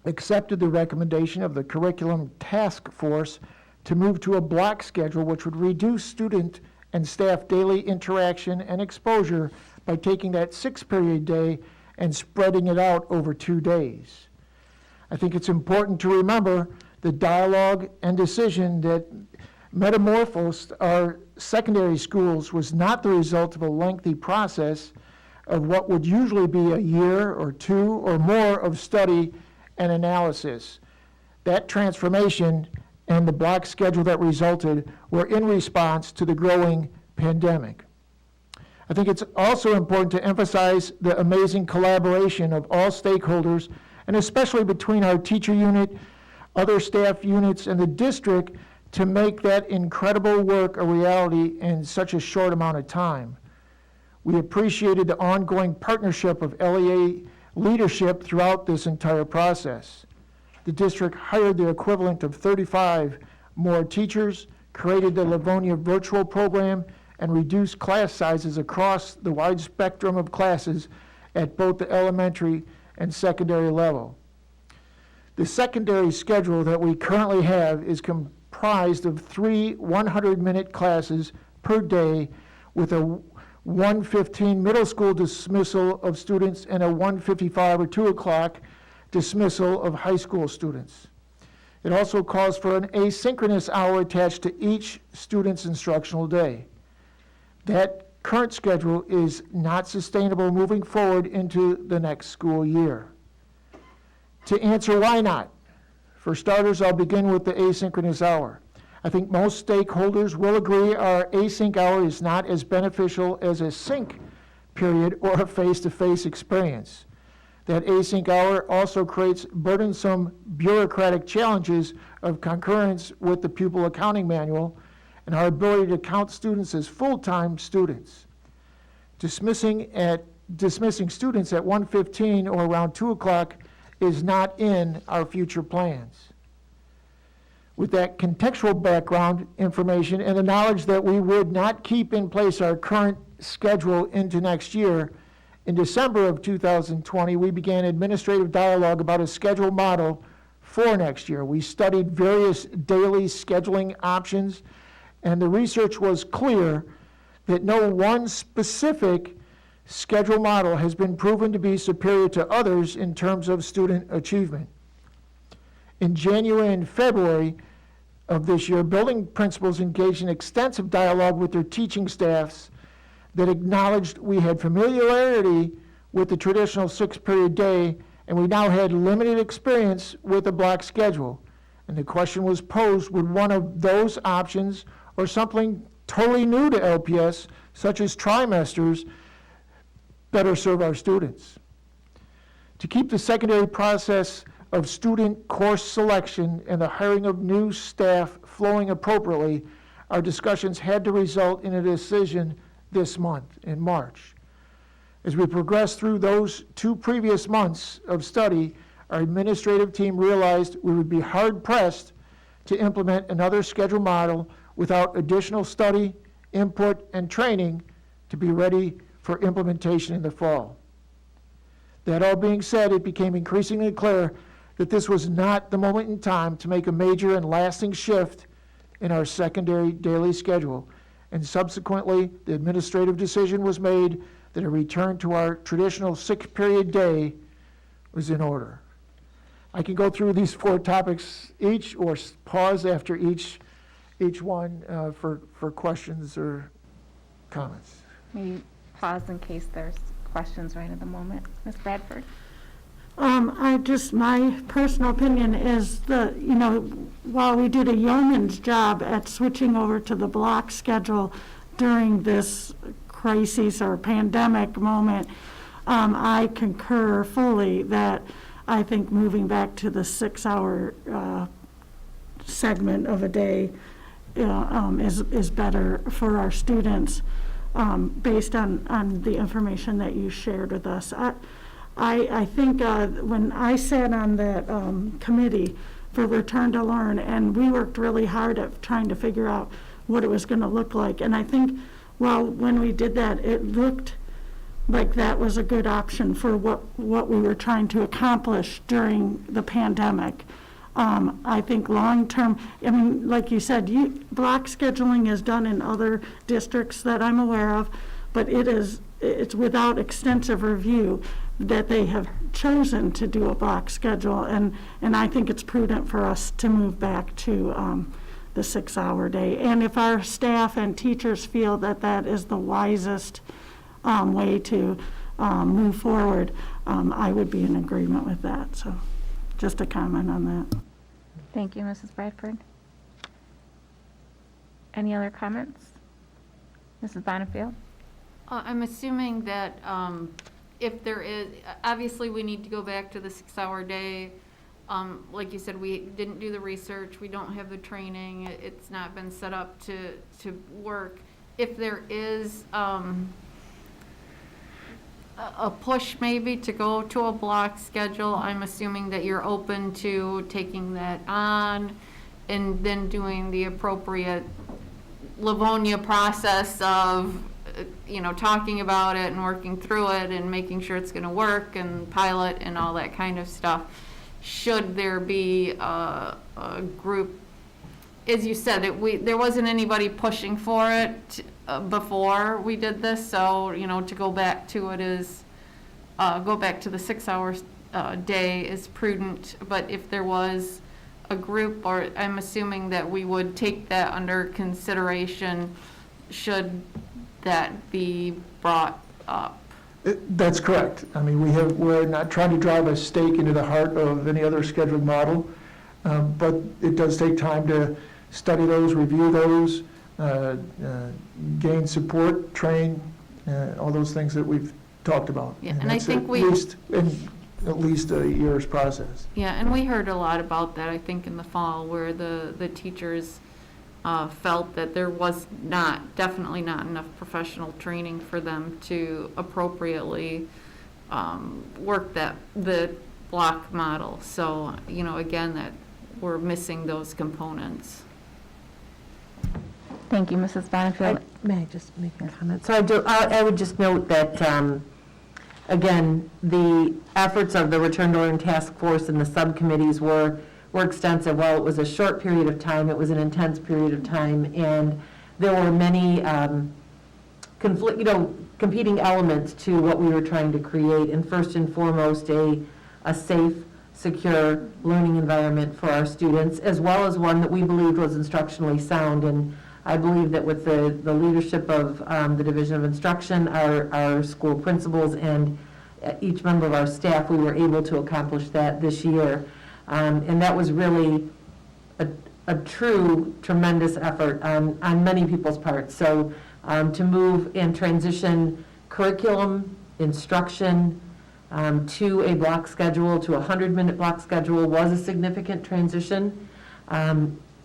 accepted the recommendation of the Curriculum Task Force to move to a block schedule, which would reduce student and staff daily interaction and exposure by taking that 6-period day and spreading it out over 2 days. I think it's important to remember the dialogue and decision that metamorphosed our secondary schools was not the result of a lengthy process of what would usually be a year or 2 or more of study and analysis. That transformation and the block schedule that resulted were in response to the growing pandemic. I think it's also important to emphasize the amazing collaboration of all stakeholders, and especially between our teacher unit, other staff units, and the district to make that incredible work a reality in such a short amount of time. We appreciated the ongoing partnership of LEA leadership throughout this entire process. The district hired the equivalent of 35 more teachers, created the Livonia virtual program, and reduced class sizes across the wide spectrum of classes at both the elementary and secondary level. The secondary schedule that we currently have is comprised of 3 100-minute classes per day with a 1:15 middle school dismissal of students and a 1:55 or 2 o'clock dismissal of high school students. It also calls for an asynchronous hour attached to each student's instructional day. That current schedule is not sustainable moving forward into the next school year. To answer why not, for starters, I'll begin with the asynchronous hour. I think most stakeholders will agree our async hour is not as beneficial as a sync period or a face-to-face experience. That async hour also creates burdensome bureaucratic challenges of concurrence with the pupil accounting manual and our ability to count students as full-time students. Dismissing students at 1:15 or around 2 o'clock is not in our future plans. With that contextual background information and the knowledge that we would not keep in place our current schedule into next year, in December of 2020, we began administrative dialogue about a schedule model for next year. We studied various daily scheduling options, and the research was clear that no one specific schedule model has been proven to be superior to others in terms of student achievement. In January and February of this year, building principals engaged in extensive dialogue with their teaching staffs that acknowledged we had familiarity with the traditional 6-period day, and we now had limited experience with a block schedule. And the question was posed, would one of those options or something totally new to LPS, such as trimesters, better serve our students? To keep the secondary process of student course selection and the hiring of new staff flowing appropriately, our discussions had to result in a decision this month, in March. As we progressed through those 2 previous months of study, our administrative team realized we would be hard-pressed to implement another schedule model without additional study, input, and training to be ready for implementation in the fall. That all being said, it became increasingly clear that this was not the moment in time to make a major and lasting shift in our secondary daily schedule. And subsequently, the administrative decision was made that a return to our traditional 6-period day was in order. I can go through these 4 topics each, or pause after each one for questions or comments. Maybe pause in case there's questions right at the moment. Ms. Bradford? My personal opinion is while we did a yeoman's job at switching over to the block schedule during this crisis or pandemic moment, I concur fully that I think moving back to the 6-hour segment of a day is better for our students based on the information that you shared with us. I think when I sat on that committee for Return to Learn, and we worked really hard at trying to figure out what it was going to look like. And I think, when we did that, it looked like that was a good option for what we were trying to accomplish during the pandemic. I think long-term, like you said, block scheduling is done in other districts that I'm aware of, but it's without extensive review that they have chosen to do a block schedule, and I think it's prudent for us to move back to the 6-hour day. And if our staff and teachers feel that that is the wisest way to move forward, I would be in agreement with that. So just a comment on that. Thank you, Mrs. Bradford. Any other comments? Mrs. Bonnefield? I'm assuming that if there is, obviously we need to go back to the 6-hour day. Like you said, we didn't do the research, we don't have the training, it's not been set up to work. If there is a push maybe to go to a block schedule, I'm assuming that you're open to taking that on and then doing the appropriate Livonia process of talking about it and working through it and making sure it's going to work and pilot and all that kind of stuff. Should there be a group, as you said, there wasn't anybody pushing for it before we did this, so to go back to it is go back to the 6-hour day is prudent. But if there was a group, or I'm assuming that we would take that under consideration should that be brought up. That's correct. We're not trying to drive a stake into the heart of any other scheduled model, but it does take time to study those, review those, gain support, train, all those things that we've talked about. Yeah, and I think at least a year's process. Yeah, and we heard a lot about that, I think, in the fall, where the teachers felt that there was definitely not enough professional training for them to appropriately work the block model. So, again, that we're missing those components. Thank you, Mrs. Bonnefield. May I just make a comment? So I would just note that, again, the efforts of the Return to Learn Task Force and the subcommittees were extensive. While it was a short period of time, it was an intense period of time, and there were many competing elements to what we were trying to create. And first and foremost, a safe, secure learning environment for our students, as well as one that we believed was instructionally sound. And I believe that with the leadership of the Division of Instruction, our school principals, and each member of our staff, we were able to accomplish that this year. And that was really a true tremendous effort on many people's parts. So to move and transition curriculum, instruction, to a block schedule, to a 100-minute block schedule was a significant transition.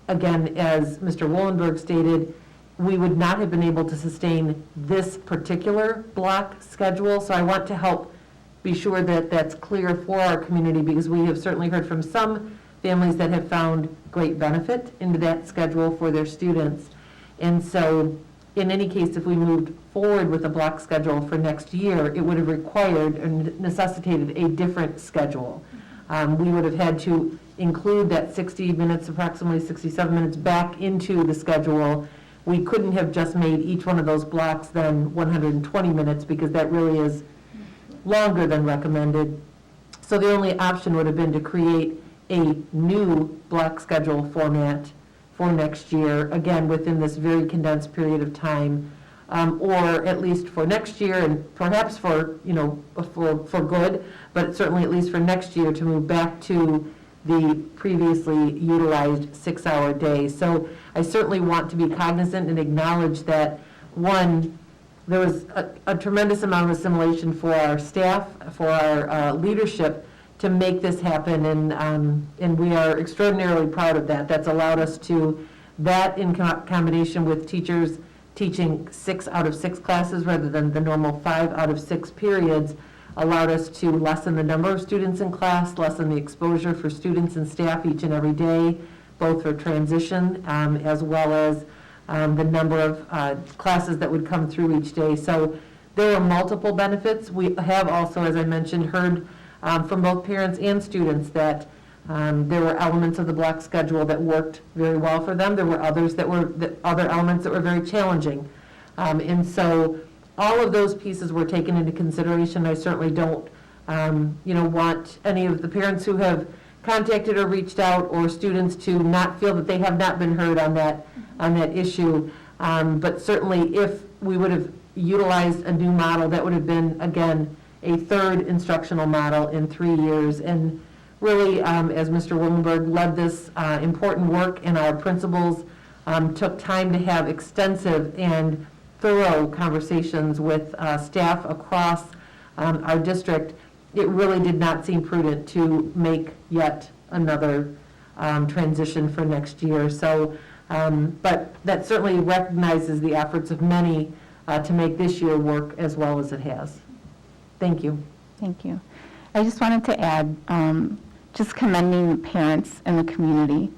Again, as Mr. Wollenberg stated, we would not have been able to sustain this particular block schedule. So I want to help be sure that that's clear for our community, because we have certainly heard from some families that have found great benefit into that schedule for their students. And so in any case, if we moved forward with a block schedule for next year, it would have required and necessitated a different schedule. We would have had to include that 60 minutes, approximately 67 minutes back into the schedule. We couldn't have just made each one of those blocks then 120 minutes because that really is longer than recommended. So the only option would have been to create a new block schedule format for next year, again, within this very condensed period of time, or at least for next year and perhaps for, for good, but certainly at least for next year to move back to the previously utilized 6-hour day. So I certainly want to be cognizant and acknowledge that, one, there was a tremendous amount of assimilation for our staff, for our leadership to make this happen, and we are extraordinarily proud of that. That's allowed us to, that in combination with teachers teaching 6 out of 6 classes rather than the normal 5 out of 6 periods, allowed us to lessen the number of students in class, lessen the exposure for students and staff each and every day, both for transition as well as the number of classes that would come through each day. So there are multiple benefits. We have also, as I mentioned, heard from both parents and students that there were elements of the block schedule that worked very well for them. There were others other elements that were very challenging. And so all of those pieces were taken into consideration. I certainly don't, want any of the parents who have contacted or reached out or students to not feel that they have not been heard on that issue. But certainly if we would have utilized a new model, that would have been, again, a third instructional model in 3 years. And really, as Mr. Willenberg led this important work and our principals took time to have extensive and thorough conversations with staff across our district, it really did not seem prudent to make yet another transition for next year. So, but that certainly recognizes the efforts of many to make this year work as well as it has. Thank you. Thank you. I just wanted to add, just commending the parents and the community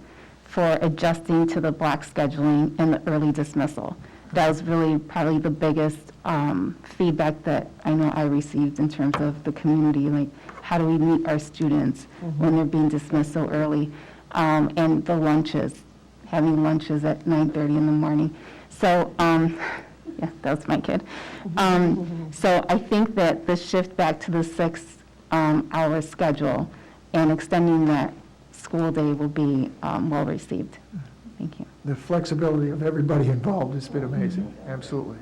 for adjusting to the block scheduling and the early dismissal. That was really probably the biggest feedback that I know I received in terms of the community, like how do we meet our students when they're being dismissed so early, and the lunches, having lunches at 9:30 in the morning. So, yeah, that was my kid. So I think that the shift back to the 6-hour schedule and extending that school day will be well received. Thank you. The flexibility of everybody involved has been amazing, absolutely.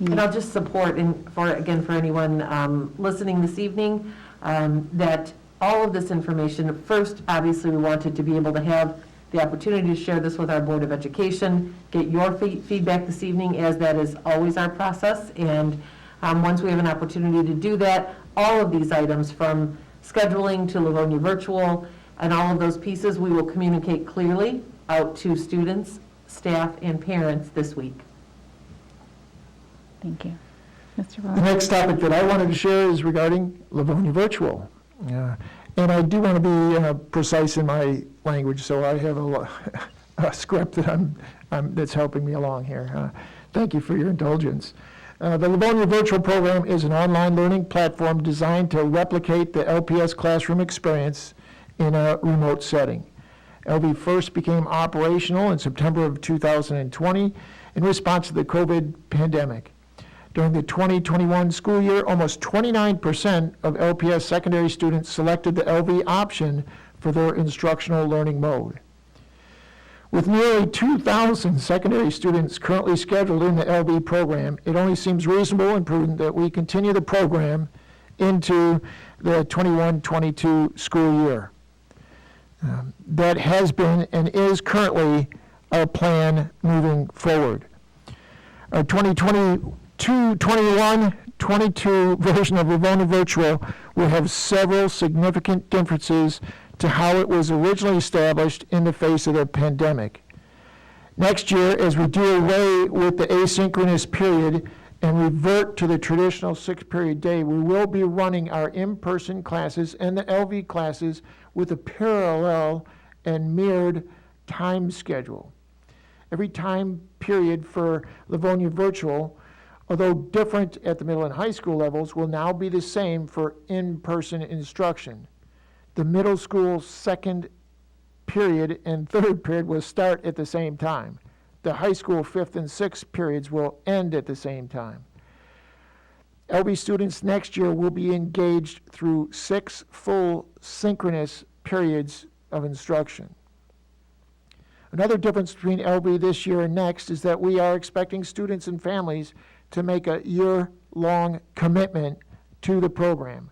And I'll just support, for anyone listening this evening, that all of this information, first, obviously, we wanted to be able to have the opportunity to share this with our Board of Education, get your feedback this evening, as that is always our process. And once we have an opportunity to do that, all of these items, from scheduling to Livonia Virtual, and all of those pieces, we will communicate clearly out to students, staff, and parents this week. Thank you. Mr. The Willen. next topic that I wanted to share is regarding Livonia Virtual. And I do want to be precise in my language, so I have a script that that's helping me along here. Thank you for your indulgence. The Livonia Virtual Program is an online learning platform designed to replicate the LPS classroom experience in a remote setting. LV first became operational in September of 2020 in response to the COVID pandemic. During the 2021 school year, almost 29% of LPS secondary students selected the LV option for their instructional learning mode. With nearly 2,000 secondary students currently scheduled in the LV program, it only seems reasonable and prudent that we continue the program into the 21-22 school year. That has been and is currently our plan moving forward. Our 2022 version of Livonia Virtual will have several significant differences to how it was originally established in the face of the pandemic. Next year, as we do away with the asynchronous period and revert to the traditional 6-period day, we will be running our in-person classes and the LV classes with a parallel and mirrored time schedule. every time period for Livonia Virtual, although different at the middle and high school levels, will now be the same for in-person instruction. The middle school second period and third period will start at the same time. The high school fifth and sixth periods will end at the same time. LB students next year will be engaged through 6 full synchronous periods of instruction. Another difference between LB this year and next is that we are expecting students and families to make a year-long commitment to the program.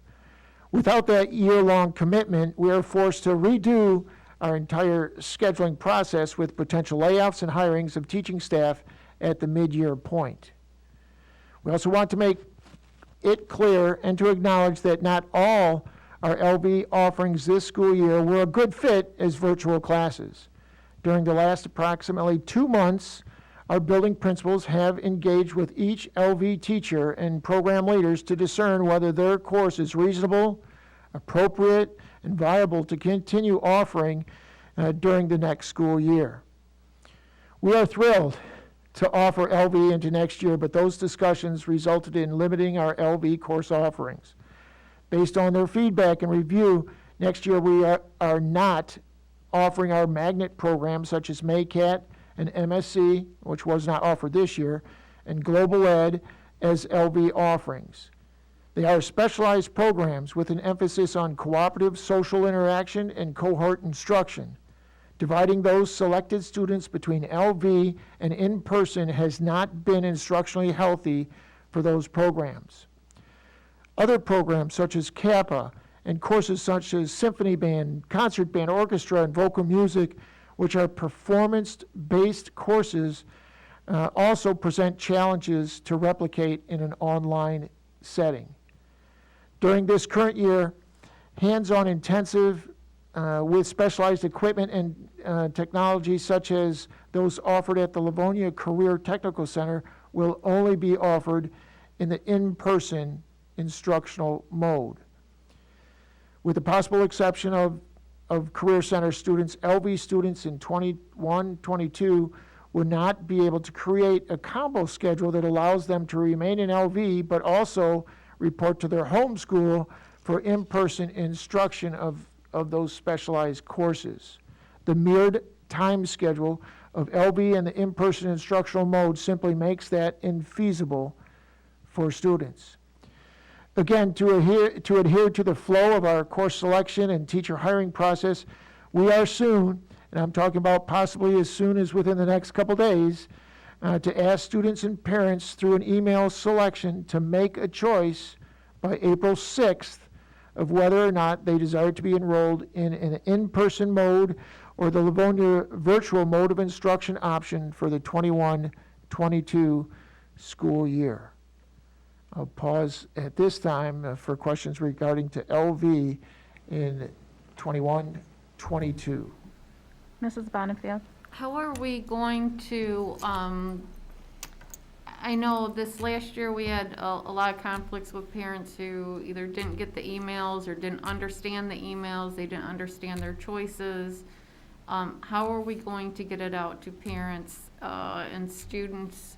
Without that year-long commitment, we are forced to redo our entire scheduling process with potential layoffs and hirings of teaching staff at the mid-year point. We also want to make it clear and to acknowledge that not all our LB offerings this school year were a good fit as virtual classes. During the last approximately 2 months, our building principals have engaged with each LV teacher and program leaders to discern whether their course is reasonable, appropriate, and viable to continue offering during the next school year. We are thrilled to offer LV into next year, but those discussions resulted in limiting our LV course offerings. Based on their feedback and review, next year we are not offering our magnet programs such as MACAT and MSc, which was not offered this year, and Global Ed as LV offerings. They are specialized programs with an emphasis on cooperative social interaction and cohort instruction. Dividing those selected students between LV and in-person has not been instructionally healthy for those programs. Other programs such as Kappa and courses such as symphony band, concert band, orchestra, and vocal music, which are performance-based courses, also present challenges to replicate in an online setting. During this current year, hands-on intensive with specialized equipment and technology such as those offered at the Livonia Career Technical Center will only be offered in the in-person instructional mode. With the possible exception of Career Center students, LV students in 21-22 would not be able to create a combo schedule that allows them to remain in LV but also report to their home school for in-person instruction of those specialized courses. The mirrored time schedule of LV and the in-person instructional mode simply makes that infeasible for students. Again, to adhere to the flow of our course selection and teacher hiring process, we are soon, and I'm talking about possibly as soon as within the next couple days, to ask students and parents through an email selection to make a choice by April 6th of whether or not they desire to be enrolled in an in-person mode or the Livonia virtual mode of instruction option for the 21-22 school year. I'll pause at this time for questions regarding to LV in 21-22. Mrs. Bonnefield? How are we going to, I know this last year we had a lot of conflicts with parents who either didn't get the emails or didn't understand the emails, they didn't understand their choices. How are we going to get it out to parents and students,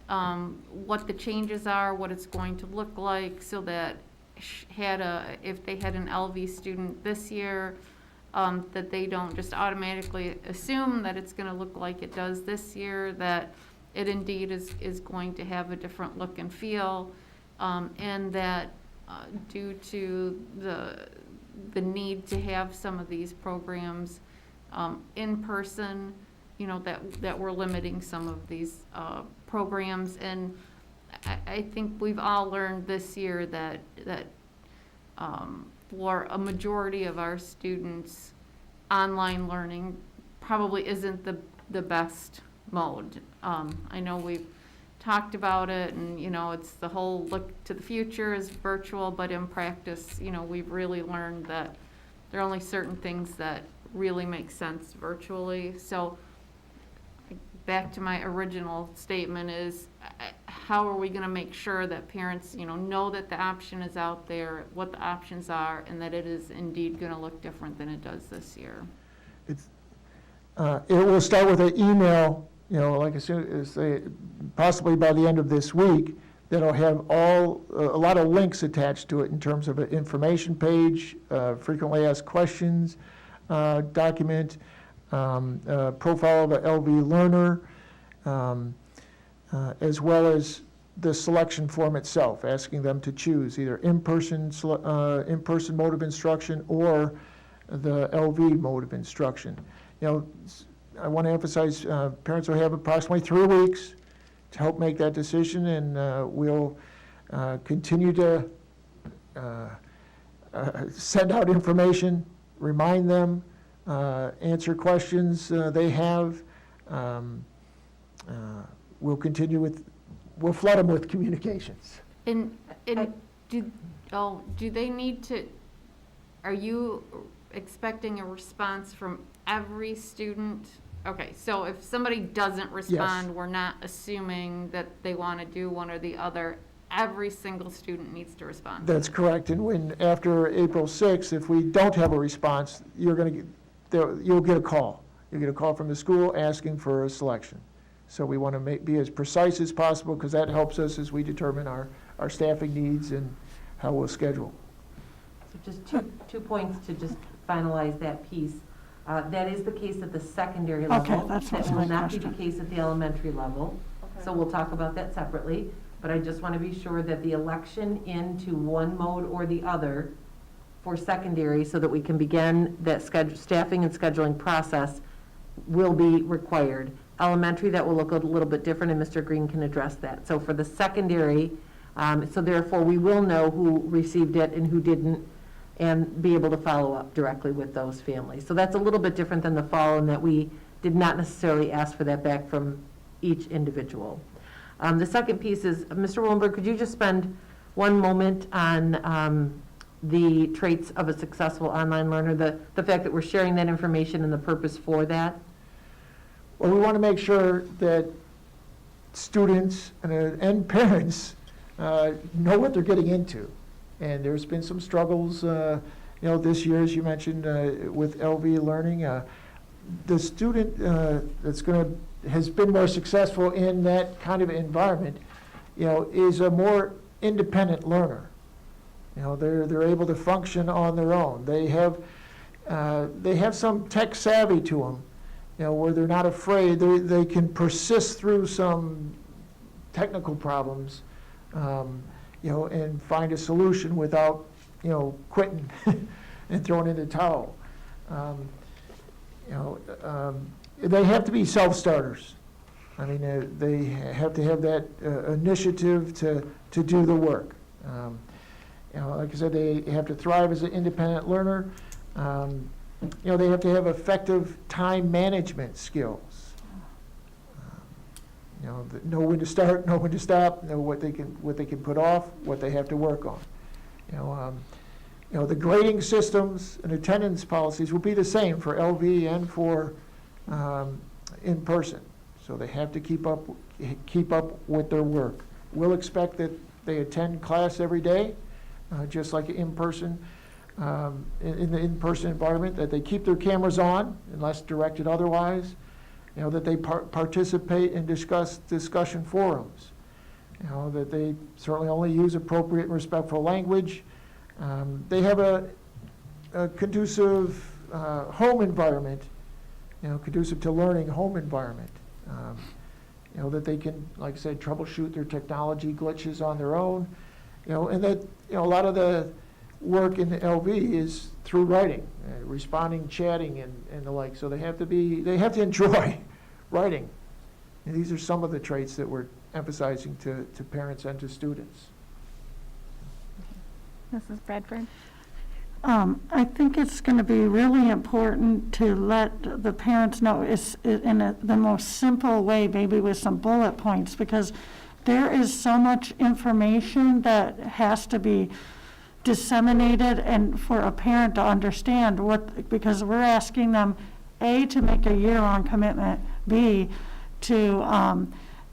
what the changes are, what it's going to look like, so that if they had an LV student this year, that they don't just automatically assume that it's going to look like it does this year, that it indeed is going to have a different look and feel, and that due to the need to have some of these programs in person, that we're limiting some of these programs. And I think we've all learned this year that for a majority of our students, online learning probably isn't the best mode. I know we've talked about it, and it's the whole look to the future is virtual, but in practice, we've really learned that there are only certain things that really make sense virtually. So back to my original statement is, how are we going to make sure that parents, know that the option is out there, what the options are, and that it is indeed going to look different than it does this year? It will start with an email like I said, possibly by the end of this week, that'll have a lot of links attached to it in terms of an information page, frequently asked questions document, profile of an LV learner, as well as the selection form itself, asking them to choose either in-person mode of instruction or the LV mode of instruction. I want to emphasize, parents will have approximately 3 weeks to help make that decision, and we'll continue to send out information, remind them, answer questions they have. We'll flood them with communications. And do they need to, are you expecting a response from every student? Okay, so if somebody doesn't respond, we're not assuming that they want to do one or the other. Every single student needs to respond. That's correct. And after April 6th, if we don't have a response, you'll get a call. You'll get a call from the school asking for a selection. So we want to be as precise as possible, because that helps us as we determine our staffing needs and how we'll schedule. So just two points to just finalize that piece. That is the case at the secondary level. Okay, that's That what's will my not be question. the case at the elementary level. So we'll talk about that separately. But I just want to be sure that the election into one mode or the other for secondary, so that we can begin that staffing and scheduling process, will be required. Elementary, that will look a little bit different, and Mr. Green can address that. So for the secondary, so therefore we will know who received it and who didn't, and be able to follow up directly with those families. So that's a little bit different than the fall, in that we did not necessarily ask for that back from each individual. The second piece is, Mr. Willenberg, could you just spend one moment on the traits of a successful online learner, the fact that we're sharing that information and the purpose for that? Well, we want to make sure that students and parents know what they're getting into. And there's been some struggles, this year, as you mentioned, with LV learning. The student has been more successful in that kind of environment, is a more independent learner. They're able to function on their own. They have some tech savvy to them, where they're not afraid. They can persist through some technical problems, and find a solution without, quitting and throwing in the towel. They have to be self-starters. I mean, they have to have that initiative to do the work. Like I said, they have to thrive as an independent learner. They have to have effective time management skills. Know when to start, know when to stop, know what they can put off, what they have to work on. The grading systems and attendance policies will be the same for LV and for in person. So they have to keep up with their work. We'll expect that they attend class every day, just like in person. In the in-person environment, that they keep their cameras on unless directed otherwise, that they participate in discussion forums, that they certainly only use appropriate and respectful language. They have a conducive home environment, conducive to learning home environment, that they can, like I said, troubleshoot their technology glitches on their own, and that, a lot of the work in the LV is through writing, responding, chatting, and the like. So they have to enjoy writing. And these are some of the traits that we're emphasizing to parents and to students. Mrs. Bradford? I think it's going to be really important to let the parents know the most simple way, maybe with some bullet points, because there is so much information that has to be disseminated, and for a parent to understand because we're asking them, A, to make a year-long commitment, B, to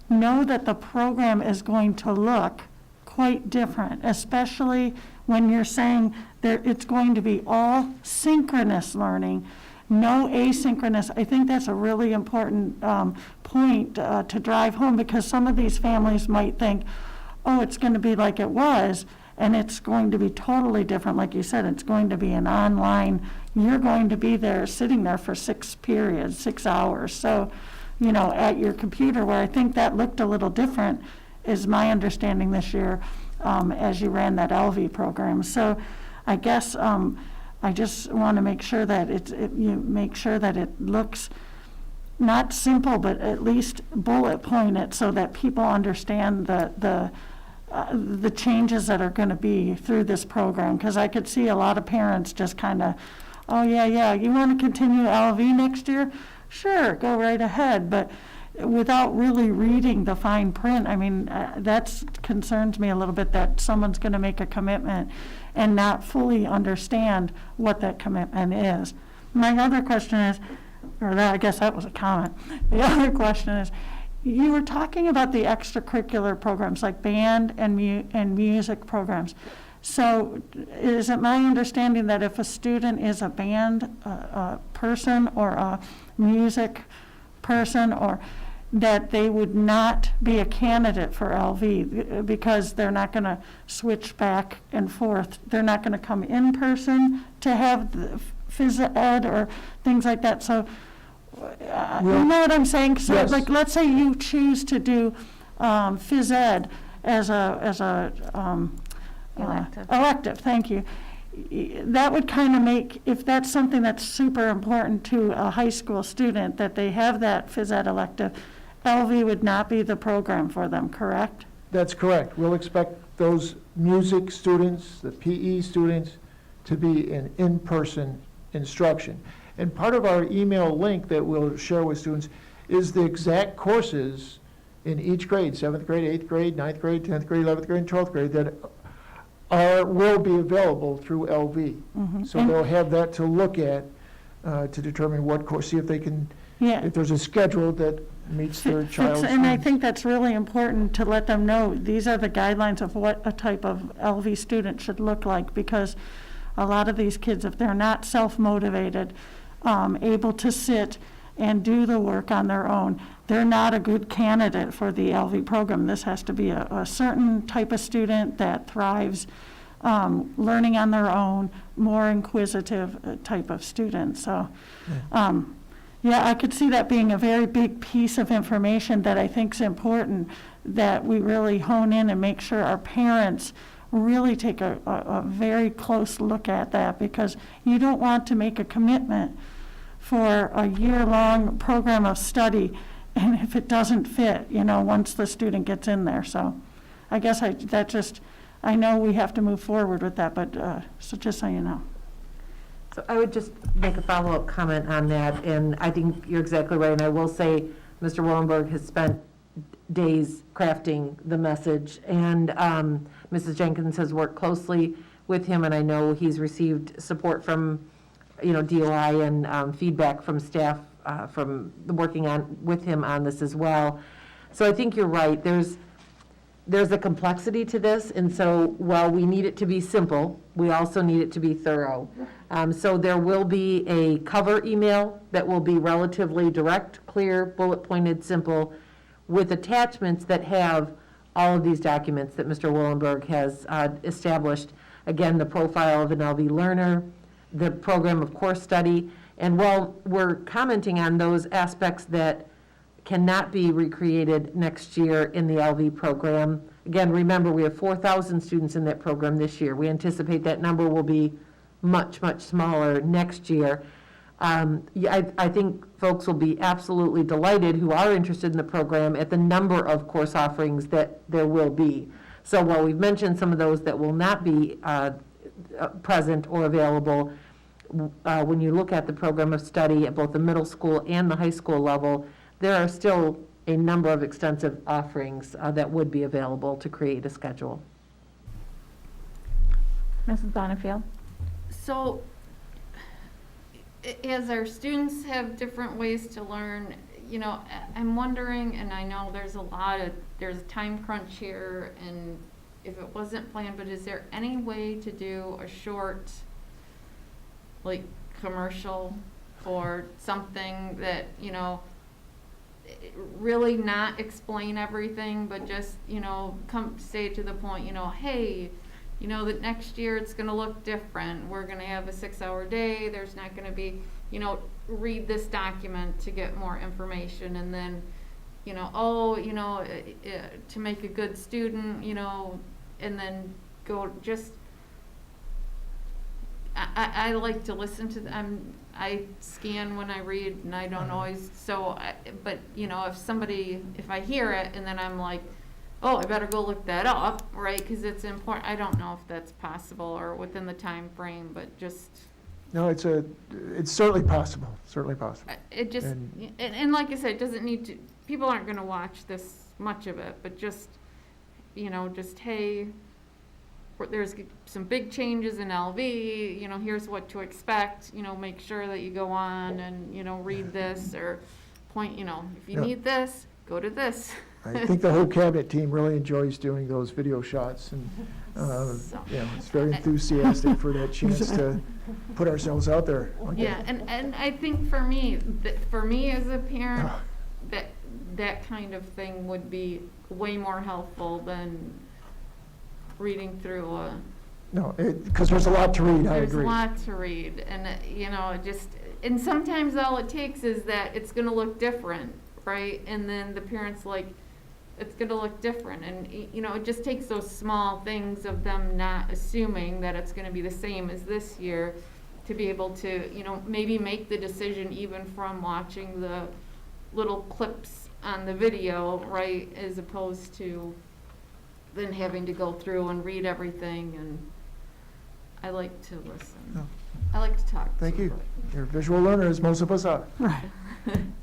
know that the program is going to look quite different, especially when you're saying that it's going to be all synchronous learning, no asynchronous. I think that's a really important point to drive home, because some of these families might think, oh, it's going to be like it was, and it's going to be totally different. Like you said, it's going to be an online, you're going to be there, sitting there for 6 periods, 6 hours. So, you know, at your computer, where I think that looked a little different, is my understanding this year, as you ran that LV program. So I guess I just want to make sure that you make sure that it looks not simple, but at least bullet point it, so that people understand the changes that are going to be through this program. Because I could see a lot of parents just kind of, oh yeah, you want to continue LV next year? Sure, go right ahead. But without really reading the fine print, I mean, that concerns me a little bit, that someone's going to make a commitment and not fully understand what that commitment is. My other question is, I guess that was a comment. The other question is, you were talking about the extracurricular programs like band and music programs. So is it my understanding that if a student is a band person or a music person, or that they would not be a candidate for LV because they're not going to switch back and forth? They're not going to come in person to have the phys ed or things like that. So you know what I'm saying? So Yes. like, let's say you choose to do phys ed as a Elective. Elective, thank you. That would kind of make, if that's something that's super important to a high school student, that they have that phys ed elective, LV would not be the program for them, correct? That's correct. We'll expect those music students, the PE students, to be in-person instruction. And part of our email link that we'll share with students is the exact courses in each grade, 7th grade, 8th grade, 9th grade, 10th grade, 11th grade, and 12th grade, that will be available through LV. So And- they'll have that to look at to determine what course, see if they can, Yeah. if there's a schedule that meets their child's And I needs. think that's really important to let them know, these are the guidelines of what a type of LV student should look like, because a lot of these kids, if they're not self-motivated, able to sit and do the work on their own, they're not a good candidate for the LV program. This has to be a certain type of student that thrives learning on their own, more inquisitive type of student. So, yeah, I could see that being a very big piece of information that I think is important, that we really hone in and make sure our parents really take a very close look at that, because you don't want to make a commitment for a year-long program of study, and if it doesn't fit, you know, once the student gets in there. So I guess I know we have to move forward with that, but so just so you know. So I would just make a follow-up comment on that, and I think you're exactly right. And I will say, Mr. Willenberg has spent days crafting the message, and Mrs. Jenkins has worked closely with him, and I know he's received support from, you know, DOI and feedback from staff from working on with him on this as well. So I think you're right. There's a complexity to this, and so while we need it to be simple, we also need it to be thorough. So there will be a cover email that will be relatively direct, clear, bullet-pointed, simple, with attachments that have all of these documents that Mr. Willenberg has established. Again, the profile of an LV learner, the program of course study, and while we're commenting on those aspects that cannot be recreated next year in the LV program, again, remember, we have 4,000 students in that program this year. We anticipate that number will be much, much smaller next year. I think folks will be absolutely delighted who are interested in the program at the number of course offerings that there will be. So while we've mentioned some of those that will not be present or available, when you look at the program of study at both the middle school and the high school level, there are still a number of extensive offerings that would be available to create a schedule. Mrs. Bonnefield? So, as our students have different ways to learn, you know, I'm wondering, and I know there's a time crunch here, and if it wasn't planned, but is there any way to do a short, like, commercial or something that, really not explain everything, but just, come say to the point, hey, that next year it's gonna look different. We're gonna have a 6-hour day. There's not gonna be, read this document to get more information, and then, to make a good student, and then go just, I like to listen to them. I scan when I read, and I don't always, but, if I hear it, and then I'm like, oh, I better go look that up, right, because it's important. I don't know if that's possible or within the time frame, but just, No, it's certainly possible, certainly possible. it just, and like I said, it doesn't need to, people aren't gonna watch this much of it, but just, just, hey, there's some big changes in LV, here's what to expect, make sure that you go on and, read this, or point, if you Yeah. need this, go to this. I think the whole cabinet team really enjoys doing those video shots, and, it's very enthusiastic for that chance to put ourselves out there. like Yeah, that. and I think for me as a parent, that kind of thing would be way more helpful than reading through a. No, because there's a lot to read, I There's a agree. lot to read, and, and sometimes all it takes is that it's gonna look different, right? And then the parent's like, it's gonna look different, and, it just takes those small things of them not assuming that it's gonna be the same as this year to be able to, maybe make the decision even from watching the little clips on the video, right? As opposed to then having to go through and read everything, and I like to listen. No. I like to talk. Thank you. You're a visual learner, as most of us are. Right.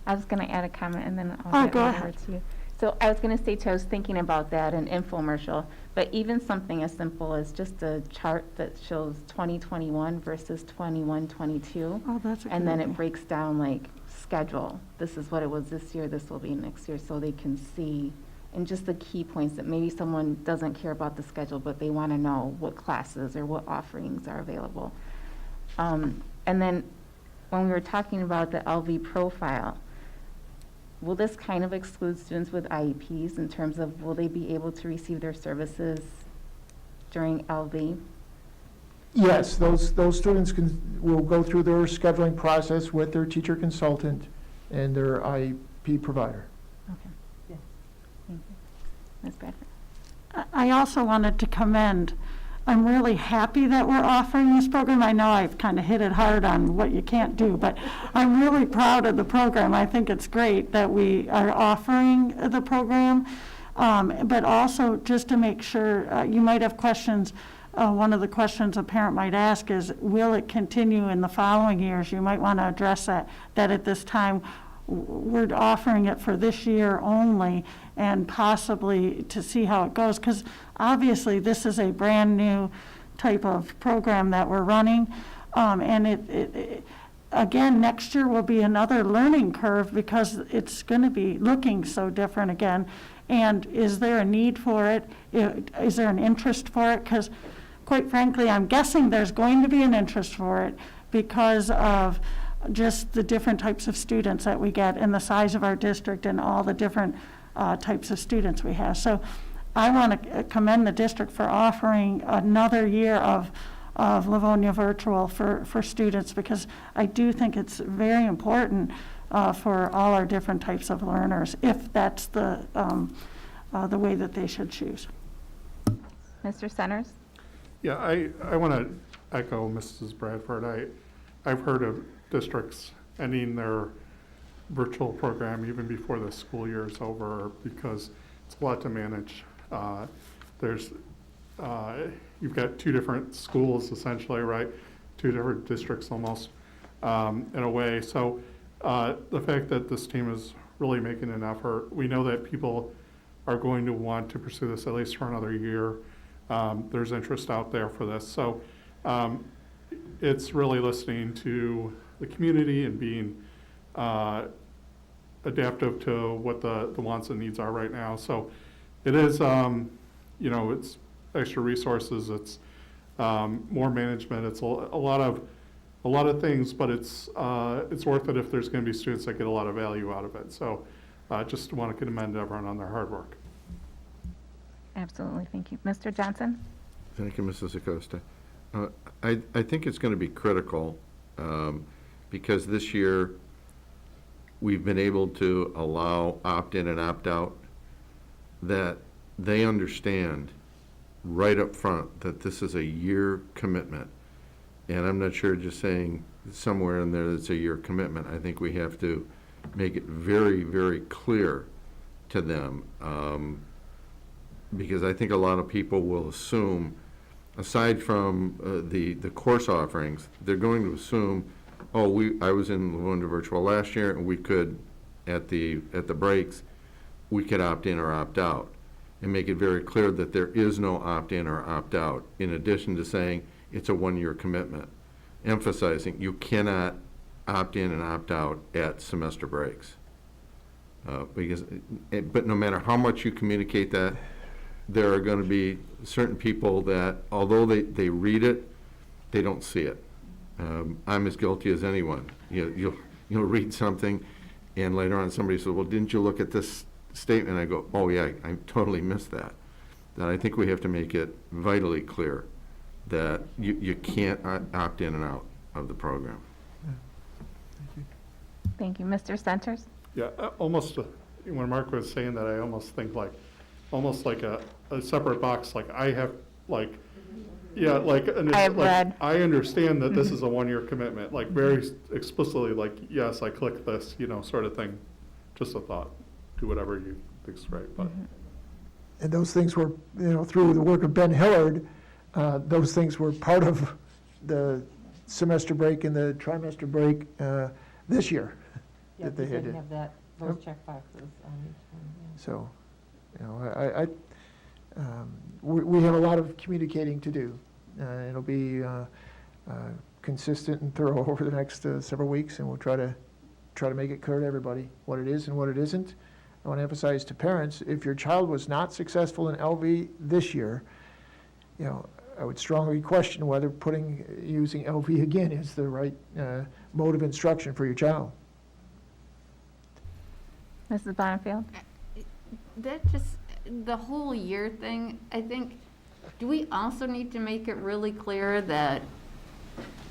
I was going to add a comment, and then Oh, I'll get go over ahead. to you. So I was going to say, too, I was thinking about that, an infomercial, but even something as simple as just a chart that shows 2021 versus 21-22. Oh, that's a good And then idea. it breaks down like schedule. This is what it was this year, this will be next year, so they can see, and just the key points that maybe someone doesn't care about the schedule, but they want to know what classes or what offerings are available. And then when we were talking about the LV profile, will this kind of exclude students with IEPs in terms of will they be able to receive their services during LV? Yes, those students will go through their scheduling process with their teacher consultant and their IEP provider. Okay. Thank you. Ms. Bradford? I also wanted to commend, I'm really happy that we're offering this program. I know I've kind of hit it hard on what you can't do, but I'm really proud of the program. I think it's great that we are offering the program, but also just to make sure, you might have questions. One of the questions a parent might ask is, will it continue in the following years? You might want to address that at this time, we're offering it for this year only, and possibly to see how it goes, because obviously this is a brand-new type of program that we're running, and it again, next year will be another learning curve because it's going to be looking so different again. And is there a need for it? Is there an interest for it? Because quite frankly, I'm guessing there's going to be an interest for it because of just the different types of students that we get and the size of our district and all the different types of students we have. So I want to commend the district for offering another year of Livonia Virtual for students, because I do think it's very important for all our different types of learners, if that's the way that they should choose. Mr. Centers? Yeah, I want to echo Mrs. Bradford. I've heard of districts ending their virtual program even before the school year is over because it's a lot to manage. You've got two different schools essentially, right? Two different districts almost in a way. So the fact that this team is really making an effort, we know that people are going to want to pursue this at least for another year. There's interest out there for this. So it's really listening to the community and being adaptive to what the wants and needs are right now. So it is, it's extra resources, it's more management, it's a lot of a lot of things, but it's worth it if there's going to be students that get a lot of value out of it. So just want to commend everyone on their hard work. Absolutely, thank you. Mr. Johnson? Thank you, Mrs. Acosta. I think it's going to be critical because this year we've been able to allow opt-in and opt-out, that they understand right up front that this is a year commitment. And I'm not sure just saying somewhere in there that's a year commitment. I think we have to make it very, very clear to them. Because I think a lot of people will assume, aside from the course offerings, they're going to assume, oh, I was in Livonia Virtual last year, and we could, at the breaks, we could opt in or opt out, and make it very clear that there is no opt-in or opt-out, in addition to saying it's a one-year commitment, emphasizing you cannot opt in and opt out at semester breaks. But no matter how much you communicate that, there are going to be certain people that, although they read it, they don't see it. I'm as guilty as anyone. You'll read something, and later on somebody says, well, didn't you look at this statement? I go, oh yeah, I totally missed that. That I think we have to make it vitally clear that you can't opt in and out of the program. Thank you. Mr. Centers? Yeah, almost, when Mark was saying that, I almost think almost like a separate box, like I have, like, yeah, like, I have read. I understand that this is a one-year commitment, like very explicitly, like, yes, I click this, sort of thing. Just a thought. Do whatever you think's right, but. And those things were, through the work of Ben Hillard, those things were part of the semester break and the trimester break this year. Yeah, that they had to- have those check boxes on each one, yeah. So, we have a lot of communicating to do. It'll be consistent and thorough over the next several weeks, and we'll try to make it clear to everybody what it is and what it isn't. I want to emphasize to parents, if your child was not successful in LV this year, I would strongly question whether using LV again is the right mode of instruction for your child. Mrs. Bonnefield? The whole year thing, I think, do we also need to make it really clear that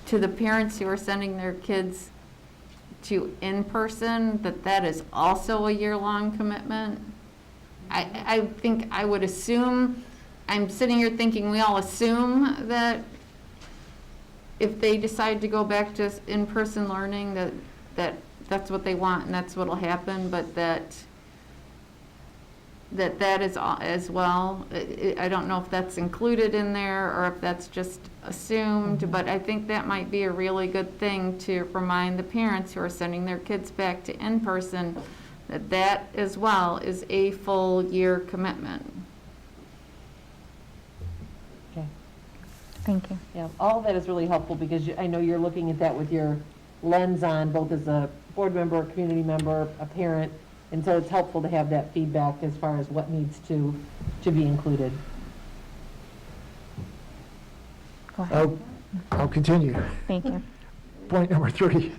to the parents who are sending their kids to in-person, that is also a year-long commitment? I think I would assume, I'm sitting here thinking we all assume that if they decide to go back to in-person learning, that's what they want and that's what'll happen, but that is as well. I don't know if that's included in there or if that's just assumed, but I think that might be a really good thing to remind the parents who are sending their kids back to in-person that as well is a full year commitment. Okay. Thank you. Yeah, all of that is really helpful because I know you're looking at that with your lens on, both as a board member, a community member, a parent, and so it's helpful to have that feedback as far as what needs to be included. Go ahead. I'll continue. Thank you. Point number 3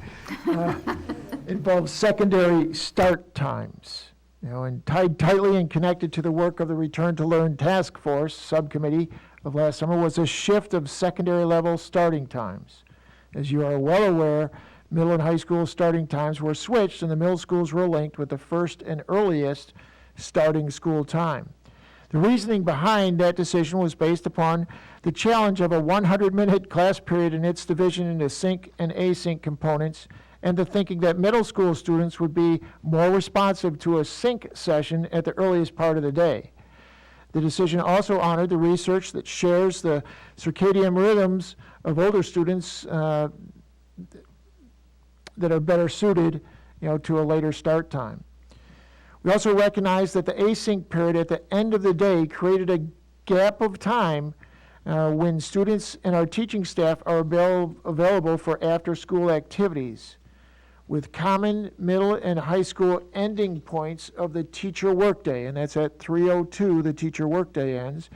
involves secondary start times. And tied tightly and connected to the work of the Return to Learn Task Force subcommittee of last summer was a shift of secondary level starting times. As you are well aware, middle and high school starting times were switched and the middle schools were linked with the first and earliest starting school time. The reasoning behind that decision was based upon the challenge of a 100-minute class period and its division into sync and async components, and the thinking that middle school students would be more responsive to a sync session at the earliest part of the day. The decision also honored the research that shares the circadian rhythms of older students that are better suited, to a later start time. We also recognize that the async period at the end of the day created a gap of time when students and our teaching staff are available for after-school activities, with common middle and high school ending points of the teacher workday, and that's at 3:02 the teacher workday ends.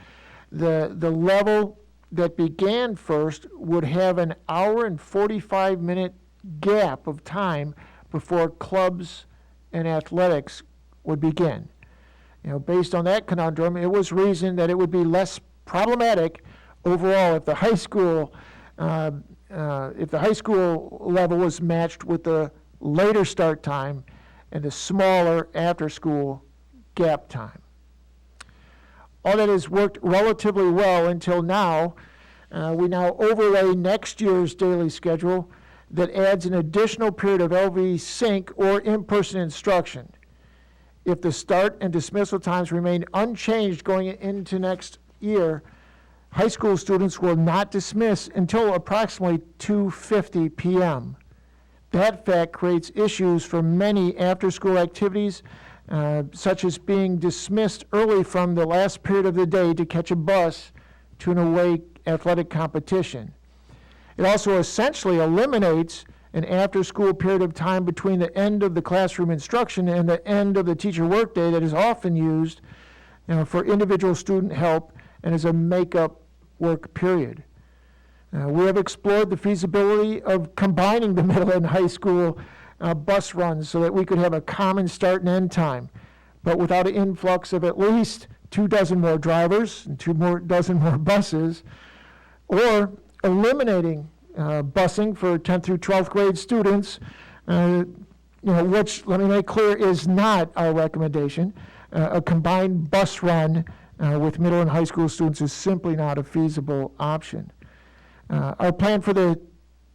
The level that began first would have an hour and 45-minute gap of time before clubs and athletics would begin. Based on that conundrum, it was reasoned that it would be less problematic overall if the high school level was matched with the later start time and the smaller after-school gap time. All that has worked relatively well until now. We now overlay next year's daily schedule that adds an additional period of LV sync or in-person instruction. If the start and dismissal times remain unchanged going into next year, high school students will not dismiss until approximately 2:50 p.m. That fact creates issues for many after-school activities, such as being dismissed early from the last period of the day to catch a bus to an away athletic competition. It also essentially eliminates an after-school period of time between the end of the classroom instruction and the end of the teacher workday that is often used for individual student help and as a make-up work period. We have explored the feasibility of combining the middle and high school bus runs so that we could have a common start and end time, but without an influx of at least 24 more drivers and 2 dozen more buses, or eliminating busing for 10th through 12th grade students, which, let me make clear, is not our recommendation. A combined bus run with middle and high school students is simply not a feasible option. Our plan for the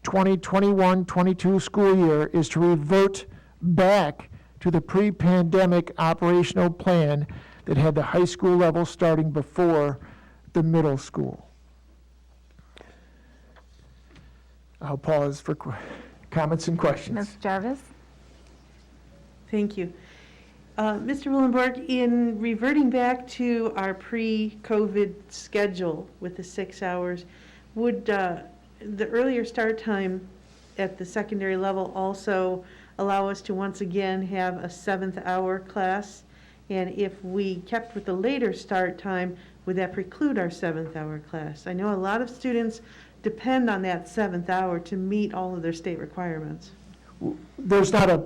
2021-22 school year is to revert back to the pre-pandemic operational plan that had the high school level starting before the middle school. I'll pause for comments and questions. Ms. Jarvis? Thank you. Mr. Willenborg, in reverting back to our pre-COVID schedule with the 6 hours, would the earlier start time at the secondary level also allow us to once again have a 7th hour class? And if we kept with the later start time, would that preclude our 7th hour class? I know a lot of students depend on that 7th hour to meet all of their state requirements. There's not a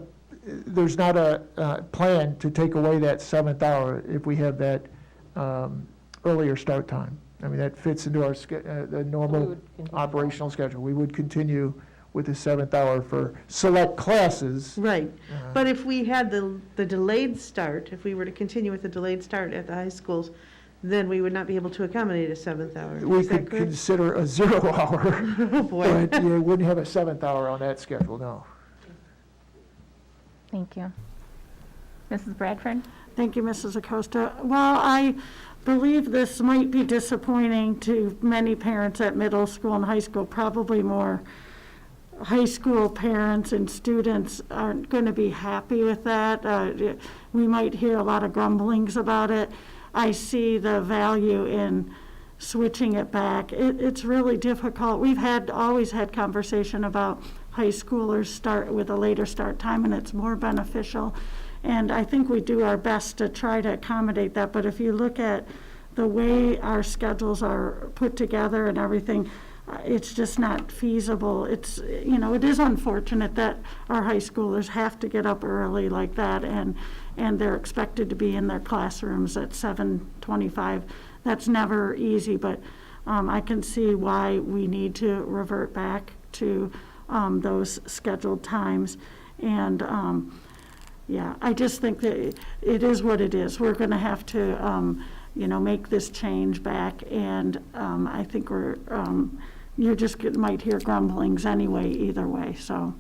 plan to take away that 7th hour if we have that earlier start time. I mean, that fits into our the normal operational schedule. We would continue with the 7th hour for select classes. Right, but if we had the delayed start, if we were to continue with the delayed start at the high schools, then we would not be able to accommodate a 7th hour. We Is that could correct? consider a 0 hour, Oh, boy. but you wouldn't have a 7th hour on that schedule, no. Thank you. Mrs. Bradford? Thank you, Mrs. Acosta. Well, I believe this might be disappointing to many parents at middle school and high school, probably more high school parents and students aren't going to be happy with that. We might hear a lot of grumblings about it. I see the value in switching it back. It's really difficult. We've always had conversation about high schoolers start with a later start time, and it's more beneficial. And I think we do our best to try to accommodate that. But if you look at the way our schedules are put together and everything, it's just not feasible. It is unfortunate that our high schoolers have to get up early like that, and they're expected to be in their classrooms at 7:25. That's never easy, but I can see why we need to revert back to those scheduled times. And I just think that it is what it is. We're going to have to, make this change back, and I think might hear grumblings anyway, either way. So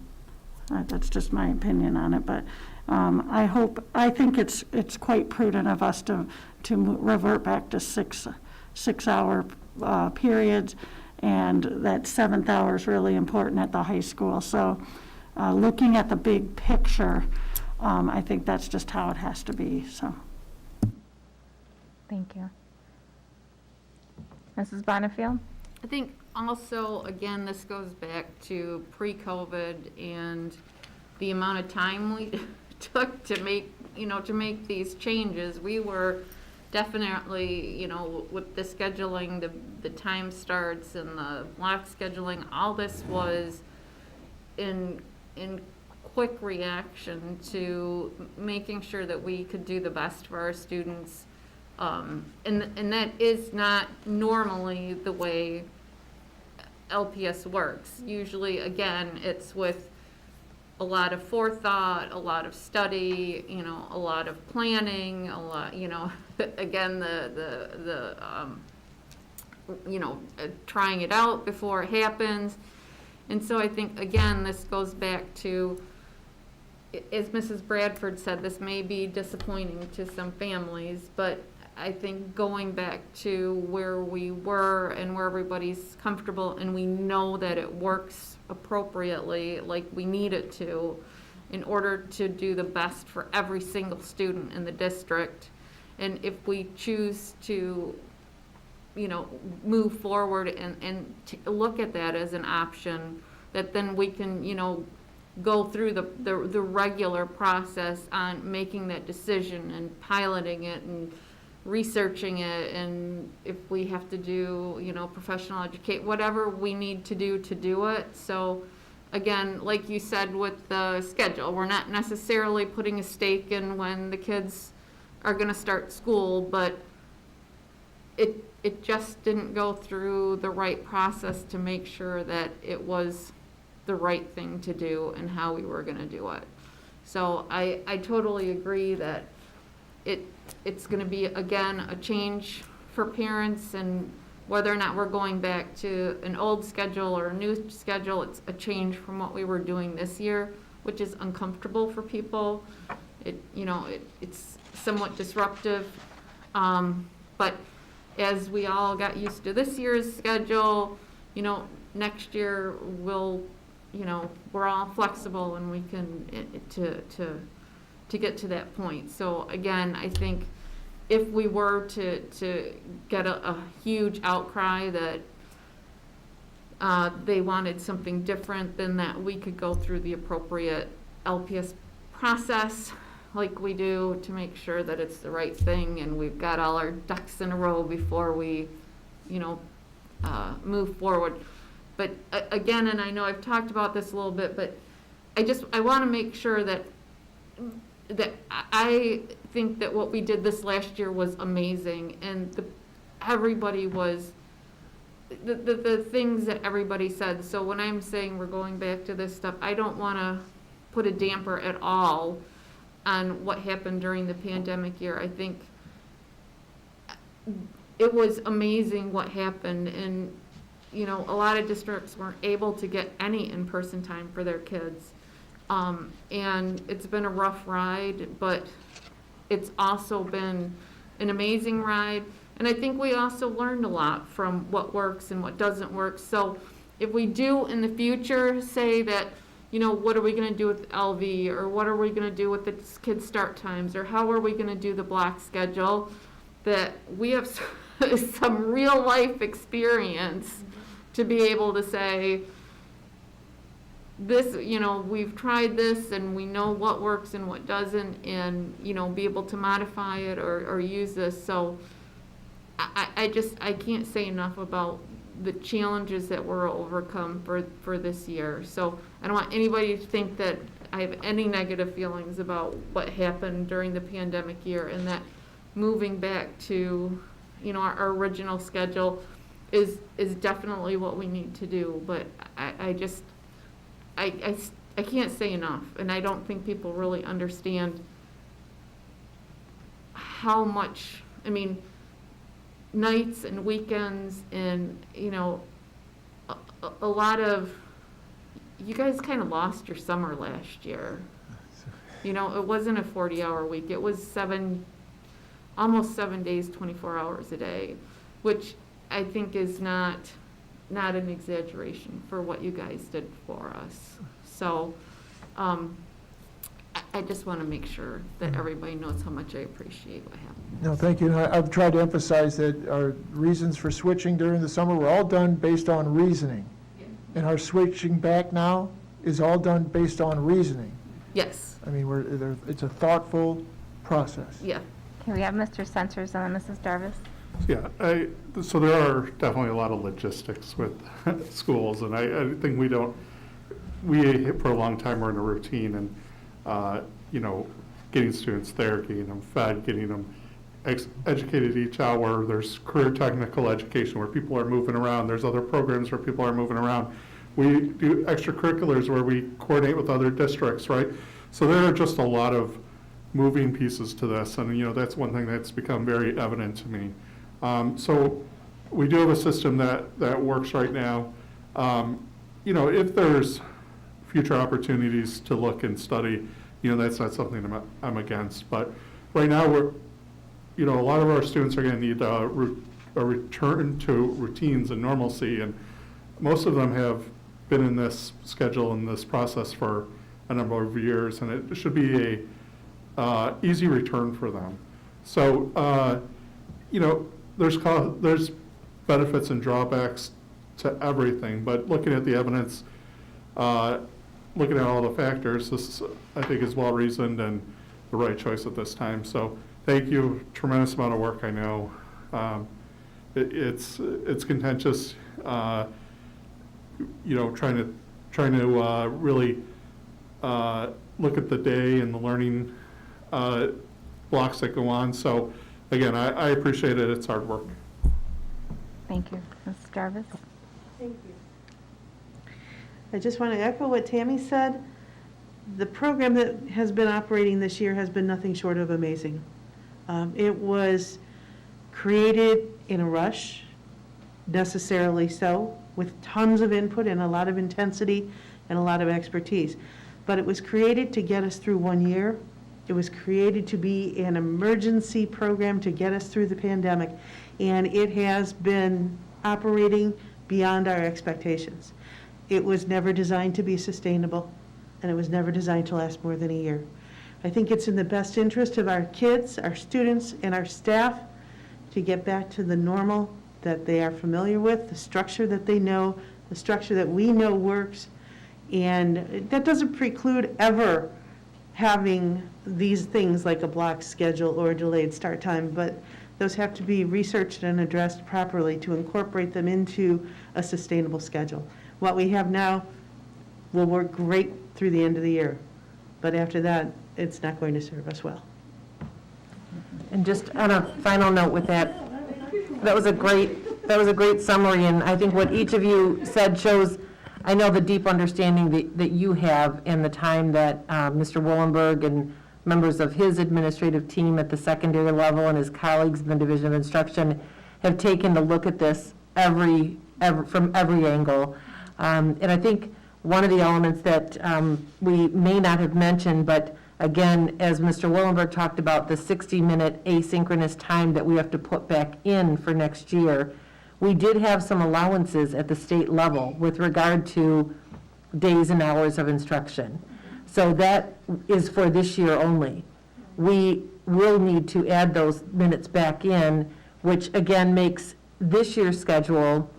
that's just my opinion on it. But I think it's quite prudent of us to revert back to 6 hour periods, and that 7th hour is really important at the high school. So looking at the big picture, I think that's just how it has to be. So. Thank you. Mrs. Bonifield? I think also, again, this goes back to pre-COVID and the amount of time we took to make these changes. We were definitely, with the scheduling, the time starts and the block scheduling, all this was in quick reaction to making sure that we could do the best for our students. And that is not normally the way LPS works. Usually, again, it's with a lot of forethought, a lot of study, a lot of planning, a lot, again, trying it out before it happens. And so I think, again, this goes back to, as Mrs. Bradford said, this may be disappointing to some families, but I think going back to where we were and where everybody's comfortable and we know that it works appropriately like we need it to in order to do the best for every single student in the district. And if we choose to, move forward and look at that as an option, that then we can, go through the regular process on making that decision and piloting it and researching it, and if we have to do, professional educate, whatever we need to do it. So again, like you said with the schedule, we're not necessarily putting a stake in when the kids are going to start school, but it just didn't go through the right process to make sure that it was the right thing to do and how we were going to do it. So I totally agree that it's going to be, again, a change for parents, and whether or not we're going back to an old schedule or a new schedule, it's a change from what we were doing this year, which is uncomfortable for people. It's somewhat disruptive, but as we all got used to this year's schedule, next year we're all flexible and we can to get to that point. So again, I think if we were to get a huge outcry that they wanted something different, then that we could go through the appropriate LPS process like we do to make sure that it's the right thing and we've got all our ducks in a row before we, move forward. But again, and I know I've talked about this a little bit, but I want to make sure that I think that what we did this last year was amazing, and everybody was, the things that everybody said. So when I'm saying we're going back to this stuff, I don't want to put a damper at all on what happened during the pandemic year. I think it was amazing what happened, and a lot of districts weren't able to get any in-person time for their kids. And it's been a rough ride, but it's also been an amazing ride. And I think we also learned a lot from what works and what doesn't work. So if we do in the future say that, what are we going to do with LV, or what are we going to do with the kids' start times, or how are we going to do the block schedule, that we have some real life experience to be able to say, this, we've tried this and we know what works and what doesn't, and, be able to modify it or use this. So I can't say enough about the challenges that were overcome for this year. So I don't want anybody to think that I have any negative feelings about what happened during the pandemic year, and that moving back to, our original schedule is definitely what we need to do. But I can't say enough, and I don't think people really understand how much, nights and weekends and, a lot of, you guys kind of lost your summer last year. It wasn't a 40-hour week. It was almost 7 days, 24 hours a day, which I think is not an exaggeration for what you guys did for us. So I just want to make sure that everybody knows how much I appreciate what happened. No, thank you. And I've tried to emphasize that our reasons for switching during the summer were all done based on reasoning. And our switching back now is all done based on reasoning. Yes. It's a thoughtful process. Yeah. Okay, we have Mr. Sensors and then Mrs. Darvis. Yeah, so there are definitely a lot of logistics with schools, and I think we for a long time were in a routine and, getting students there, getting them fed, getting them educated each hour. There's career technical education where people are moving around. There's other programs where people are moving around. We do extracurriculars where we coordinate with other districts, right? So there are just a lot of moving pieces to this, and that's one thing that's become very evident to me. So we do have a system that works right now. If there's future opportunities to look and study, that's not something I'm against. But right now, a lot of our students are going to need a return to routines and normalcy, and most of them have been in this schedule and this process for a number of years, and it should be a easy return for them. So, there's benefits and drawbacks to everything, but looking at the evidence, looking at all the factors, this, I think, is well-reasoned and the right choice at this time. So thank you. Tremendous amount of work, I know. It's contentious, trying to really look at the day and the learning blocks that go on. So again, I appreciate it. It's hard work. Thank you. Mrs. Jarvis? Thank you. I just want to echo what Tammy said. The program that has been operating this year has been nothing short of amazing. It was created in a rush, necessarily so, with tons of input and a lot of intensity and a lot of expertise. But it was created to get us through 1 year. It was created to be an emergency program to get us through the pandemic. And it has been operating beyond our expectations. It was never designed to be sustainable, and it was never designed to last more than a year. I think it's in the best interest of our kids, our students, and our staff to get back to the normal that they are familiar with, the structure that they know, the structure that we know works. And that doesn't preclude ever having these things like a block schedule or a delayed start time, but those have to be researched and addressed properly to incorporate them into a sustainable schedule. What we have now will work great through the end of the year, but after that, it's not going to serve us well. And just on a final note with that, that was a great summary, and I think what each of you said shows, I know, the deep understanding that you have and the time that Mr. Willenberg and members of his administrative team at the secondary level and his colleagues in the Division of Instruction have taken to look at this from every angle. And I think one of the elements that we may not have mentioned, but again, as Mr. Willenberg talked about, the 60-minute asynchronous time that we have to put back in for next year, we did have some allowances at the state level with regard to days and hours of instruction. So that is for this year only. We will need to add those minutes back in, which again makes this year's schedule,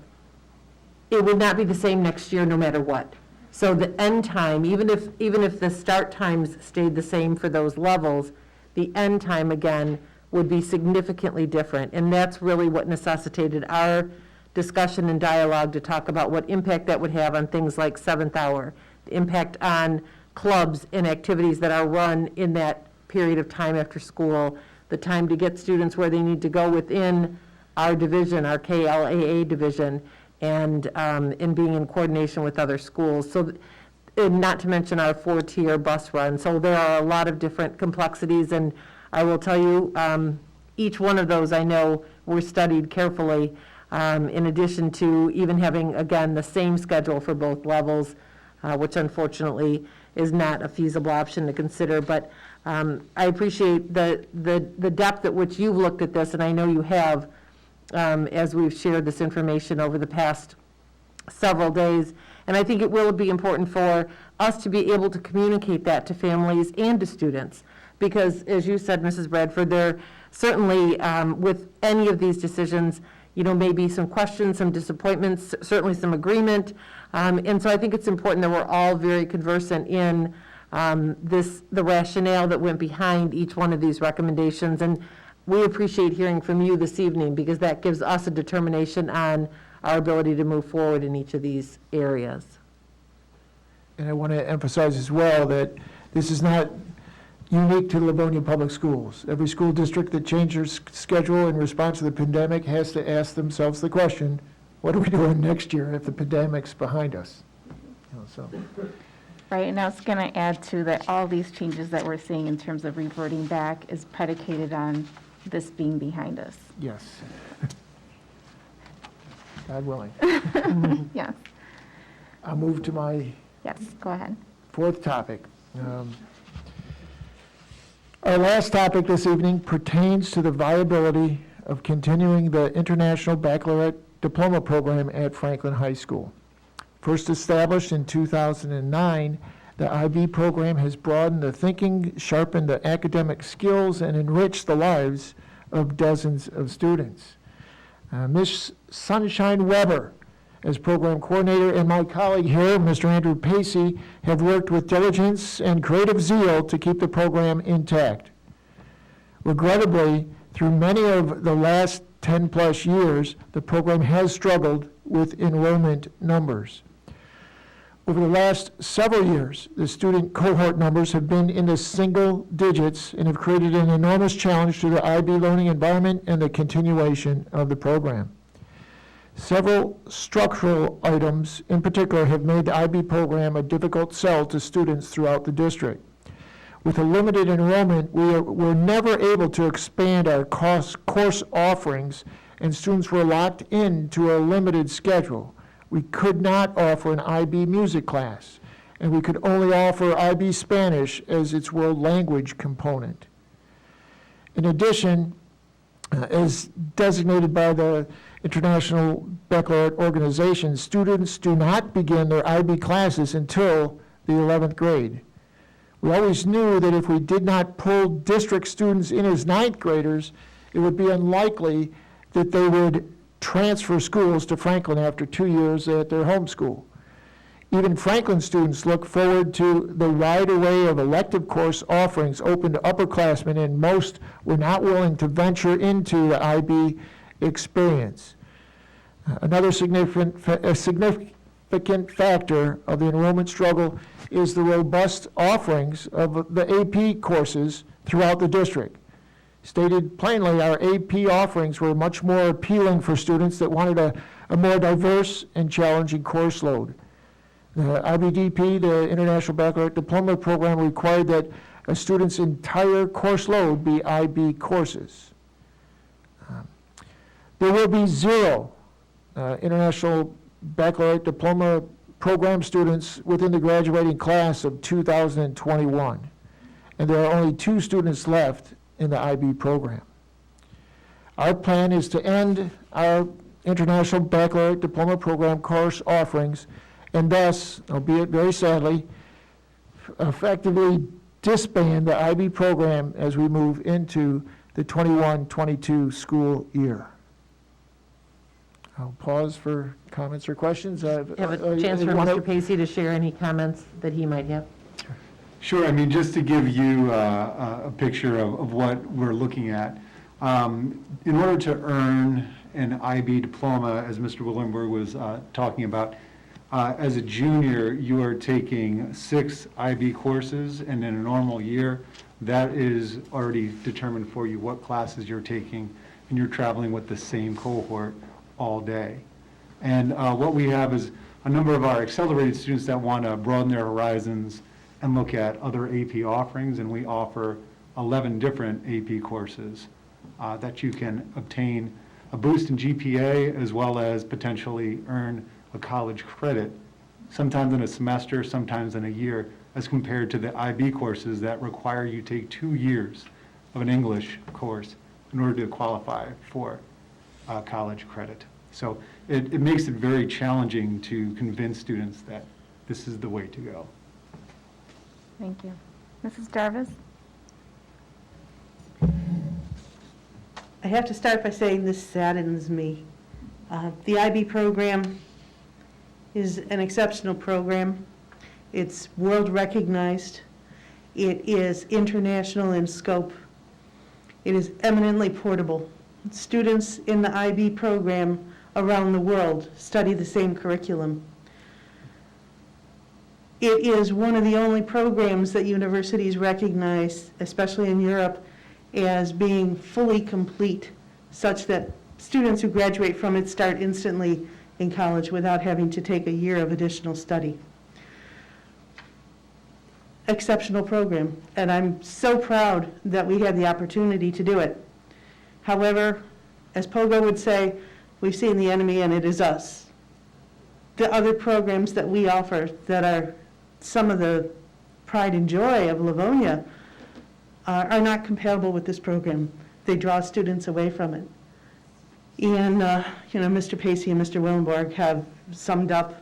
it would not be the same next year no matter what. So the end time, even if the start times stayed the same for those levels, the end time again would be significantly different. And that's really what necessitated our discussion and dialogue to talk about what impact that would have on things like 7th hour, the impact on clubs and activities that are run in that period of time after school, the time to get students where they need to go within our division, our KLAA division, and in being in coordination with other schools. So, and not to mention our 4-tier bus run. So there are a lot of different complexities, and I will tell you, each one of those I know were studied carefully, in addition to even having, again, the same schedule for both levels, which unfortunately is not a feasible option to consider. But I appreciate the depth at which you've looked at this, and I know you have, as we've shared this information over the past several days. And I think it will be important for us to be able to communicate that to families and to students. Because, as you said, Mrs. Bradford, there certainly, with any of these decisions, maybe some questions, some disappointments, certainly some agreement. And so I think it's important that we're all very conversant in the rationale that went behind each one of these recommendations. And we appreciate hearing from you this evening, because that gives us a determination on our ability to move forward in each of these areas. And I want to emphasize as well that this is not unique to Livonia Public Schools. Every school district that changes schedule in response to the pandemic has to ask themselves the question, what are we doing next year if the pandemic's behind us? So. Right, and I was going to add to that, all these changes that we're seeing in terms of reverting back is predicated on this being behind us. Yes. God willing. Yes, I'll move to my yes, go ahead. fourth topic. Our last topic this evening pertains to the viability of continuing the International Baccalaureate Diploma Program at Franklin High School. First established in 2009, the IB program has broadened the thinking, sharpened the academic skills, and enriched the lives of dozens of students. Ms. Sunshine Weber, as program coordinator, and my colleague here, Mr. Andrew Pacey, have worked with diligence and creative zeal to keep the program intact. Regrettably, through many of the last 10-plus years, the program has struggled with enrollment numbers. Over the last several years, the student cohort numbers have been in the single digits and have created an enormous challenge to the IB learning environment and the continuation of the program. Several structural items in particular have made the IB program a difficult sell to students throughout the district. With a limited enrollment, we're never able to expand our course offerings, and students were locked into a limited schedule. We could not offer an IB music class, and we could only offer IB Spanish as its world language component. In addition, as designated by the International Baccalaureate Organization, students do not begin their IB classes until the 11th grade. We always knew that if we did not pull district students in as ninth graders, it would be unlikely that they would transfer schools to Franklin after 2 years at their home school. Even Franklin students look forward to the wide array of elective course offerings open to upperclassmen, and most were not willing to venture into the IB experience. Another significant factor of the enrollment struggle is the robust offerings of the AP courses throughout the district. Stated plainly, our AP offerings were much more appealing for students that wanted a more diverse and challenging course load. The IBDP, the International Baccalaureate Diploma Program, required that a student's entire course load be IB courses. There will be 0 International Baccalaureate Diploma Program students within the graduating class of 2021, and there are only 2 students left in the IB program. Our plan is to end our International Baccalaureate Diploma Program course offerings, and thus, albeit very sadly, effectively disband the IB program as we move into the 21-22 school year. I'll pause for comments or questions. Have a chance for Mr. Pacey to share any comments that he might have. Sure. I mean, just to give you a picture of what we're looking at, in order to earn an IB diploma, as Mr. Willenberg was talking about, as a junior, you are taking 6 IB courses, and in a normal year, that is already determined for you what classes you're taking, and you're traveling with the same cohort all day. And what we have is a number of our accelerated students that want to broaden their horizons and look at other AP offerings, and we offer 11 different AP courses that you can obtain a boost in GPA as well as potentially earn a college credit, sometimes in a semester, sometimes in a year, as compared to the IB courses that require you take 2 years of an English course in order to qualify for college credit. So it makes it very challenging to convince students that this is the way to go. Thank you. Mrs. Jarvis? I have to start by saying this saddens me. The IB program is an exceptional program. It's world recognized. It is international in scope. It is eminently portable. Students in the IB program around the world study the same curriculum. It is one of the only programs that universities recognize, especially in Europe, as being fully complete, such that students who graduate from it start instantly in college without having to take a year of additional study. Exceptional program, and I'm so proud that we had the opportunity to do it. However, as Pogo would say, we've seen the enemy and it is us. The other programs that we offer that are some of the pride and joy of Livonia are not compatible with this program. They draw students away from it. And, Mr. Pacey and Mr. Willenborg have summed up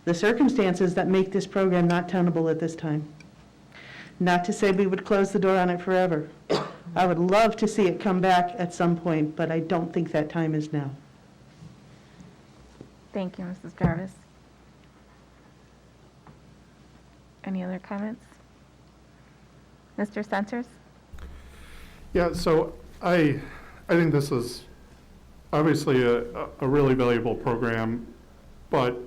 the circumstances that make this program not tenable at this time. Not to say we would close the door on it forever. I would love to see it come back at some point, but I don't think that time is now. Thank you, Mrs. Jarvis. Any other comments? Mr. Centers? Yeah, so I think this is obviously a really valuable program, but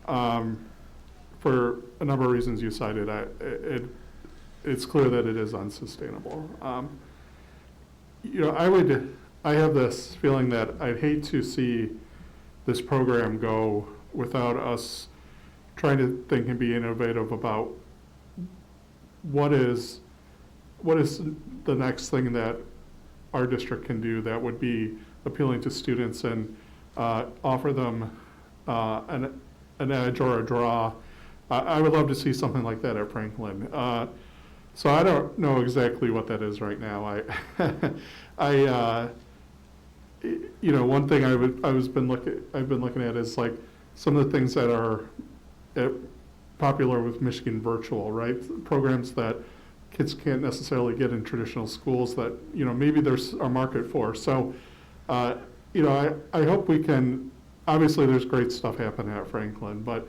for a number of reasons you cited, it's clear that it is unsustainable. I have this feeling that I'd hate to see this program go without us trying to think and be innovative about what is the next thing that our district can do that would be appealing to students and offer them an edge or a draw. I would love to see something like that at Franklin. So I don't know exactly what that is right now. One thing I've been looking at is like some of the things that are popular with Michigan Virtual, right? Programs that kids can't necessarily get in traditional schools that, maybe there's a market for. So, I hope we can, obviously there's great stuff happening at Franklin, but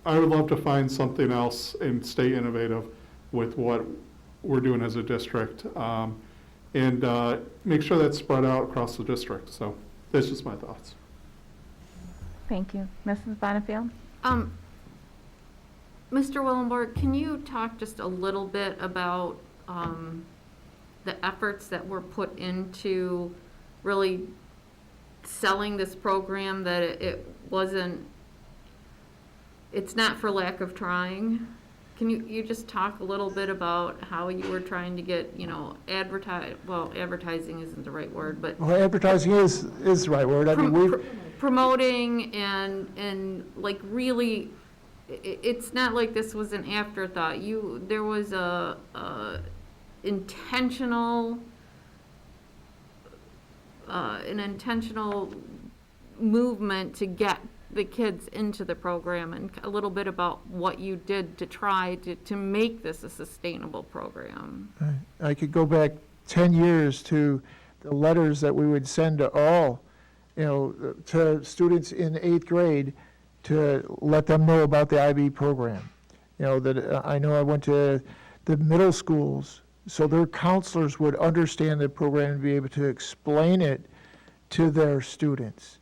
I would love to find something else and stay innovative with what we're doing as a district, and make sure that's spread out across the district. So that's just my thoughts. Thank you. Mrs. Bonnefield? Mr. Willenborg, can you talk just a little bit about the efforts that were put into really selling this program, that it's not for lack of trying? Can you just talk a little bit about how you were trying to get, advertising isn't the right word, but. Well, advertising is the right word. I mean, promoting and like really, it's not like this was an afterthought. There was a intentional movement to get the kids into the program, and a little bit about what you did to try to make this a sustainable program. I could go back 10 years to the letters that we would send to all, to students in 8th grade to let them know about the IB program. I know I went to the middle schools, so their counselors would understand the program and be able to explain it to their students.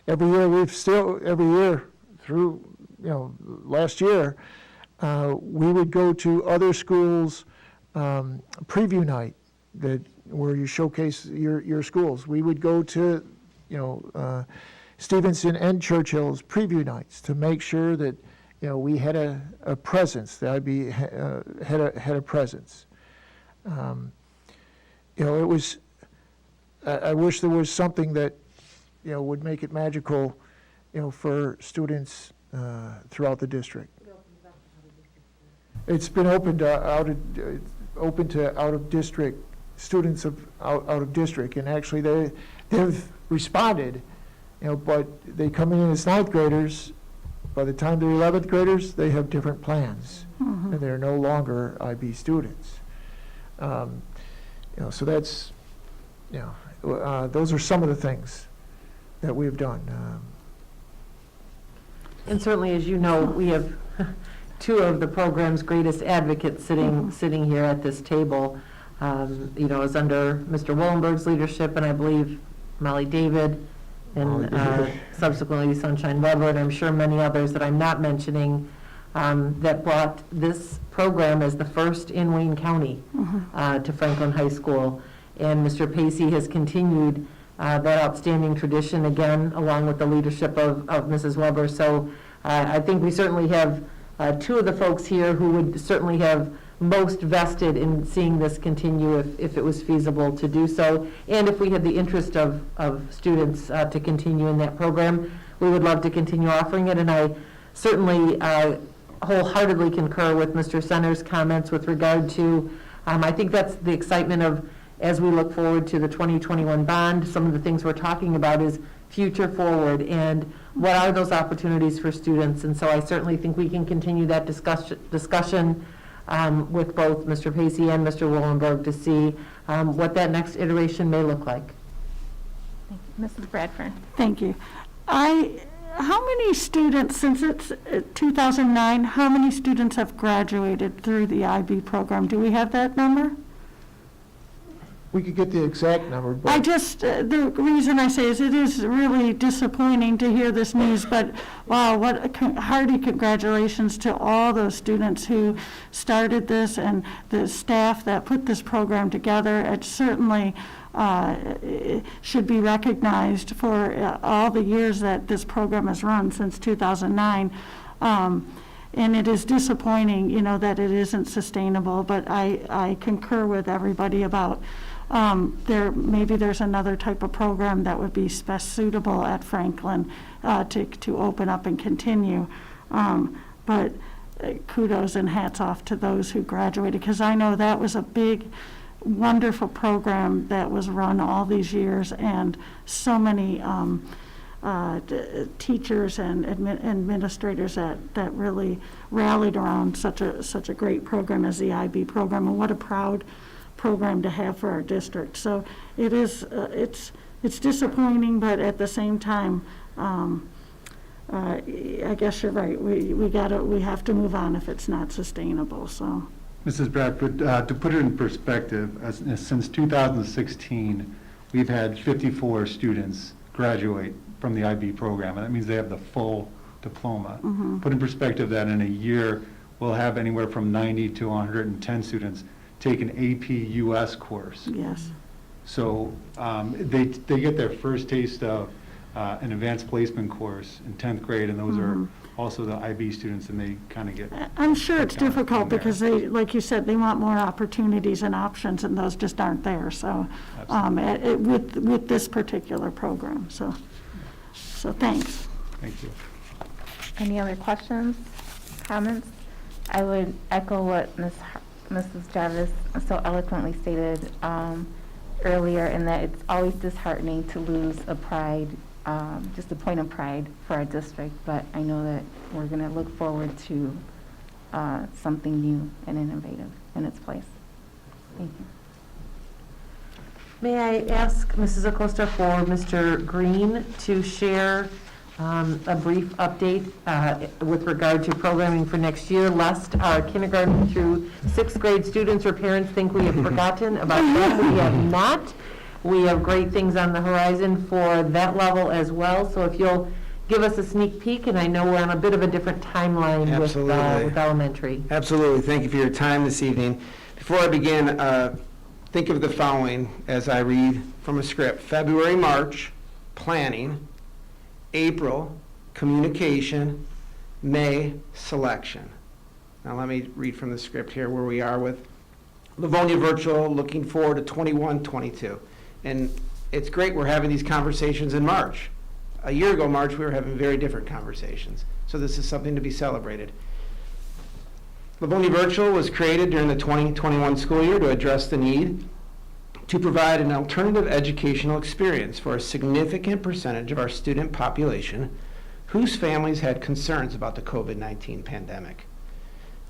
Every year through, last year, we would go to other schools' preview night where you showcase your schools. We would go to, Stevenson and Churchill's preview nights to make sure that, we had a presence, the IB had a presence. It was, I wish there was something that, would make it magical, for students throughout the district. It's been open to out of district students out of district, and actually they've responded, but they come in as 9th graders. By the time they're 11th graders, they have different plans, and they're no longer IB students. So that's, those are some of the things that we've done. And certainly, as you know, we have two of the program's greatest advocates sitting here at this table. You know, is under Mr. Willenberg's leadership, and I believe Molly David, and subsequently Sunshine Weber, and I'm sure many others that I'm not mentioning, that brought this program as the first in Wayne County to Franklin High School. And Mr. Pacey has continued that outstanding tradition, again, along with the leadership of Mrs. Weber. So I think we certainly have two of the folks here who would certainly have most vested in seeing this continue if it was feasible to do so. And if we had the interest of students to continue in that program, we would love to continue offering it. And I certainly wholeheartedly concur with Mr. Center's comments with regard to, I think that's the excitement of, as we look forward to the 2021 bond, some of the things we're talking about is future forward and what are those opportunities for students. And so I certainly think we can continue that discussion with both Mr. Pacey and Mr. Willenberg to see what that next iteration may look like. Thank you. Mrs. Bradford. Thank you. How many students, since it's 2009, how many students have graduated through the IB program? Do we have that number? We could get the exact number, but. I just, the reason I say is it is really disappointing to hear this news, but wow, what hearty congratulations to all those students who started this and the staff that put this program together. It certainly should be recognized for all the years that this program has run since 2009. And it is disappointing, you know, that it isn't sustainable, but I concur with everybody about maybe there's another type of program that would be best suitable at Franklin to open up and continue. But kudos and hats off to those who graduated, because I know that was a big, wonderful program that was run all these years, and so many teachers and administrators that really rallied around such a great program as the IB program, and what a proud program to have for our district. So it is it's disappointing, but at the same time, I guess you're right. We have to move on if it's not sustainable. So, Mrs. Bradford, to put it in perspective, since 2016, we've had 54 students graduate from the IB program, and that means they have the full diploma. Put in perspective that in a year, we'll have anywhere from 90 to 110 students take an AP US course. yes. So they get their first taste of an advanced placement course in 10th grade, and those are also the IB students, and they kind of get. I'm sure it's kind of difficult from there. because they, like you said, they want more opportunities and options, and those just aren't there. So, with this particular program. So thanks. Thank you. Any other questions, comments? I would echo what Mrs. Jarvis so eloquently stated earlier, in that it's always disheartening to lose a pride, just a point of pride for our district, but I know that we're going to look forward to something new and innovative in its place. Thank you. May I ask Mrs. Acosta for Mr. Green to share a brief update with regard to programming for next year, lest our kindergarten through 6th grade students or parents think we have forgotten about them. We have not. We have great things on the horizon for that level as well. So if you'll give us a sneak peek, and I know we're on a bit of a different timeline with elementary. Absolutely. Thank you for your time this evening. Before I begin, think of the following as I read from a script. February, March, planning. April, communication. May, selection. Now let me read from the script here where we are with Livonia Virtual, looking forward to 21-22. And it's great we're having these conversations in March. A year ago, March, we were having very different conversations. So this is something to be celebrated. Livonia Virtual was created during the 2021 school year to address the need to provide an alternative educational experience for a significant percentage of our student population whose families had concerns about the COVID-19 pandemic.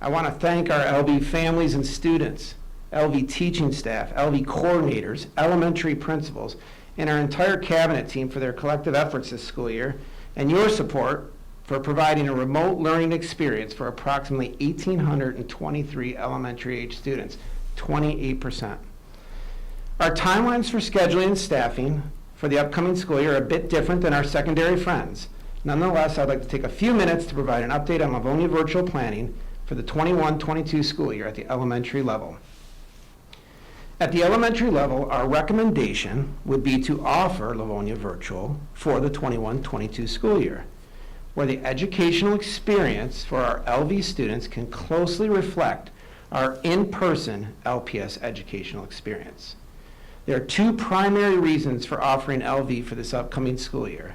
I want to thank our LV families and students, LV teaching staff, LV coordinators, elementary principals, and our entire cabinet team for their collective efforts this school year and your support for providing a remote learning experience for approximately 1,823 elementary age students, 28%. Our timelines for scheduling and staffing for the upcoming school year are a bit different than our secondary friends. Nonetheless, I'd like to take a few minutes to provide an update on Livonia virtual planning for the 21-22 school year at the elementary level. At the elementary level, our recommendation would be to offer Livonia virtual for the 21-22 school year, where the educational experience for our LV students can closely reflect our in-person LPS educational experience. There are two primary reasons for offering LV for this upcoming school year.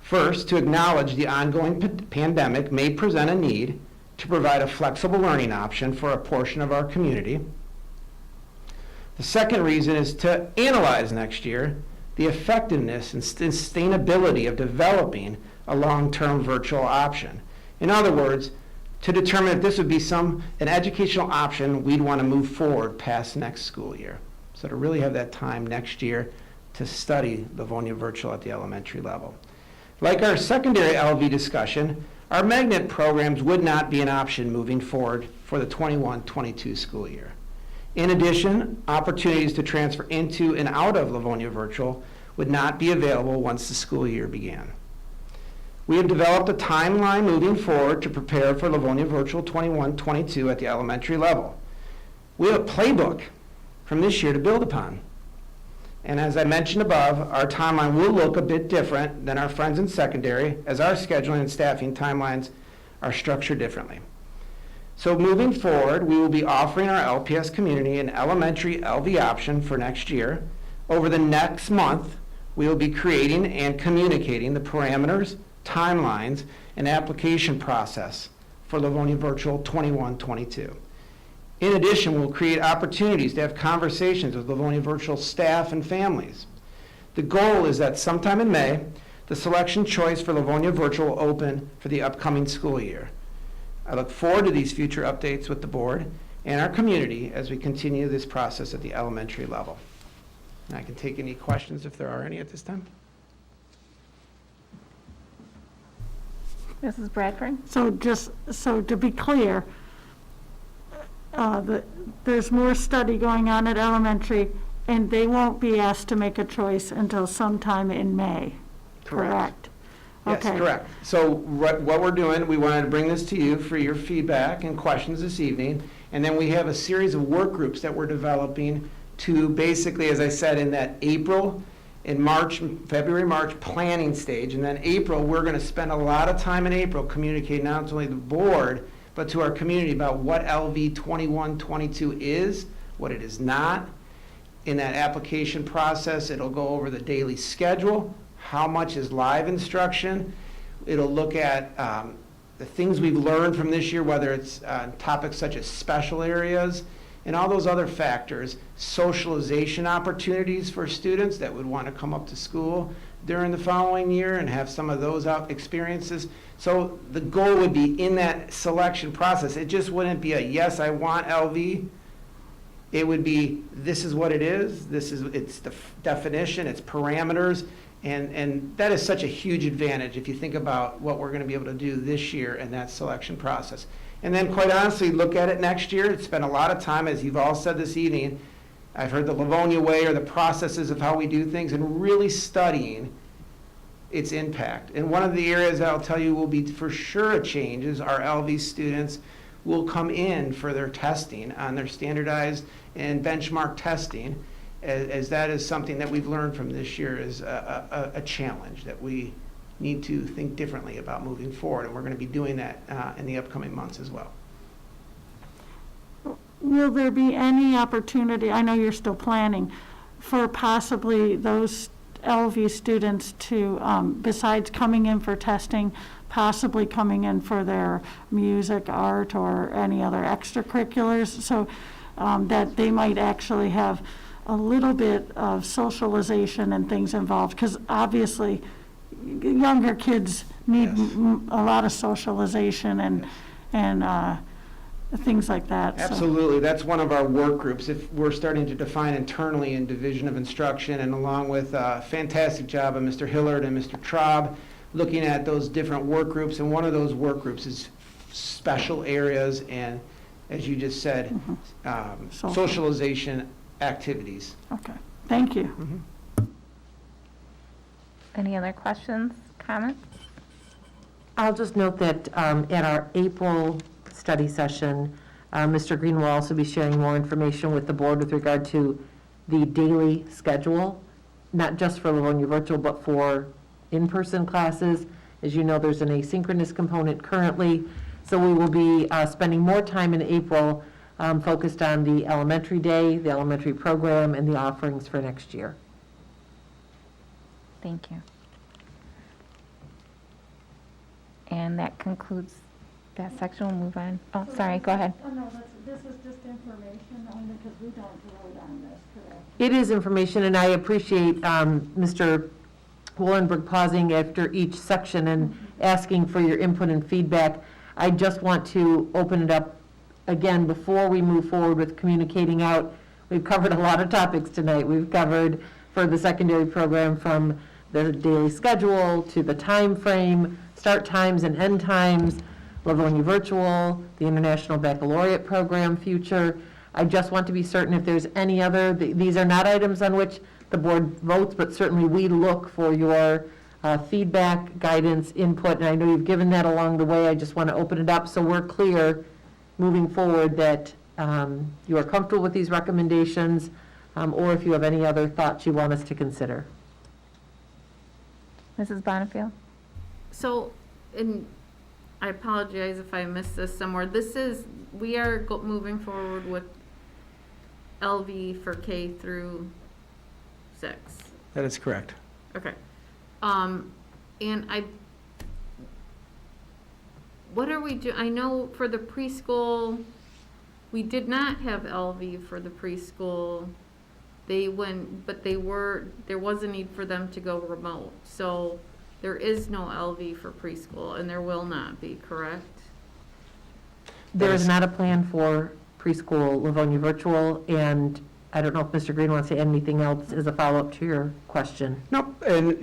First, to acknowledge the ongoing pandemic may present a need to provide a flexible learning option for a portion of our community. The second reason is to analyze next year the effectiveness and sustainability of developing a long-term virtual option. In other words, to determine if this would be an educational option we'd want to move forward past next school year. So to really have that time next year to study Livonia virtual at the elementary level. Like our secondary LV discussion, our magnet programs would not be an option moving forward for the 21-22 school year. In addition, opportunities to transfer into and out of Livonia virtual would not be available once the school year began. We have developed a timeline moving forward to prepare for Livonia virtual 21-22 at the elementary level. We have a playbook from this year to build upon. And as I mentioned above, our timeline will look a bit different than our friends in secondary, as our scheduling and staffing timelines are structured differently. So moving forward, we will be offering our LPS community an elementary LV option for next year. Over the next month, we will be creating and communicating the parameters, timelines, and application process for Livonia Virtual 21-22. In addition, we'll create opportunities to have conversations with Livonia Virtual staff and families. The goal is that sometime in May, the selection choice for Livonia Virtual will open for the upcoming school year. I look forward to these future updates with the board and our community as we continue this process at the elementary level. And I can take any questions if there are any at this time. Mrs. Bradford? So to be clear, there's more study going on at elementary, and they won't be asked to make a choice until sometime in May, correct? Yes, Okay. correct. So what we're doing, we wanted to bring this to you for your feedback and questions this evening, and then we have a series of work groups that we're developing to basically, as I said, in that April and March, February, March planning stage, and then April, we're going to spend a lot of time in April communicating not only the board, but to our community about what LV 21-22 is, what it is not. In that application process, it'll go over the daily schedule, how much is live instruction. It'll look at the things we've learned from this year, whether it's topics such as special areas and all those other factors, socialization opportunities for students that would want to come up to school during the following year and have some of those experiences. So the goal would be in that selection process. It just wouldn't be a, yes, I want LV. It would be, this is what it is. It's the definition, it's parameters. And that is such a huge advantage if you think about what we're going to be able to do this year in that selection process. And then quite honestly, look at it next year. Spend a lot of time, as you've all said this evening, I've heard the Livonia way or the processes of how we do things and really studying its impact. And one of the areas I'll tell you will be for sure a change is our LV students will come in for their testing on their standardized and benchmark testing, as that is something that we've learned from this year is a challenge that we need to think differently about moving forward. And we're going to be doing that in the upcoming months as well. Will there be any opportunity, I know you're still planning, for possibly those LV students to, besides coming in for testing, possibly coming in for their music, art, or any other extracurriculars, so that they might actually have a little bit of socialization and things involved? Because obviously, younger kids need a lot of socialization and things like that. Absolutely. That's one of our work groups. If we're starting to define internally in Division of Instruction, and along with a fantastic job of Mr. Hillard and Mr. Traub, looking at those different work groups, and one of those work groups is special areas and, as you just said, socialization activities. Okay, thank you. Any other questions, comments? I'll just note that at our April study session, Mr. Green will also be sharing more information with the board with regard to the daily schedule, not just for Livonia Virtual, but for in-person classes. As you know, there's an asynchronous component currently, so we will be spending more time in April focused on the elementary day, the elementary program, and the offerings for next year. Thank you. And that concludes that section. We'll move on. Oh, sorry, go ahead. Oh, no, this is just information only because we don't vote on this, correct? It is information, and I appreciate Mr. Wallenberg pausing after each section and asking for your input and feedback. I just want to open it up again before we move forward with communicating out. We've covered a lot of topics tonight. We've covered for the secondary program from the daily schedule to the time frame, start times and end times, Livonia Virtual, the International Baccalaureate Program future. I just want to be certain if there's any other, these are not items on which the board votes, but certainly we look for your feedback, guidance, input, and I know you've given that along the way. I just want to open it up so we're clear moving forward that you are comfortable with these recommendations, or if you have any other thoughts you want us to consider. Mrs. Bonnefield? So, and I apologize if I missed this somewhere. We are moving forward with LV for K through 6. That is correct. Okay. And what are we I know for the preschool, we did not have LV for the preschool. There was a need for them to go remote. So there is no LV for preschool, and there will not be, correct? There is not a plan for preschool Livonia Virtual, and I don't know if Mr. Green wants to add anything else as a follow-up to your question. Nope, and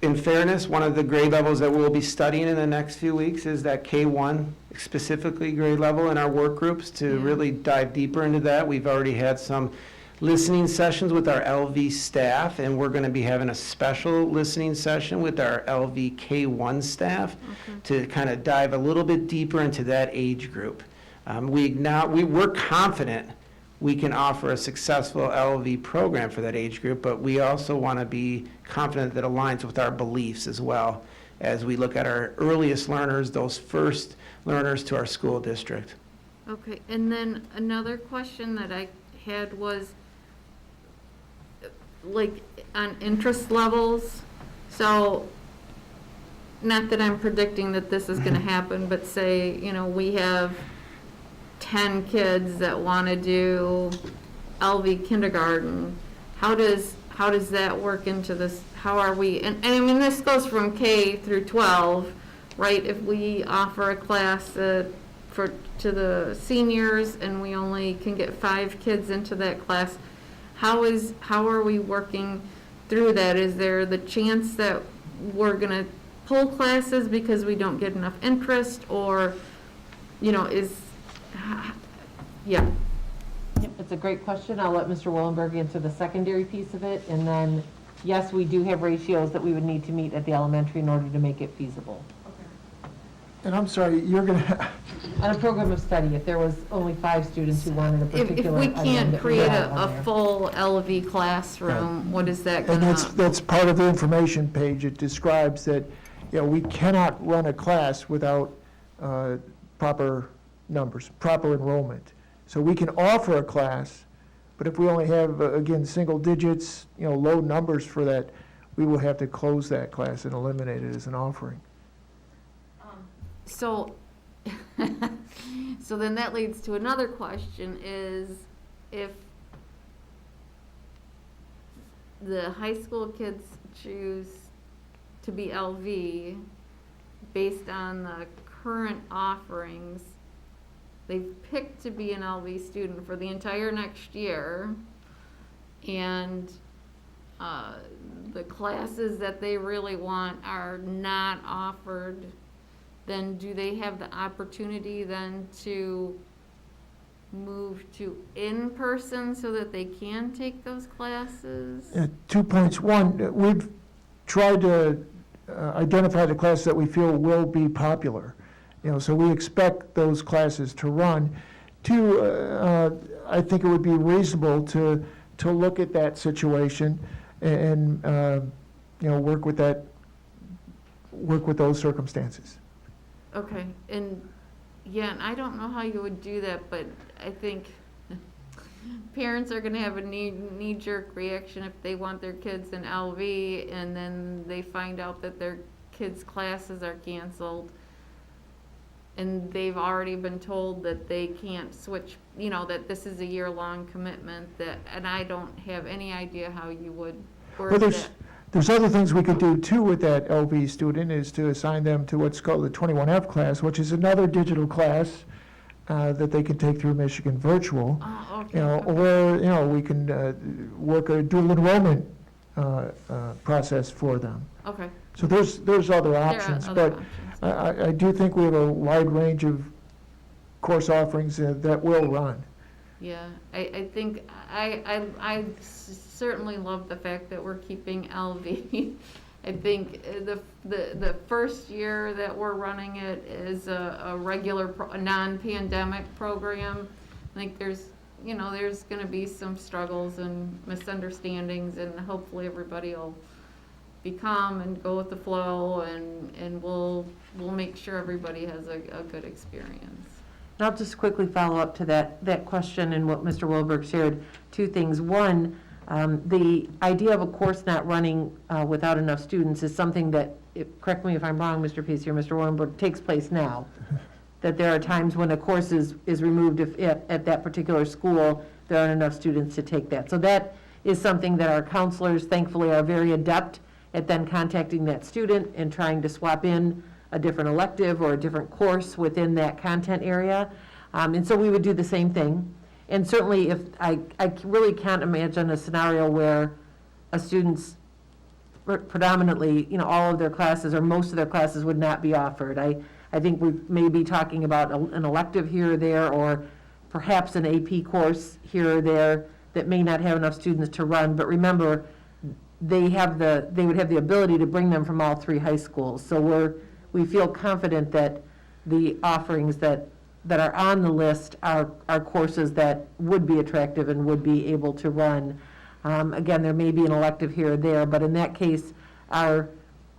in fairness, one of the grade levels that we'll be studying in the next few weeks is that K1, specifically grade level in our work groups to really dive deeper into that. We've already had some listening sessions with our LV staff, and we're going to be having a special listening session with our LV K1 staff to kind of dive a little bit deeper into that age group. We're confident we can offer a successful LV program for that age group, but we also want to be confident that aligns with our beliefs as well as we look at our earliest learners, those first learners to our school district. Okay, and then another question that I had was, like, on interest levels. So, not that I'm predicting that this is going to happen, but say, we have 10 kids that want to do LV kindergarten. How does that work into this? How are we, and I mean, this goes from K through 12, right? If we offer a class to the seniors and we only can get 5 kids into that class, how are we working through that? Is there the chance that we're going to pull classes because we don't get enough interest, or, yeah. It's a great question. I'll let Mr. Wallenberg answer the secondary piece of it, and then, yes, we do have ratios that we would need to meet at the elementary in order to make it feasible. And I'm sorry, you're going to, On a program of study, if there was only 5 students who wanted a If particular we item can't that we create have a on there. full LV classroom, what is that and gonna? that's part of the information page. It describes that, we cannot run a class without proper numbers, proper enrollment. So we can offer a class, but if we only have, again, single digits, low numbers for that, we will have to close that class and eliminate it as an offering. So, so then that leads to another question is, if the high school kids choose to be LV based on the current offerings, they've picked to be an LV student for the entire next year, and the classes that they really want are not offered, then do they have the opportunity then to move to in-person so that they can take those classes? 2 points. One, we've tried to identify the classes that we feel will be popular. So we expect those classes to run. Two, I think it would be reasonable to look at that situation and work with those circumstances. Okay, and and I don't know how you would do that, but I think parents are gonna have a knee-jerk reaction if they want their kids in LV and then they find out that their kids' classes are canceled and they've already been told that they can't switch, that this is a year-long commitment, and I don't have any idea how you would Well, word that. there's other things we could do too with that LV student, is to assign them to what's called the 21F class, which is another digital class that they can take through Michigan Virtual. Oh, okay. Or, we can work a dual enrollment process for them. Okay. So there's other options, other but options. I do think we have a wide range of course offerings that will run. Yeah, I think, I certainly love the fact that we're keeping LV. I think the first year that we're running it is a regular, a non-pandemic program. I think there's gonna be some struggles and misunderstandings, and hopefully everybody will be calm and go with the flow, and we'll make sure everybody has a good experience. And I'll just quickly follow up to that question and what Mr. Wilberg shared. Two things. One, the idea of a course not running without enough students is something that, correct me if I'm wrong, Mr. Peace or Mr. Wilberg, takes place now. That there are times when a course is removed if at that particular school there aren't enough students to take that. So that is something that our counselors, thankfully, are very adept at then contacting that student and trying to swap in a different elective or a different course within that content area. And so we would do the same thing. And certainly if, I really can't imagine a scenario where a student's predominantly, all of their classes or most of their classes would not be offered. I think we may be talking about an elective here or there, or perhaps an AP course here or there that may not have enough students to run. But remember, they would have the ability to bring them from all three high schools. So we feel confident that the offerings that are on the list are courses that would be attractive and would be able to run. Again, there may be an elective here or there, but in that case, our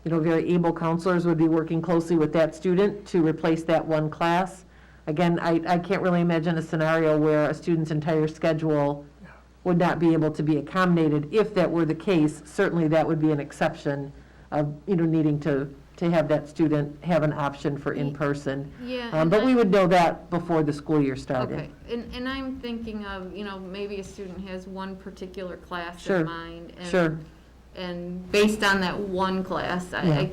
very able counselors would be working closely with that student to replace that one class. Again, I can't really imagine a scenario where a student's entire schedule would not be able to be accommodated. If that were the case, certainly that would be an exception of, needing to have that student have an option for in-person. Yeah. But we would know that before the school year started. Okay, and I'm thinking of, maybe a student has one particular class Sure. in mind. Sure. And based on that one class, Yeah.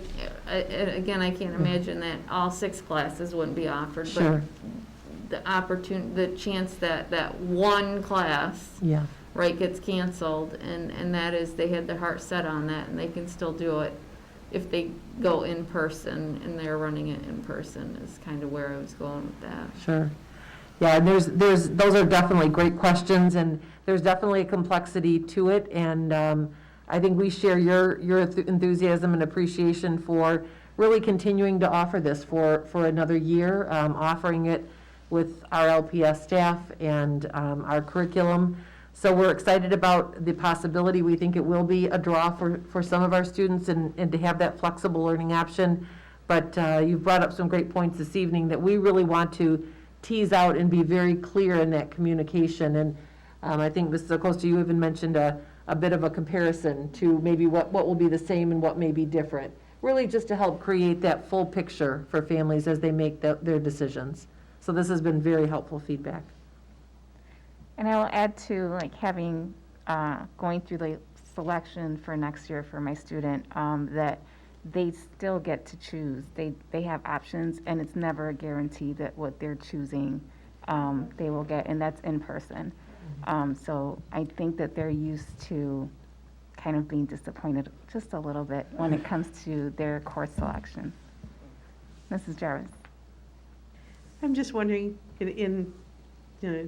again, I can't imagine that all 6 classes wouldn't be offered. Sure. But the chance that one class, Yeah. right, gets canceled, and that is, they had their heart set on that, and they can still do it if they go in person, and they're running it in person, is kind of where I was going with that. Sure. Yeah, and those are definitely great questions, and there's definitely a complexity to it, and I think we share your enthusiasm and appreciation for really continuing to offer this for another year, offering it with our LPS staff and our curriculum. So we're excited about the possibility. We think it will be a draw for some of our students and to have that flexible learning option. But you've brought up some great points this evening that we really want to tease out and be very clear in that communication. And I think Mrs. Acosta, you even mentioned a bit of a comparison to maybe what will be the same and what may be different. Really just to help create that full picture for families as they make their decisions. So this has been very helpful feedback. And I will add to having, going through the selection for next year for my student, that they still get to choose. They have options, and it's never a guarantee that what they're choosing they will get, and that's in person. So I think that they're used to kind of being disappointed just a little bit when it comes to their course selection. Mrs. Jarvis? I'm just wondering,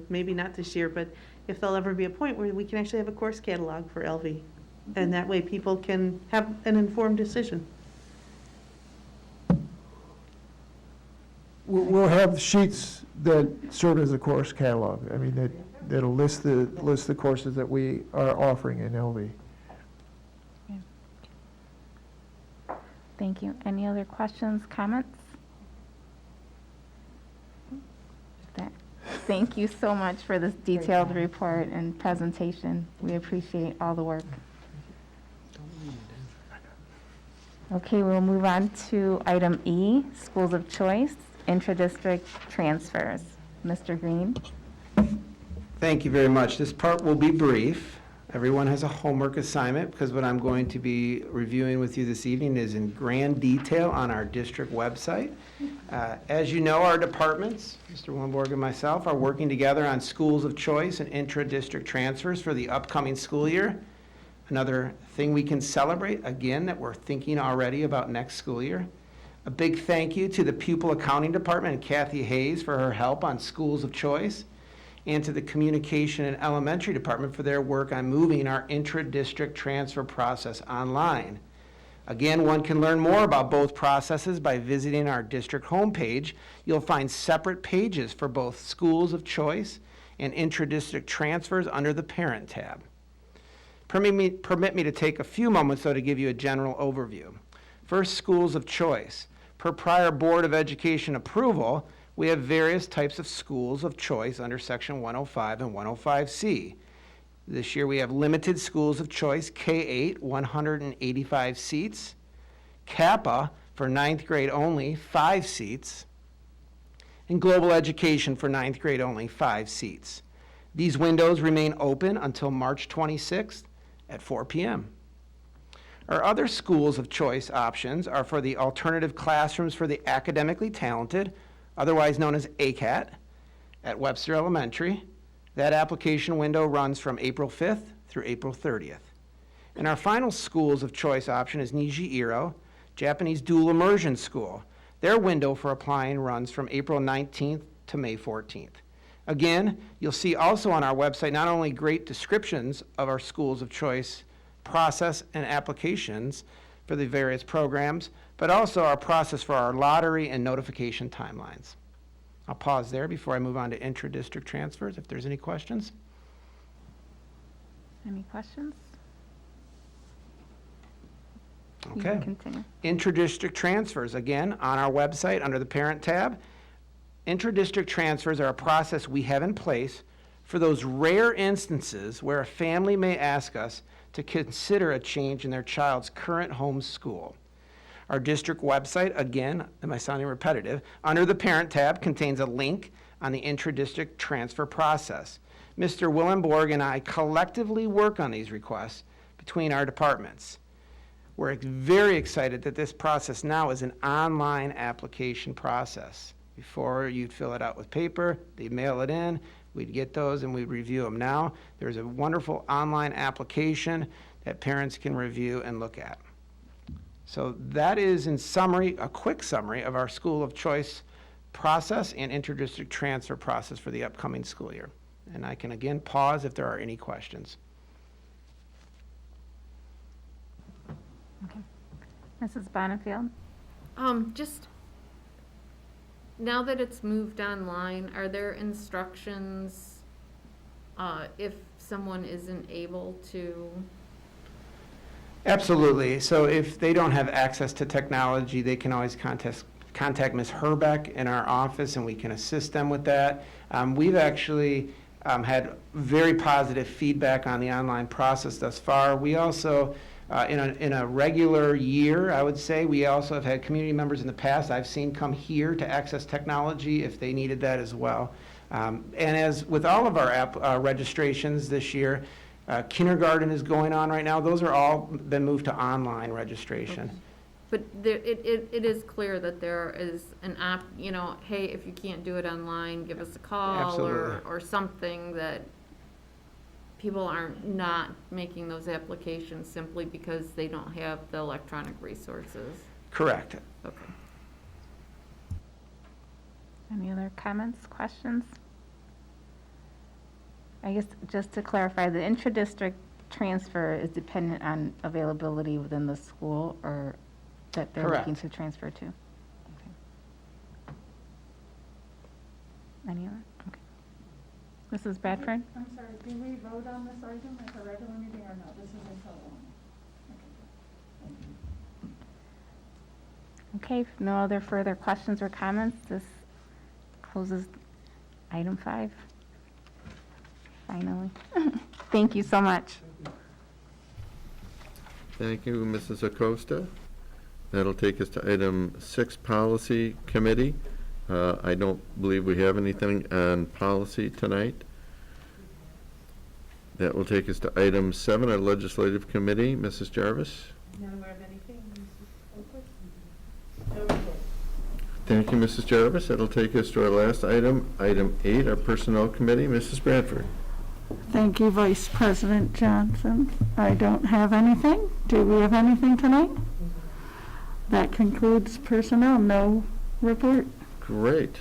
maybe not this year, but if there'll ever be a point where we can actually have a course catalog for LV. And that way people can have an informed decision. We'll have sheets that serve as a course catalog. I mean, that'll list the courses that we are offering in LV. Thank you. Any other questions, comments? Thank you so much for this detailed report and presentation. We appreciate all the work. Okay, we'll move on to item E, schools of choice, intra-district transfers. Mr. Green? Thank you very much. This part will be brief. Everyone has a homework assignment because what I'm going to be reviewing with you this evening is in grand detail on our district website. As you know, our departments, Mr. Willenborg and myself, are working together on schools of choice and intra-district transfers for the upcoming school year. Another thing we can celebrate, again, that we're thinking already about next school year. A big thank you to the Pupil Accounting Department and Kathy Hayes for her help on schools of choice, and to the Communication and Elementary Department for their work on moving our intra-district transfer process online. Again, one can learn more about both processes by visiting our district homepage. You'll find separate pages for both schools of choice and intra-district transfers under the Parent tab. Permit me to take a few moments, though, to give you a general overview. First, schools of choice. Per prior Board of Education approval, we have various types of schools of choice under Section 105 and 105C. This year we have limited schools of choice, K-8, 185 seats. Kappa, for 9th grade only, 5 seats. And global education for 9th grade only, 5 seats. These windows remain open until March 26th at 4 p.m. Our other schools of choice options are for the alternative classrooms for the academically talented, otherwise known as ACAT, at Webster Elementary. That application window runs from April 5th through April 30th. And our final schools of choice option is Niji Iro, Japanese Dual Immersion School. Their window for applying runs from April 19th to May 14th. Again, you'll see also on our website not only great descriptions of our schools of choice process and applications for the various programs, but also our process for our lottery and notification timelines. I'll pause there before I move on to intra-district transfers, if there's any questions. Any questions? You Okay. can continue. Intra-district transfers, again, on our website under the Parent tab. Intra-district transfers are a process we have in place for those rare instances where a family may ask us to consider a change in their child's current home school. Our district website, again, am I sounding repetitive, under the Parent tab contains a link on the intra-district transfer process. Mr. Willenborg and I collectively work on these requests between our departments. We're very excited that this process now is an online application process. Before, you'd fill it out with paper, they'd mail it in, we'd get those and we'd review them. Now, there's a wonderful online application that parents can review and look at. So that is, in summary, a quick summary of our school of choice process and inter-district transfer process for the upcoming school year. And I can again pause if there are any questions. Okay. Mrs. Bonnefield? Just, now that it's moved online, are there instructions, if someone isn't able to? Absolutely. So if they don't have access to technology, they can always contact Ms. Herbeck in our office and we can assist them with that. We've actually had very positive feedback on the online process thus far. We also, in a regular year, I would say, we also have had community members in the past I've seen come here to access technology if they needed that as well. And as with all of our registrations this year, kindergarten is going on right now. Those are all been moved to online registration. Okay. But there, it is clear that there is an app, hey, if you can't do it online, give us a call Absolutely. or something that people aren't not making those applications simply because they don't have the electronic resources. Correct. Okay. Any other comments, questions? I guess just to clarify, the intra-district transfer is dependent on availability within the school or that they're looking to transfer to? Okay. Any other? Okay. Mrs. Bradford? I'm sorry, do we vote on this item at the regular meeting or no? This is until one. Okay, if no other further questions or comments, this closes item 5. Finally. Thank you so much. Thank you, Mrs. Acosta. That'll take us to item 6, Policy Committee. I don't believe we have anything on policy tonight. That will take us to item 7, our Legislative Committee. Mrs. Jarvis? Not aware of anything, Thank you, Mrs. Jarvis. That'll take us to our last item, item 8, our Personnel Committee. Mrs. Bradford? Thank you, Vice President Johnson. I don't have anything. Do we have anything tonight? That concludes personnel. No report. Great.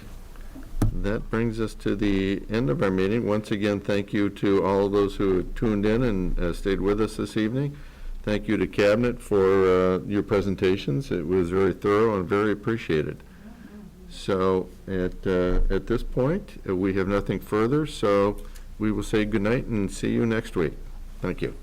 That brings us to the end of our meeting. Once again, thank you to all of those who tuned in and stayed with us this evening. Thank you to Cabinet for your presentations. It was very thorough and very appreciated. So at this point, we have nothing further, so we will say goodnight and see you next week. Thank you.